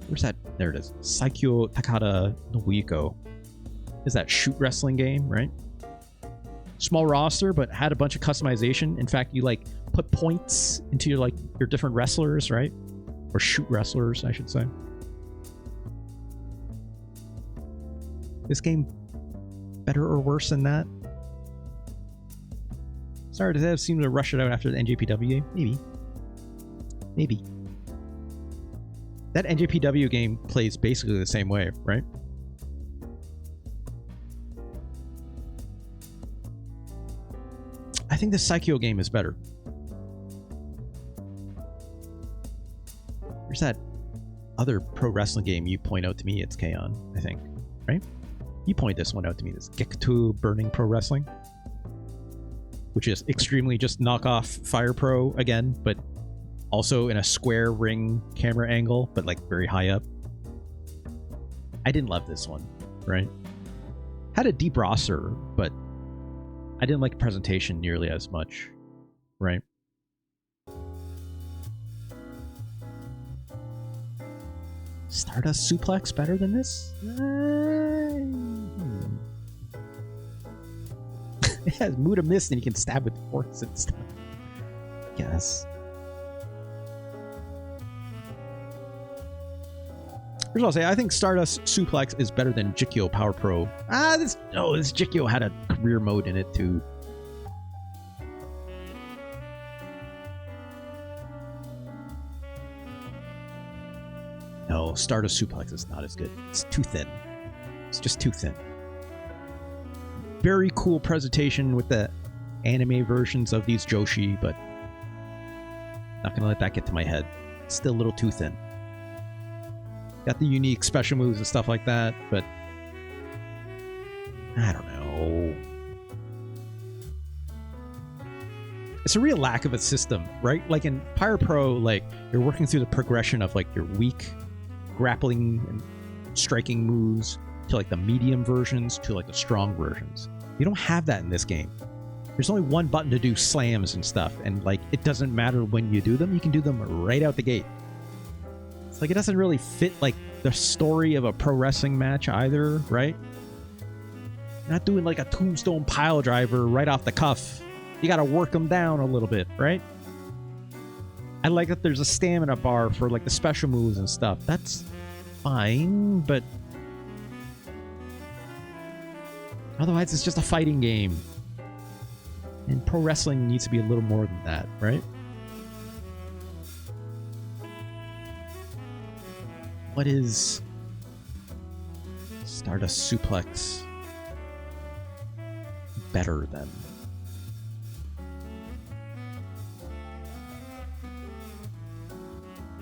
Where's that? There it is. Saikyo Takada Nobuiko. Is that shoot wrestling game, right? Small roster, but had a bunch of customization. In fact, you like put points into your your different wrestlers, right? Or shoot wrestlers, I should say. This game better or worse than that? Sorry to have seemed to rush it out after the NJPW game. Maybe. Maybe. That NJPW game plays basically the same way, right? I think the Saikyo game is better. Where's that other pro wrestling game you point out to me? It's K-On, I think, right? You point this one out to me, this Gekitu Burning Pro Wrestling, which is extremely just knockoff Fire Pro again, but also in a square ring camera angle, but like very high up. I didn't love this one, right? Had a deep roster, but I didn't like the presentation nearly as much, right? Stardust Suplex better than this? It has Muda Mist and you can stab with forks and stuff. Yes. Here's what I'll say. I think Stardust Suplex is better than Jikyo Power Pro. This Jikyo had a career mode in it too. No, Stardust Suplex is not as good. It's too thin. It's just too thin. Very cool presentation with the anime versions of these Joshi, but not gonna let that get to my head. It's still a little too thin. Got the unique special moves and stuff like that, but I don't know. It's a real lack of a system, right? Like in Pyro Pro, like you're working through the progression of like your weak grappling and striking moves to like the medium versions to like the strong versions. You don't have that in this game. There's only one button to do slams and stuff, and like it doesn't matter when you do them, you can do them right out the gate. It's like it doesn't really fit like the story of a pro wrestling match either, right? You're not doing like a tombstone pile driver right off the cuff. You gotta work them down a little bit, right? I like that there's a stamina bar for like the special moves and stuff. That's fine, but otherwise it's just a fighting game. And pro wrestling needs to be a little more than that, right? What is Stardust Suplex better than?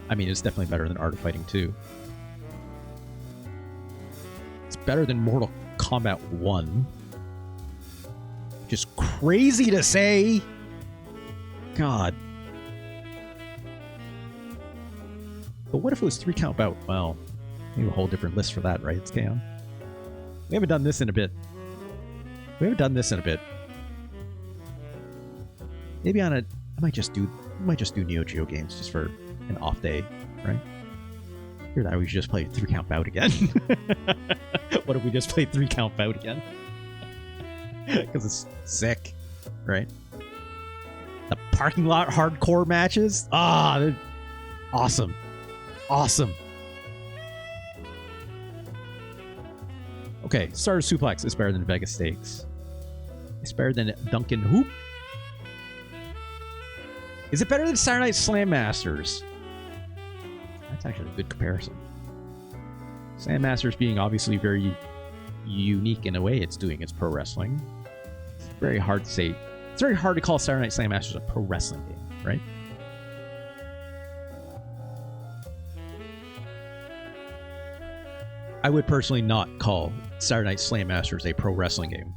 I mean, it's definitely better than Art of Fighting 2. It's better than Mortal Kombat 1. Which is crazy to say. God. But what if it was 3 count bout? Well, maybe a whole different list for that, right? It's K-On. We haven't done this in a bit. Maybe on a... I might just do Neo Geo games just for an off day, right? Hear that, we should just play 3 count bout again. What if we just play 3 count bout again? Because it's sick, right? The parking lot hardcore matches, they're awesome. Okay, Stardust Suplex is better than Vegas Stakes. It's better than Duncan Hoop. Is it better than Saturday Night Slam Masters? That's actually a good comparison. Slam Masters being obviously very unique in a way it's doing its pro wrestling. It's very hard to say. It's very hard to call Saturday Night Slam Masters a pro wrestling game, right? I would personally not call Saturday Night Slam Masters a pro wrestling game.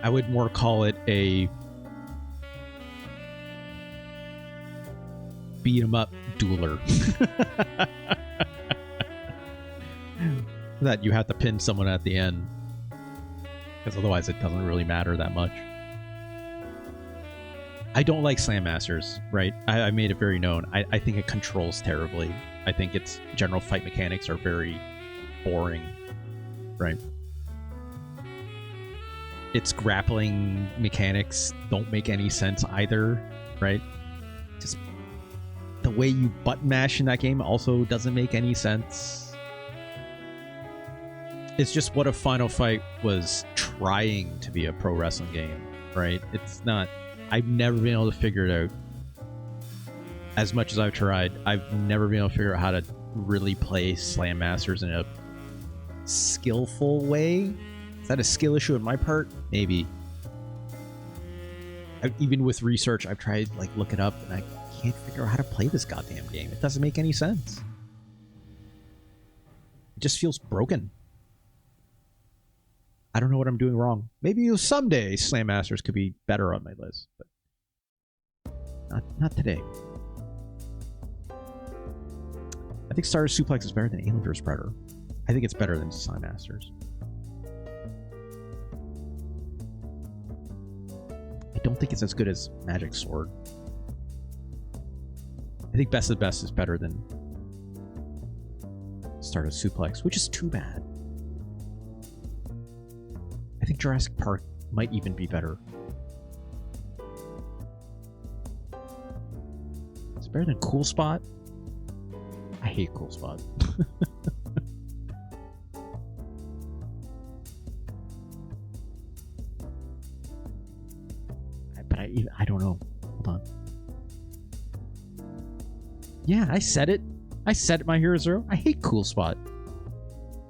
I would more call it a beat 'em up dueler. that you have to pin someone at the end. Because otherwise it doesn't really matter that much. I don't like Slam Masters, right? I made it very known. I think it controls terribly. I think its general fight mechanics are very boring, right? Its grappling mechanics don't make any sense either, right? Just the way you button mash in that game also doesn't make any sense. It's just what a Final Fight was trying to be a pro wrestling game, right? It's not. I've never been able to figure it out. As much as I've tried, I've never been able to figure out how to really play Slam Masters in a skillful way. Is that a skill issue on my part? Maybe. Even with research, I've tried like look it up, and I can't figure out how to play this goddamn game. It doesn't make any sense. It just feels broken. I don't know what I'm doing wrong. Maybe someday Slam Masters could be better on my list, but not today. I think Stardust Suplex is better than Alien vs. Predator. I think it's better than Slam Masters. I don't think it's as good as Magic Sword. I think Best of the Best is better than Stardust Suplex, which is too bad. I think Jurassic Park might even be better. It's better than Cool Spot. I hate Cool Spot. But I don't know. Hold on. Yeah, I said it. I said it, My Hero Zero. I hate Cool Spot.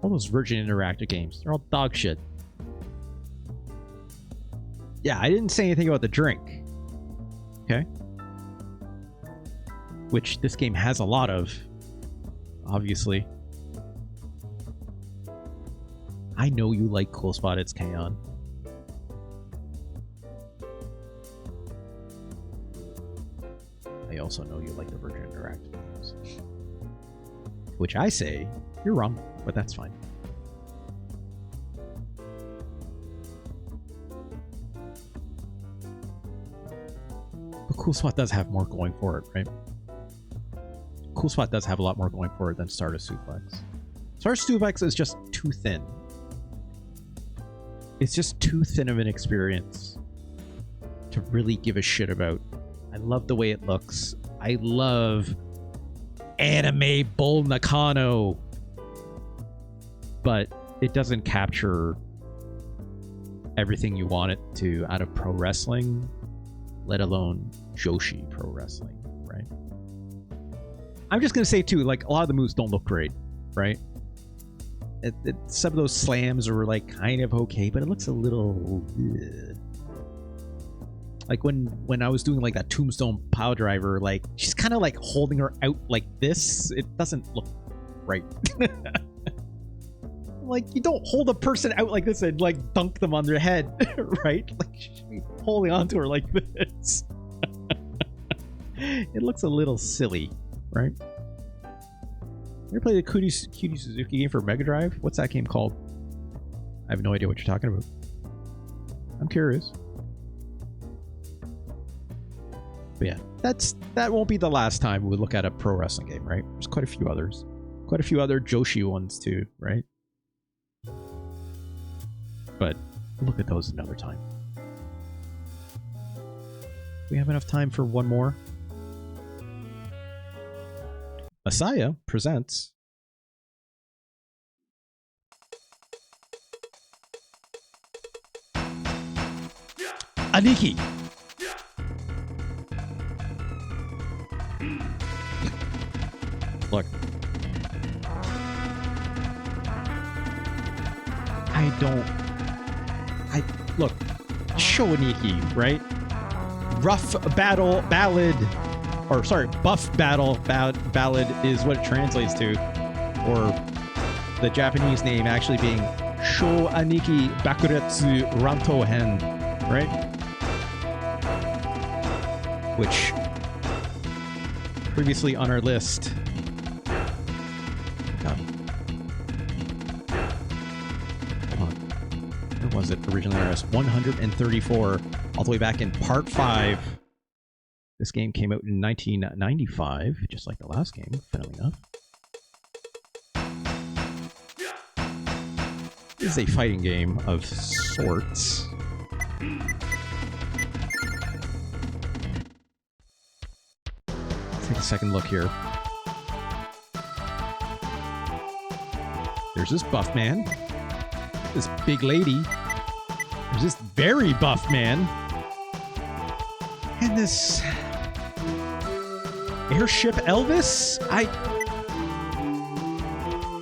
All those Virgin Interactive games. They're all dog shit. Yeah, I didn't say anything about the drink. Okay? Which this game has a lot of, obviously. I know you like Cool Spot, it's Kaon. I also know you like the Virgin Interactive games. Which I say, you're wrong, but that's fine. But Cool Spot does have more going for it, right? Cool Spot does have a lot more going for it than Stardust Suplex. Stardust Suplex is just too thin. It's just too thin of an experience to really give a shit about. I love the way it looks. I love anime Bull Nakano. But it doesn't capture everything you want it to out of pro wrestling, let alone Joshi pro wrestling, right? I'm just going to say, too, like, a lot of the moves don't look great, right? Some of those slams are, like, kind of okay, but it looks a little... Ugh. Like, when I was doing, like, that tombstone pile driver, like, she's kind of, like, holding her out like this. It doesn't look right. Like, you don't hold a person out like this and, like, dunk them on their head, right? Like, she should be holding onto her like this. It looks a little silly, right? You ever play the Cutie Suzuki game for Mega Drive? What's that game called? I have no idea what you're talking about. I'm curious. But yeah, that won't be the last time we look at a pro wrestling game, right? There's quite a few others. Quite a few other Joshi ones too, right? But we'll look at those another time. We have enough time for one more. Messiah presents Aniki. Look. Look. Chō Aniki, right? Rough battle ballad. Or, sorry, buff battle ballad is what it translates to. Or the Japanese name actually being Chō Aniki Bakuretsu Rantō-hen, right? Which, previously on our list, was it originally released? 134, all the way back in Part 5. This game came out in 1995, just like the last game, funnily enough. This is a fighting game of sorts. Let's take a second look here. There's this buff man. This big lady. There's this very buff man. And this airship Elvis?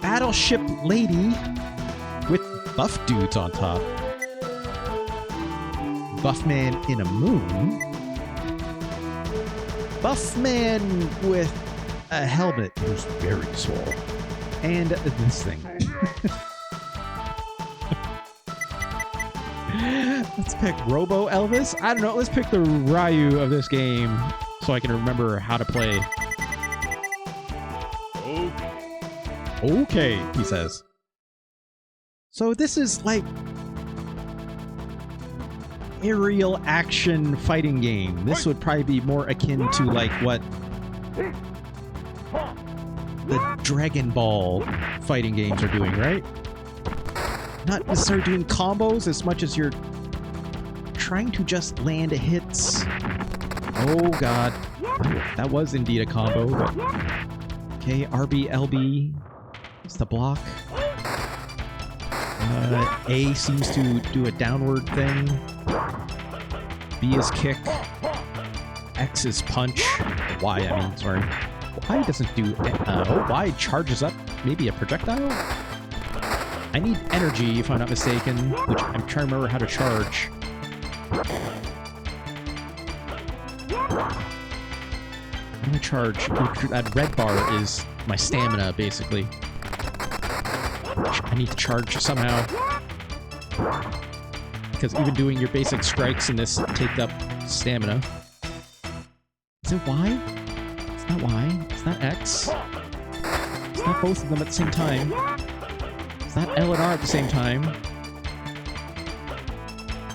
Battleship lady with buff dudes on top. Buff man in a moon. Buff man with a helmet who's very swole. And this thing. Let's pick Robo Elvis. I don't know. Let's pick the Ryu of this game so I can remember how to play. Okay, he says. So this is like aerial action fighting game. This would probably be more akin to like what the Dragon Ball fighting games are doing, right? Not necessarily doing combos as much as you're trying to just land hits. Oh god. That was indeed a combo, but... Okay, RB, LB. It's the block. A seems to do a downward thing. B is kick. X is punch. Y, I mean, sorry. Y doesn't do... Y charges up maybe a projectile? I need energy, if I'm not mistaken, which I'm trying to remember how to charge. I'm gonna charge. That red bar is my stamina, basically. I need to charge somehow. Because even doing your basic strikes in this take up stamina. Is it Y? It's not Y. It's not X. It's not both of them at the same time. It's not L and R at the same time.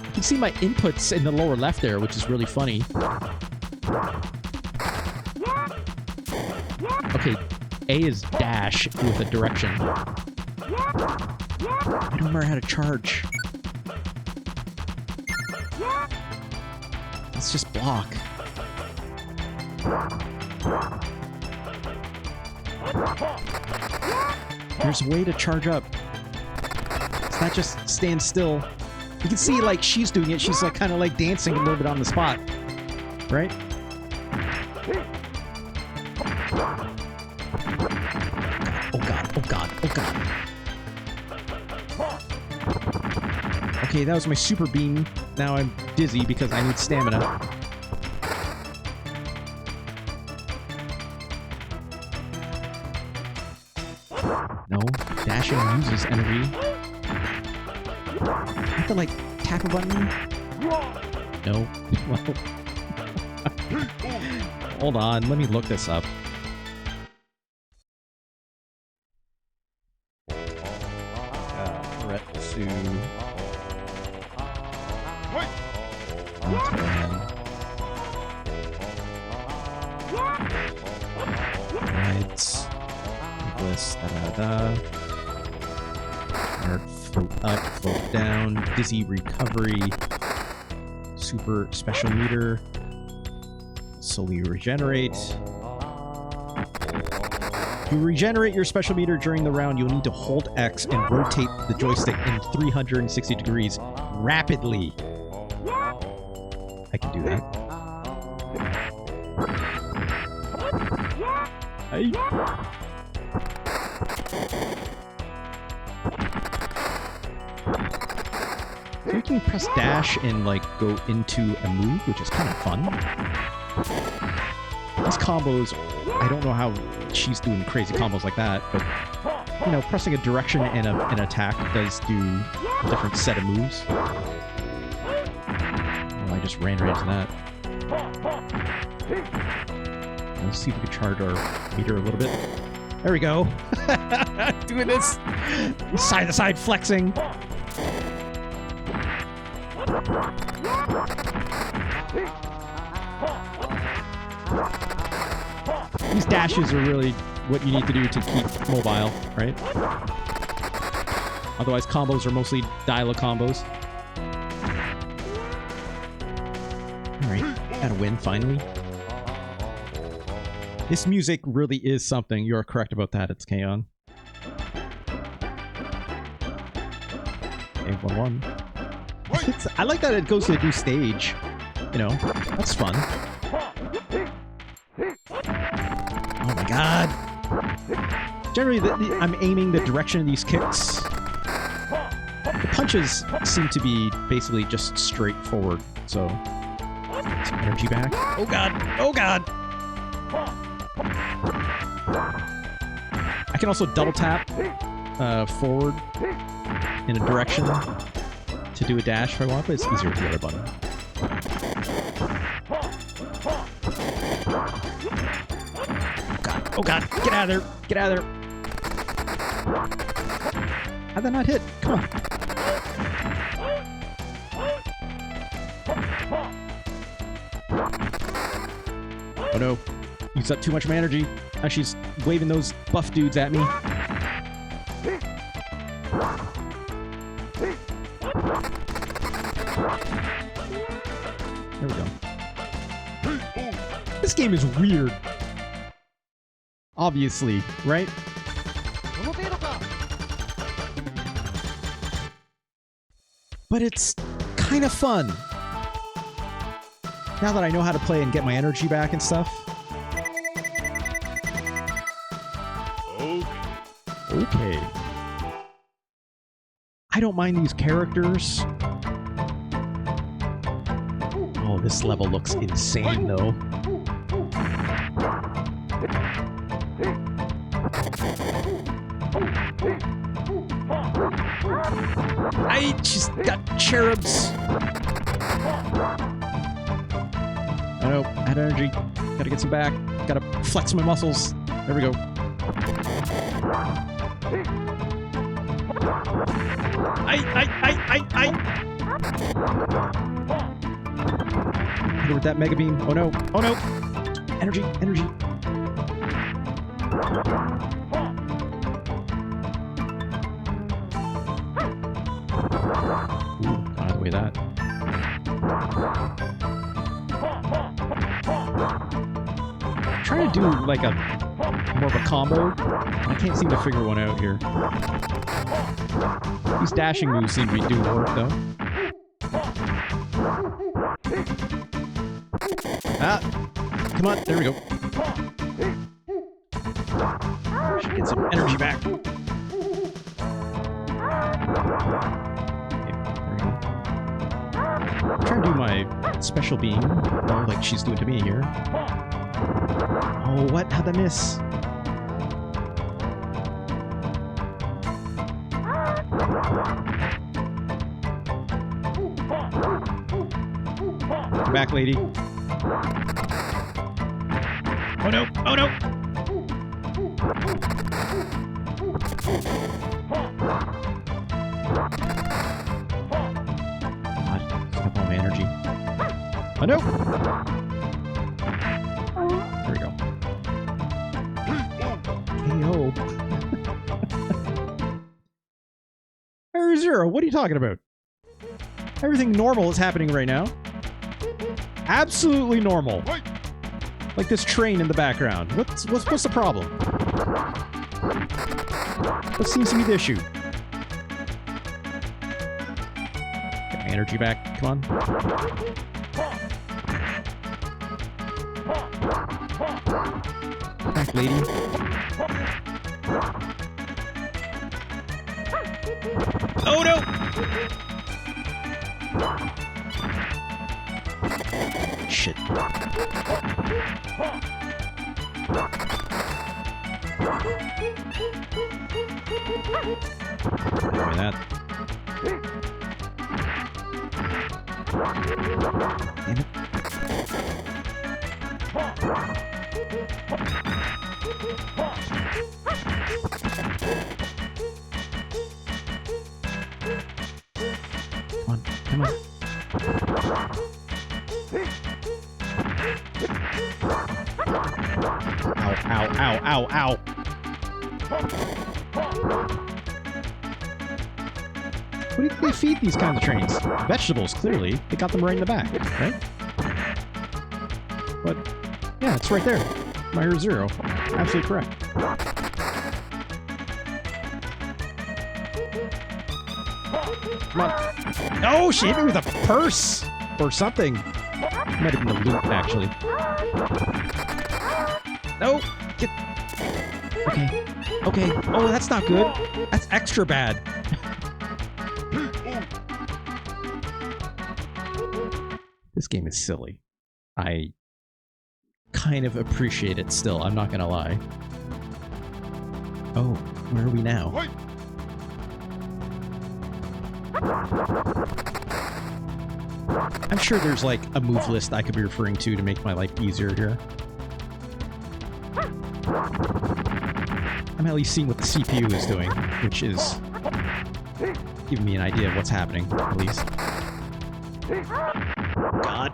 You can see my inputs in the lower left there, which is really funny. Okay, A is dash with a direction. I don't remember how to charge. Let's just block. There's a way to charge up. It's not just stand still. You can see, like, she's doing it. She's, like, kind of, like, dancing a little bit on the spot. Right? Oh, God. Oh, God. Oh, God. Okay, that was my super beam. Now I'm dizzy because I need stamina. No, dashing uses energy. I have to, like, tap a button? No. Hold on, let me look this up. Bakuretsu Rantō-hen. Rides. This, da-da-da. Float up, float down, dizzy recovery, super special meter, slowly regenerate. To regenerate your special meter during the round, you'll need to hold X and rotate the joystick in 360 degrees rapidly. I can do that. So you can press dash and, like, go into a move, which is kind of fun. These combos, I don't know how she's doing crazy combos like that, but, you know, pressing a direction and an attack does do a different set of moves. Oh, I just ran right into that. Let's see if we can charge our meter a little bit. There we go. Doing this side-to-side flexing. These dashes are really what you need to do to keep mobile, right? Otherwise, combos are mostly dial-up combos. Alright, got a win finally. This music really is something. You're correct about that. It's K-On. Okay, 1-1. I like that it goes to a new stage. You know, that's fun. Oh my god! Generally, I'm aiming the direction of these kicks. The punches seem to be basically just straightforward, so... Some energy back. Oh god! Oh god! I can also double tap forward in a direction to do a dash if I want, but it's easier with the other button. Oh god, get out of there! Get out of there! How'd that not hit? Come on! Oh no. Used up too much of my energy. Now she's waving those buff dudes at me. There we go. This game is weird. Obviously, right? But it's kind of fun. Now that I know how to play and get my energy back and stuff. Okay. I don't mind these characters. Oh, this level looks insane, though. She's got cherubs. I know, I had energy. Gotta get some back. Gotta flex my muscles. There we go. I. Hit her with that mega beam. Oh no. Oh no. Energy, energy. Ooh, out of the way that. I'm trying to do like a more of a combo. I can't seem to figure one out here. These dashing moves seem to be doing work though. Ah! Come on, there we go. Should get some energy back. Okay, there we go. I'm trying to do my special beam, like she's doing to me here. Oh, what? How'd I miss? Come back, lady. Oh no! Oh no! God, stop all my energy. Oh no! There we go. KO. Zero, what are you talking about? Everything normal is happening right now. Absolutely normal. Like this train in the background. What's the problem? What seems to be the issue? Get my energy back. Come on. Back, lady. Oh no! Shit. Doing that. Damn it. Come on, come on. Ow, ow, ow, ow. What do they feed these kinds of trains? Vegetables, clearly. They got them right in the back, right? But, yeah, it's right there. Meyer Zero. Absolutely correct. Come on. Oh, she hit me with a purse! Or something. Might have been the loot, actually. No! Get... Okay. Okay. Oh, that's not good. That's extra bad. This game is silly. I kind of appreciate it still, I'm not gonna lie. Oh, where are we now? I'm sure there's like a move list I could be referring to make my life easier here. I'm at least seeing what the CPU is doing, which is giving me an idea of what's happening, at least. God.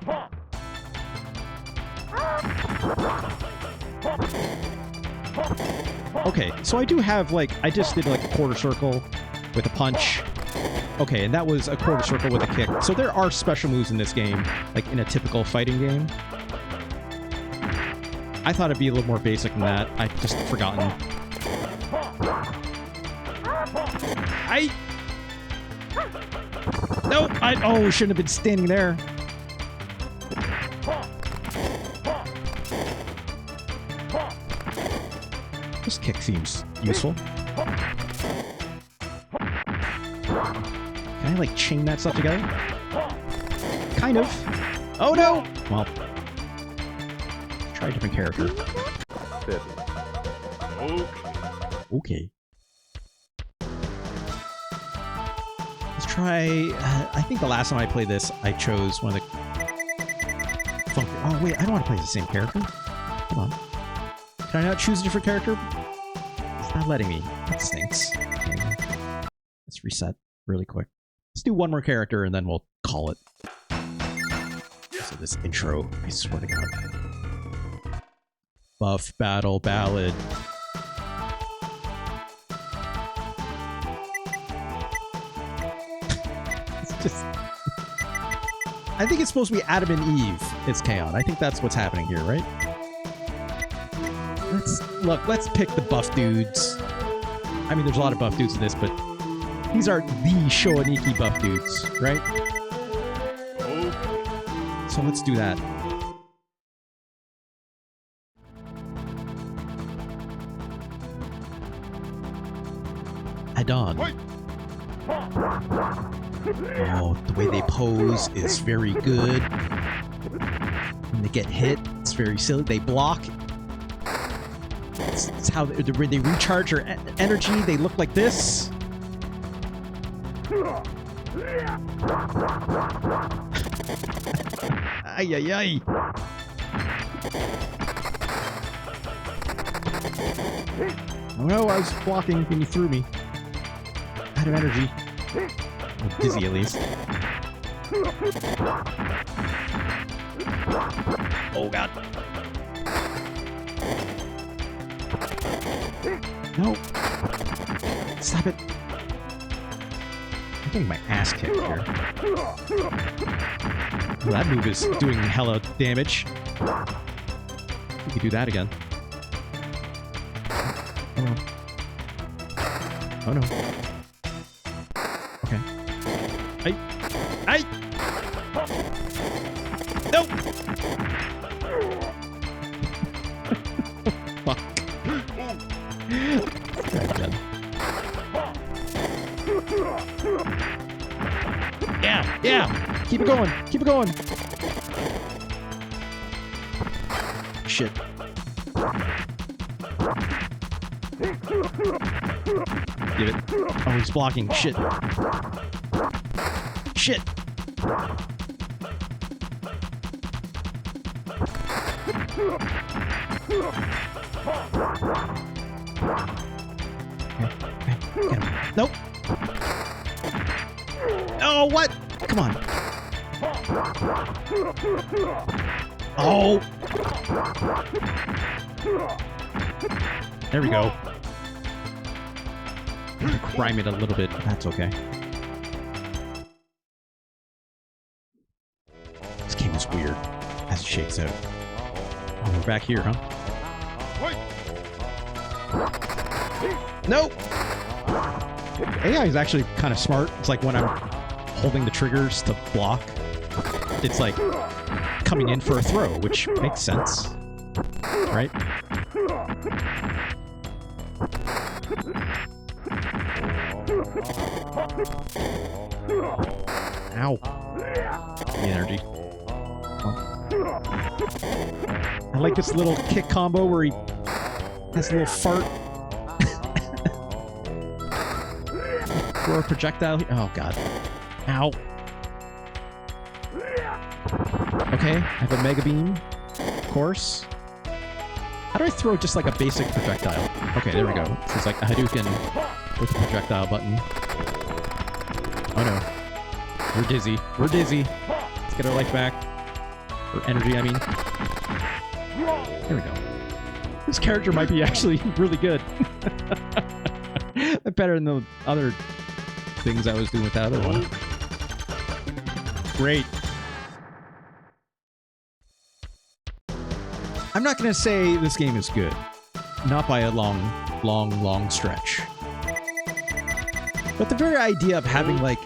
Okay, so I do have, like, I just did, like, a quarter circle with a punch. Okay, and that was a quarter circle with a kick. So there are special moves in this game, like in a typical fighting game. I thought it'd be a little more basic than that. I've just forgotten. No! Oh, we shouldn't have been standing there. This kick seems useful. Can I, like, chain that stuff together? Kind of. Oh, no! Well, try a different character. Okay. Let's try... I think the last time I played this, I chose one of the... Oh, wait, I don't want to play the same character. Hold on. Can I not choose a different character? It's not letting me. That stinks. Okay. Let's reset really quick. Let's do one more character and then we'll call it. So this intro, I swear to God. Buff Battle Ballad. It's just... I think it's supposed to be Adam and Eve. It's K-On! I think that's what's happening here, right? Let's pick the buff dudes. I mean, there's a lot of buff dudes in this, but these are the Chō Aniki buff dudes, right? So let's do that. Add-on. Oh, the way they pose is very good. When they get hit, it's very silly. They block. It's how when they recharge their energy, they look like this. Ay, ay, ay. Oh no, I was blocking when you threw me. Out of energy. I'm dizzy, at least. Oh, God. No. Stop it. I'm getting my ass kicked here. Well, that move is doing hella damage. We could do that again. Oh no. Oh no. Okay. Ay! No! Fuck. Try again. Yeah! Yeah! Keep it going! Keep it going! Shit. Get it. Oh, he's blocking. Shit. Shit! Okay. Get him. Nope! Oh, what? Come on. Oh! There we go. Crime it a little bit, but that's okay. This game is weird as it shakes out. Oh, we're back here, huh? Nope! AI is actually kind of smart. It's like when I'm holding the triggers to block, it's like coming in for a throw, which makes sense. Right? Ow. Give me energy. I like this little kick combo where he has a little fart. Throw a projectile. Oh, God. Ow. Okay, I have a Mega Beam. Of course. How do I throw just like a basic projectile? Okay, there we go. So it's like a Hadouken with a projectile button. Oh no. We're dizzy. We're dizzy. Let's get our life back. Or energy, I mean. There we go. This character might be actually really good. Better than the other things I was doing with that other one. Great. I'm not going to say this game is good. Not by a long stretch. But the very idea of having, like,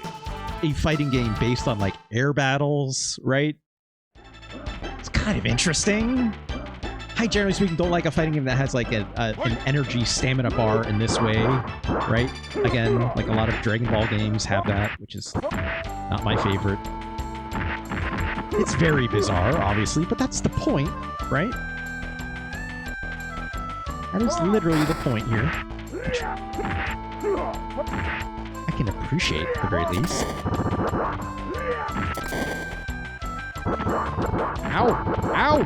a fighting game based on, like, air battles, right? It's kind of interesting. I, generally speaking, don't like a fighting game that has, like, an energy stamina bar in this way, right? Again, like, a lot of Dragon Ball games have that, which is not my favorite. It's very bizarre, obviously, but that's the point, right? That is literally the point here. Which I can appreciate, at the very least. Ow! Ow!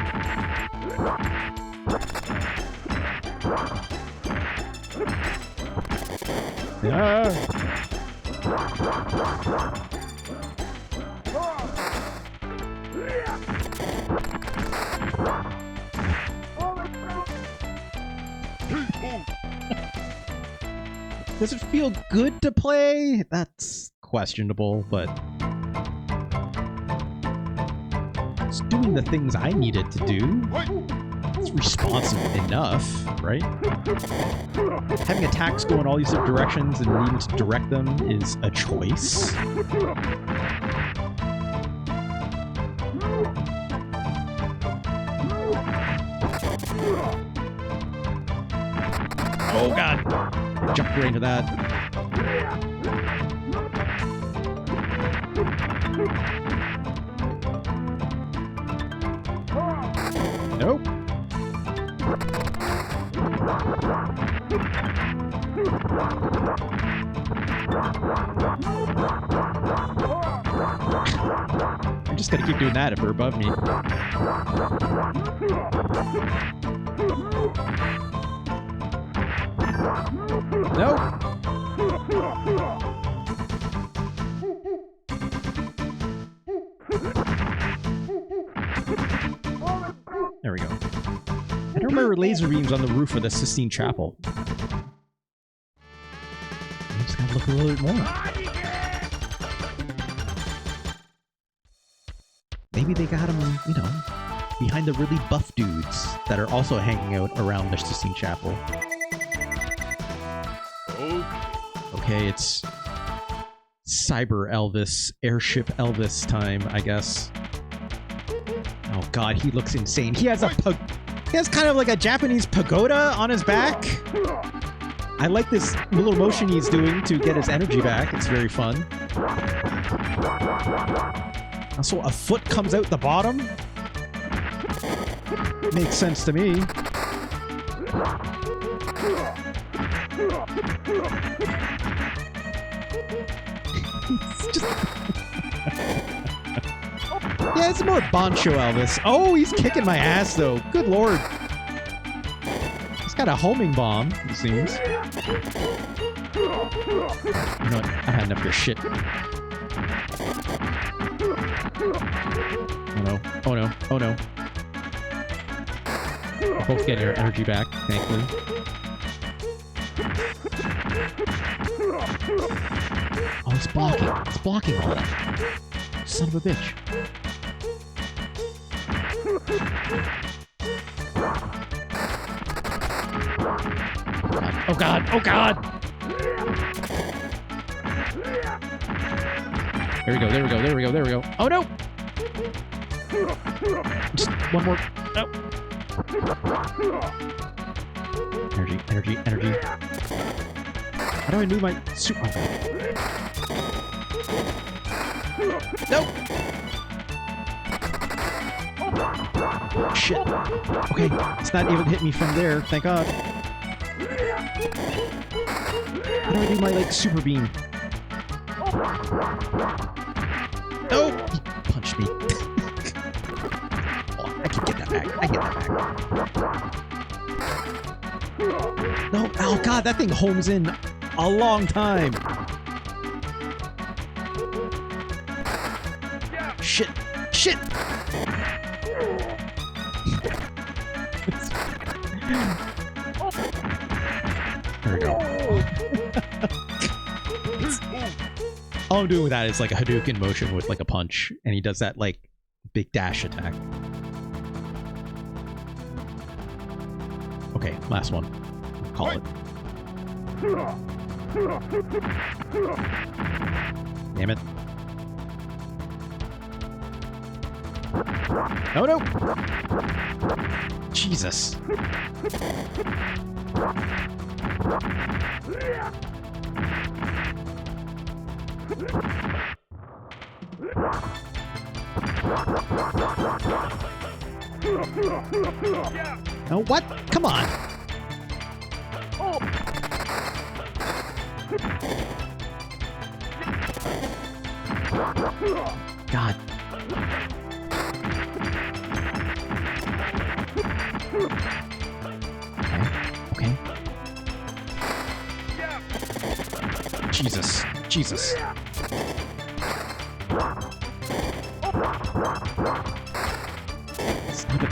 Yeah. Does it feel good to play? That's questionable, but it's doing the things I need it to do. It's responsive enough, right? Having attacks go in all these different directions and needing to direct them is a choice. Oh, God. I jumped right into that. Nope. I'm just gonna keep doing that if they're above me. Nope. There we go. I don't remember laser beams on the roof of the Sistine Chapel. I just gotta look a little bit more. Maybe they got them, you know, behind the really buff dudes that are also hanging out around the Sistine Chapel. Okay, it's Cyber Elvis, Airship Elvis time, I guess. Oh God, he looks insane. He has he has kind of like a Japanese pagoda on his back. I like this little motion he's doing to get his energy back. It's very fun. Also, a foot comes out the bottom. Makes sense to me. Yeah, it's more Boncho Elvis. Oh, he's kicking my ass, though. Good lord. He's got a homing bomb, it seems. You know what? I had enough of this shit. Oh no. Oh no. Oh no. We're both getting our energy back, thankfully. Oh, it's blocking. It's blocking all that. Son of a bitch. Oh god! Oh god! There we go, there we go, there we go, there we go. Oh no! Just one more. No. Energy, energy, energy. How do I do my super? No! Shit. Okay, it's not able to hit me from there, thank god. How do I do my, like, super beam? No! He punched me. Oh, I can get that back. I get that back. No! Oh god, that thing homes in a long time. Shit! Shit! There we go. All I'm doing with that is like a Hadouken motion with like a punch, and he does that like big dash attack. Okay, last one. Call it. Damn it. Oh no! Jesus. Oh, what? Come on! God. Okay. Jesus. Jesus. Stop it.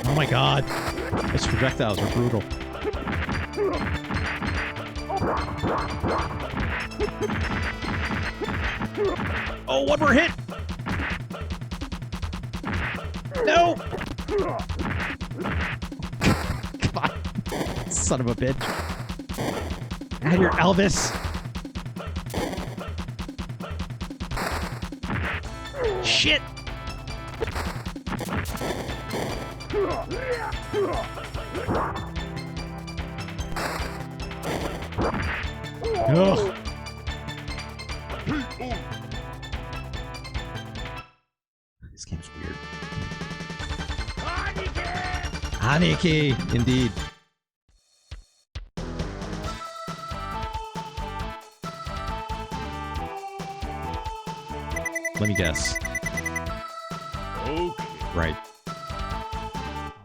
Oh my god. Those projectiles are brutal. Oh, one more hit! No! Come on. Son of a bitch. Out here, Elvis! Shit! Ugh. This game's weird. Aniki! Indeed. Let me guess. Okay. Right.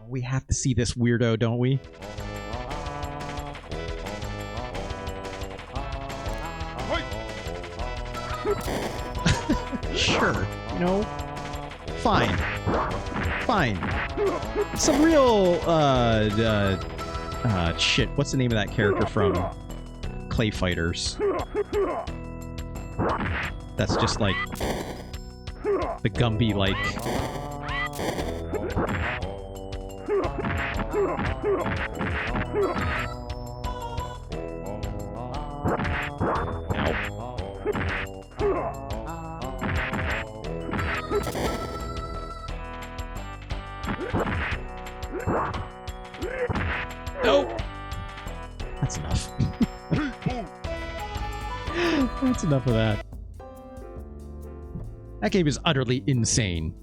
We have to see this weirdo, don't we? Sure. You know, fine. Fine. Some real, shit. What's the name of that character from Clay Fighters? That's just like the Gumby, like. Nope. That's enough. That's enough of that. That game is utterly insane.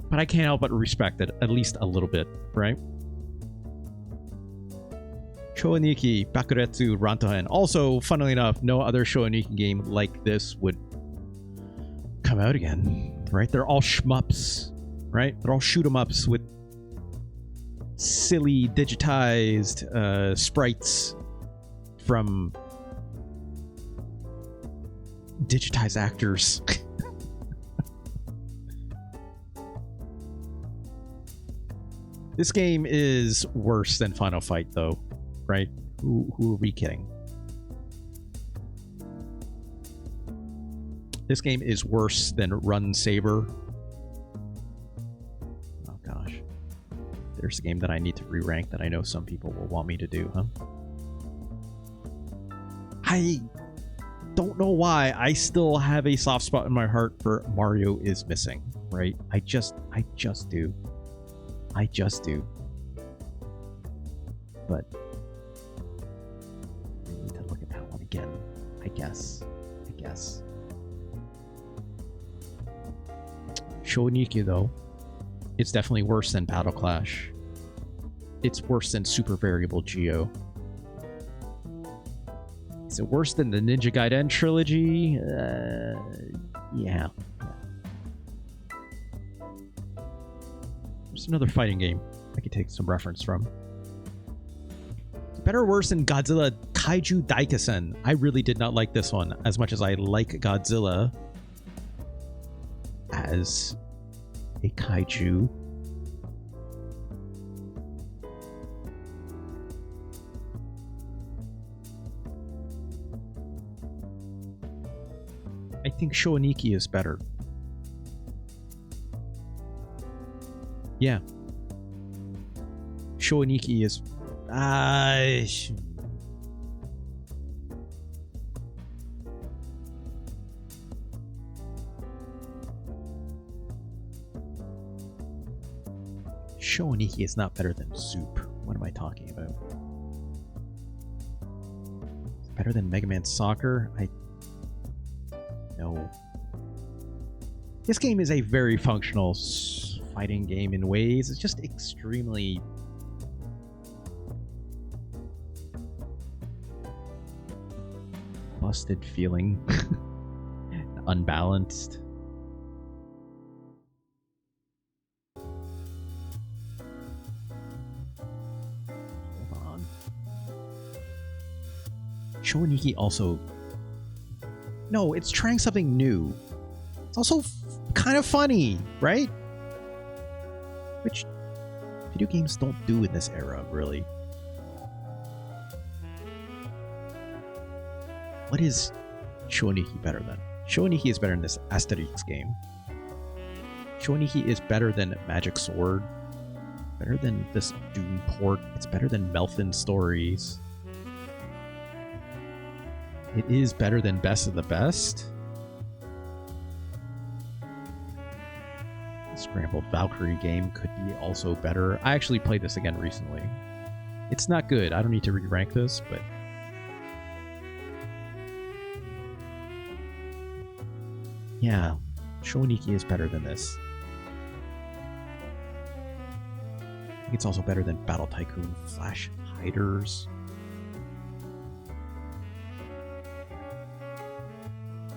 But I can't help but respect it, at least a little bit, right? Chō Aniki, Bakuretsu Rantō-hen. Also, funnily enough, no other Chō Aniki game like this would come out again, right? They're all shmups, right? They're all shoot 'em ups with silly digitized sprites from digitized actors. This game is worse than Final Fight, though, right? Who are we kidding? This game is worse than Run Saber. Oh gosh. There's a game that I need to re-rank that I know some people will want me to do, huh? I don't know why I still have a soft spot in my heart for Mario is Missing, right? I just do. I just do. But I need to look at that one again. I guess. Chō Aniki, though, it's definitely worse than Battle Clash. It's worse than Super Variable Geo. Is it worse than the Ninja Gaiden trilogy? Yeah. There's another fighting game I could take some reference from. It's better or worse than Godzilla Kaiju Daikasen. I really did not like this one as much as I like Godzilla as a kaiju. I think Chō Aniki is better. Yeah. Chō Aniki is... Chō Aniki is not better than Zoop. What am I talking about? It's better than Mega Man Soccer? No. This game is a very functional fighting game in ways. It's just extremely... busted feeling. Unbalanced. Hold on. Chō Aniki also... No, it's trying something new. It's also kind of funny, right? Which video games don't do in this era, really. What is Chō Aniki better than? Chō Aniki is better than this Asterix game. Chō Aniki is better than Magic Sword. Better than this Doom port. It's better than Melfin Stories. It is better than Best of the Best. The Scrambled Valkyrie game could be also better. I actually played this again recently. It's not good. I don't need to re-rank this, but... yeah, Chō Aniki is better than this. I think it's also better than Battle Tycoon Flash Hiders.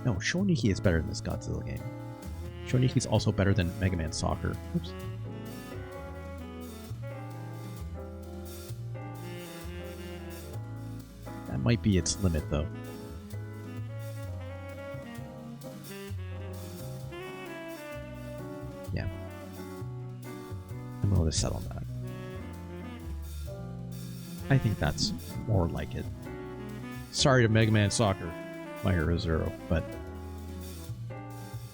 No, Chō Aniki is better than this Godzilla game. Chō Aniki is also better than Mega Man Soccer. Oops. That might be its limit, though. Yeah. I'm willing to settle on that. I think that's more like it. Sorry to Mega Man Soccer, My Hero Zero, but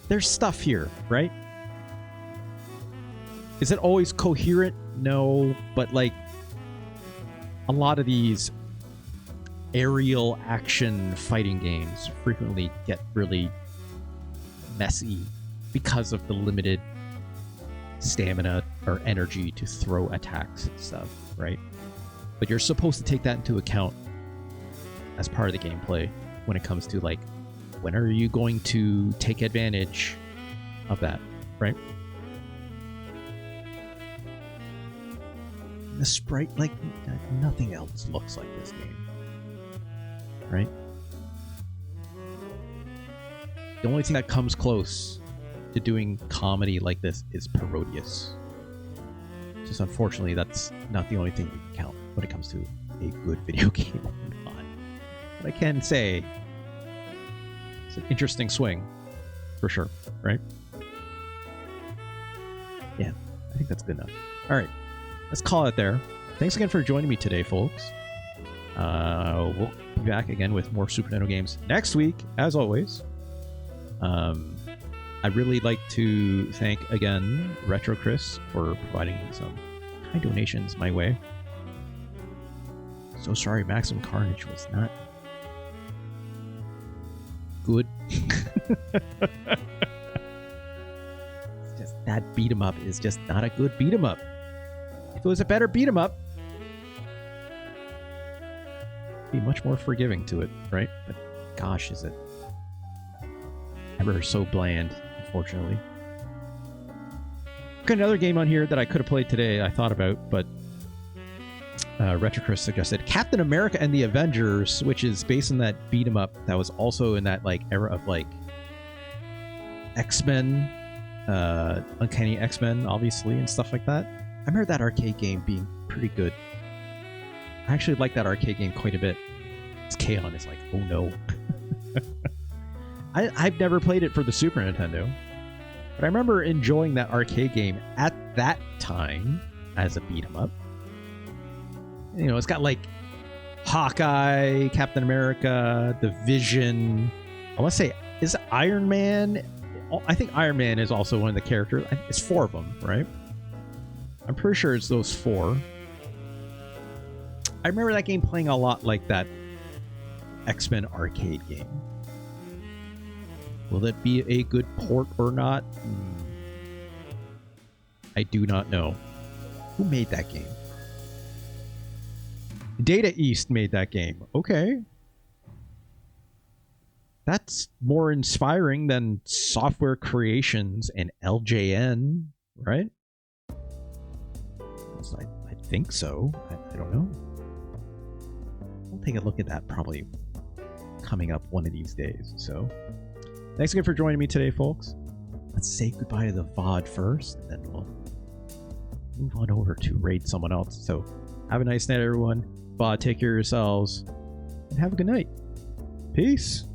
there's stuff here, right? Is it always coherent? No, but like a lot of these aerial action fighting games frequently get really messy because of the limited stamina or energy to throw attacks and stuff, right? But you're supposed to take that into account as part of the gameplay when it comes to like, when are you going to take advantage of that, right? The sprite, like, nothing else looks like this game, right? The only thing that comes close to doing comedy like this is Parodius. Just unfortunately, that's not the only thing we can count when it comes to a good video game or not. But I can say it's an interesting swing, for sure, right? Yeah, I think that's good enough. All right, let's call it there. Thanks again for joining me today, folks. We'll be back again with more Super Nintendo games next week, as always. I'd really like to thank again Retro Chris for providing some kind donations my way. So sorry, Maximum Carnage was not good. It's just that beat 'em up is just not a good beat 'em up. If it was a better beat 'em up, be much more forgiving to it, right? But gosh, is it ever so bland, unfortunately. Got another game on here that I could have played today, I thought about, but Retrocris suggested Captain America and the Avengers, which is based on that beat 'em up that was also in that like era of like X-Men, Uncanny X-Men, obviously, and stuff like that. I remember that arcade game being pretty good. I actually like that arcade game quite a bit. It's Kaon is like, oh no. I've never played it for the Super Nintendo, but I remember enjoying that arcade game at that time as a beat 'em up. You know, it's got like Hawkeye, Captain America, the Vision. I want to say, is it Iron Man? I think Iron Man is also one of the characters. It's 4 of them, right? I'm pretty sure it's those 4. I remember that game playing a lot like that X-Men arcade game. Will it be a good port or not? I do not know. Who made that game? Data East made that game. Okay. That's more inspiring than Software Creations and LJN, right? I think so. I don't know. I'll take a look at that probably coming up one of these days. So, thanks again for joining me today, folks. Let's say goodbye to the VOD first, and then we'll move on over to raid someone else. So, have a nice night, everyone. VOD, take care of yourselves, and have a good night. Peace.